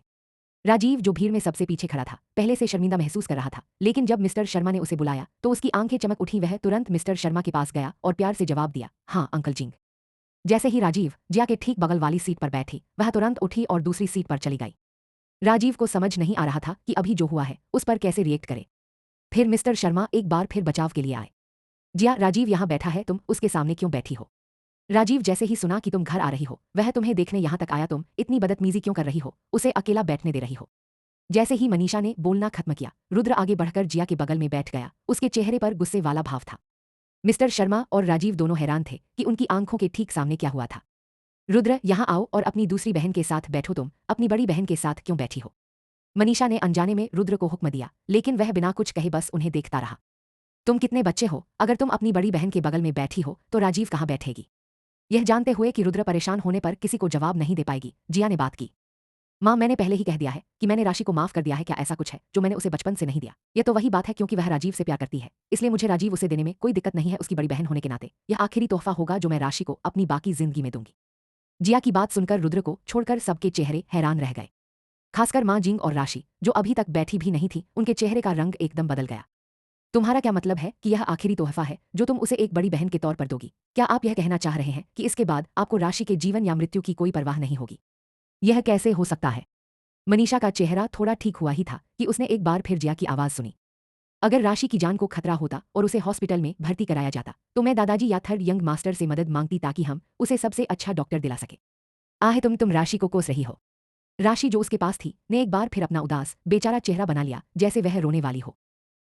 राजीव, जो भीड़ में सबसे पीछे खड़ा था, पहले से शर्मिंदा महसूस कर रहा था, लेकिन जब मिस्टर शर्मा ने उसे बुलाया तो उसकी आंखें चमक उठी। वह तुरंत मिस्टर शर्मा के पास गया और प्यार से जवाब दिया, हाँ अंकल जिंग। जैसे ही राजीव जिया के ठीक बगल वाली सीट पर बैठी, वह तुरंत उठी और दूसरी सीट पर चली गई। राजीव को समझ नहीं आ रहा था कि अभी जो हुआ है उस पर कैसे रिएक्ट करे। फिर मिस्टर शर्मा एक बार फिर बचाव के लिए आए। जिया, राजीव यहाँ बैठा है, तुम उसके सामने क्यों बैठी हो? राजीव, जैसे ही सुना कि तुम घर आ रही हो, वह तुम्हें देखने यहाँ तक आया, तुम इतनी बदतमीजी क्यों कर रही हो, उसे अकेला बैठने दे रही हो? जैसे ही मनीषा ने बोलना खत्म किया, रुद्र आगे बढ़कर जिया के बगल में बैठ गया। उसके चेहरे पर गुस्से वाला भाव था। मिस्टर शर्मा और राजीव दोनों हैरान थे कि उनकी आंखों के ठीक सामने क्या हुआ था। रुद्र, यहाँ आओ और अपनी दूसरी बहन के साथ बैठो, तुम अपनी बड़ी बहन के साथ क्यों बैठी हो? मनीषा ने अनजाने में रुद्र को हुक्म दिया, लेकिन वह बिना कुछ कहे बस उन्हें देखता रहा। तुम कितने बच्चे हो, अगर तुम अपनी बड़ी बहन के बगल में बैठी हो तो राजीव कहाँ बैठेगी? यह जानते हुए कि रुद्र परेशान होने पर किसी को जवाब नहीं दे पाएगी, जिया ने बात की। माँ, मैंने पहले ही कह दिया है कि मैंने राशि को माफ कर दिया है। क्या ऐसा कुछ है जो मैंने उसे बचपन से नहीं दिया? यह तो वही बात है, क्योंकि वह राजीव से प्यार करती है, इसलिए मुझे राजीव उसे देने में कोई दिक्कत नहीं है। उसकी बड़ी बहन होने के नाते यह आखिरी तोहफा होगा जो मैं राशि को अपनी बाकी जिंदगी में दूंगी। जिया की बात सुनकर रुद्र को छोड़कर सबके चेहरे हैरान रह गए, खासकर माँ जिंग और राशि, जो अभी तक बैठी भी नहीं थी। उनके चेहरे का रंग एकदम बदल गया। तुम्हारा क्या मतलब है कि यह आखिरी तोहफा है जो तुम उसे एक बड़ी बहन के तौर पर दोगी? क्या आप यह कहना चाह रहे हैं कि इसके बाद आपको राशि के जीवन या मृत्यु की कोई परवाह नहीं होगी? यह कैसे हो सकता है? मनीषा का चेहरा थोड़ा ठीक हुआ ही था कि उसने एक बार फिर जिया की आवाज सुनी। अगर राशि की जान को खतरा होता और उसे हॉस्पिटल में भर्ती कराया जाता तो मैं दादाजी या थर्ड यंग मास्टर से मदद मांगती ताकि हम उसे सबसे अच्छा डॉक्टर दिला सके। आहे, तुम राशि को कोस रही हो। राशि, जो उसके पास थी, ने एक बार फिर अपना उदास बेचारा चेहरा बना लिया, जैसे वह रोने वाली हो।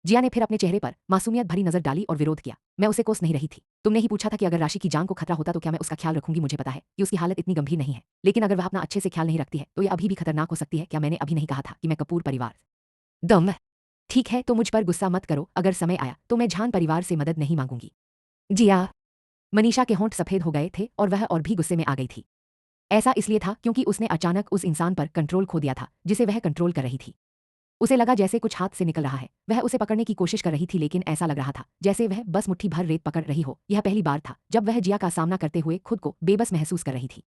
जिया ने फिर अपने चेहरे पर मासूमियत भरी नजर डाली और विरोध किया, मैं उसे कोस नहीं रही थी। तुमने ही पूछा था कि अगर राशि की जान को खतरा होता तो क्या मैं उसका ख्याल रखूंगी? मुझे पता है कि उसकी हालत इतनी गंभीर नहीं है, लेकिन अगर वह अपना अच्छे से ख्याल नहीं रखती है तो यह अभी भी खतरनाक हो सकती है। क्या मैंने अभी नहीं कहा था कि मैं कपूर परिवार दम? ठीक है, तो मुझ पर गुस्सा मत करो। अगर समय आया तो मैं झान परिवार से मदद नहीं मांगूंगी। जिया, मनीषा के होंठ सफेद हो गए थे और वह और भी गुस्से में आ गई थी। ऐसा इसलिए था क्योंकि उसने अचानक उस इंसान पर कंट्रोल खो दिया था जिसे वह कंट्रोल कर रही थी। उसे लगा जैसे कुछ हाथ से निकल रहा है। वह उसे पकड़ने की कोशिश कर रही थी, लेकिन ऐसा लग रहा था जैसे वह बस मुट्ठी भर रेत पकड़ रही हो। यह पहली बार था जब वह जिया का सामना करते हुए खुद को बेबस महसूस कर रही थी।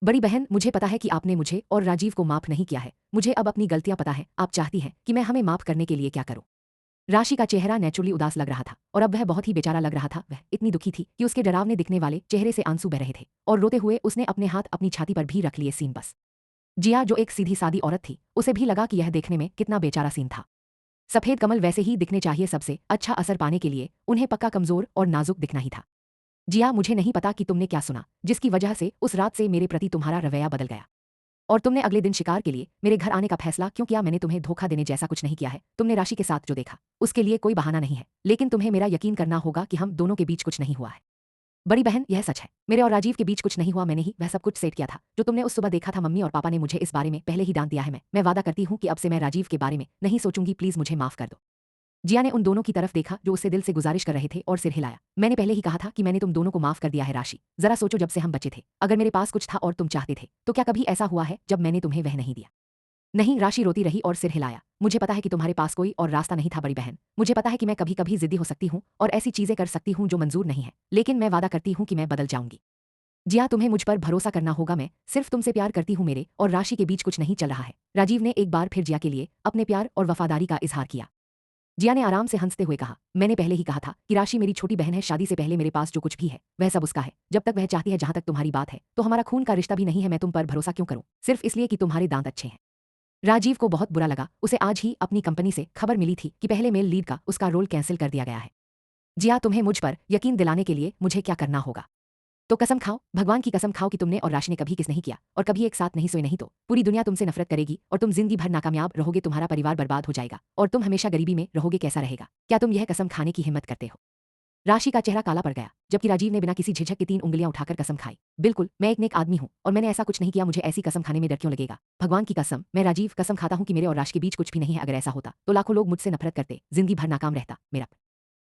बड़ी बहन, मुझे पता है कि आपने मुझे और राजीव को माफ नहीं किया है। मुझे अब अपनी गलतियां पता है। आप चाहती हैं कि मैं हमें माफ करने के लिए क्या करूं? राशि का चेहरा नेचुरली उदास लग रहा था और अब वह बहुत ही बेचारा लग रहा था। वह इतनी दुखी थी कि उसके डरावने दिखने वाले चेहरे से आंसू बह रहे थे और रोते हुए उसने अपने हाथ अपनी छाती पर भी रख लिए। सीन बस। जिया, जो एक सीधी सादी औरत थी, उसे भी लगा कि यह देखने में कितना बेचारा सीन था। सफेद कमल वैसे ही दिखने चाहिए। सबसे अच्छा असर पाने के लिए उन्हें पक्का कमजोर और नाजुक दिखना ही था। जिया, मुझे नहीं पता कि तुमने क्या सुना जिसकी वजह से उस रात से मेरे प्रति तुम्हारा रवैया बदल गया और तुमने अगले दिन शिकार के लिए मेरे घर आने का फैसला क्यों किया। मैंने तुम्हें धोखा देने जैसा कुछ नहीं किया है। तुमने राशि के साथ जो देखा उसके लिए कोई बहाना नहीं है, लेकिन तुम्हें मेरा यकीन करना होगा कि हम दोनों के बीच कुछ नहीं हुआ है। बड़ी बहन, यह सच है, मेरे और राजीव के बीच कुछ नहीं हुआ। मैंने ही वह सब कुछ सेट किया था जो तुमने उस सुबह देखा था। मम्मी और पापा ने मुझे इस बारे में पहले ही डांट दिया है। मैं वादा करती हूँ कि अब से मैं राजीव के बारे में नहीं सोचूंगी। प्लीज मुझे माफ कर दो। जिया ने उन दोनों की तरफ देखा जो उससे दिल से गुजारिश कर रहे थे और सिर हिलाया। मैंने पहले ही कहा था कि मैंने तुम दोनों को माफ कर दिया है। राशि, जरा सोचो, जब से हम बच्चे थे, अगर मेरे पास कुछ था और तुम चाहते थे तो क्या कभी ऐसा हुआ है जब मैंने तुम्हें वह नहीं दिया? नहीं। राशि रोती रही और सिर हिलाया। मुझे पता है कि तुम्हारे पास कोई और रास्ता नहीं था बड़ी बहन। मुझे पता है कि मैं कभी कभी जिद्दी हो सकती हूँ और ऐसी चीजें कर सकती हूँ जो मंजूर नहीं है, लेकिन मैं वादा करती हूँ कि मैं बदल जाऊंगी। जिया, तुम्हें मुझ पर भरोसा करना होगा। मैं सिर्फ तुमसे प्यार करती हूँ। मेरे और राशि के बीच कुछ नहीं चल रहा है। राजीव ने एक बार फिर जिया के लिए अपने प्यार और वफादारी का इजहार किया। जिया ने आराम से हंसते हुए कहा, मैंने पहले ही कहा था कि राशि मेरी छोटी बहन है। शादी से पहले मेरे पास जो कुछ भी है वह सब उसका है। जब तक वह चाहती है, जहां तक तुम्हारी बात है, तो हमारा खून का रिश्ता भी नहीं है। मैं तुम पर भरोसा क्यों करूं? सिर्फ इसलिए कि तुम्हारे दांत अच्छे हैं। राजीव को बहुत बुरा लगा। उसे आज ही अपनी कंपनी से खबर मिली थी कि पहले मेल लीड का उसका रोल कैंसिल कर दिया गया है। जिया, तुम्हें मुझ पर यकीन दिलाने के लिए मुझे क्या करना होगा? तो कसम खाओ, भगवान की कसम खाओ कि तुमने और राशि ने कभी किस नहीं किया और कभी एक साथ नहीं सोए। नहीं तो पूरी दुनिया तुमसे नफरत करेगी और तुम जिंदगी भर नाकामयाब रहोगे। तुम्हारा परिवार बर्बाद हो जाएगा और तुम हमेशा गरीबी में रहोगे। कैसा रहेगा? क्या तुम यह कसम खाने की हिम्मत करते हो? राशि का चेहरा काला पड़ गया, जबकि राजीव ने बिना किसी झिझक के 3 उंगलियां उठाकर कसम खाई। बिल्कुल, मैं एक नेक आदमी हूं और मैंने ऐसा कुछ नहीं किया। मुझे ऐसी कसम खाने में डर क्यों लगेगा? भगवान की कसम, मैं राजीव कसम खाता हूं कि मेरे और राशि के बीच कुछ भी नहीं है। अगर ऐसा होता तो लाखों लोग मुझसे नफरत करते, जिंदगी भर नाकाम रहता मेरा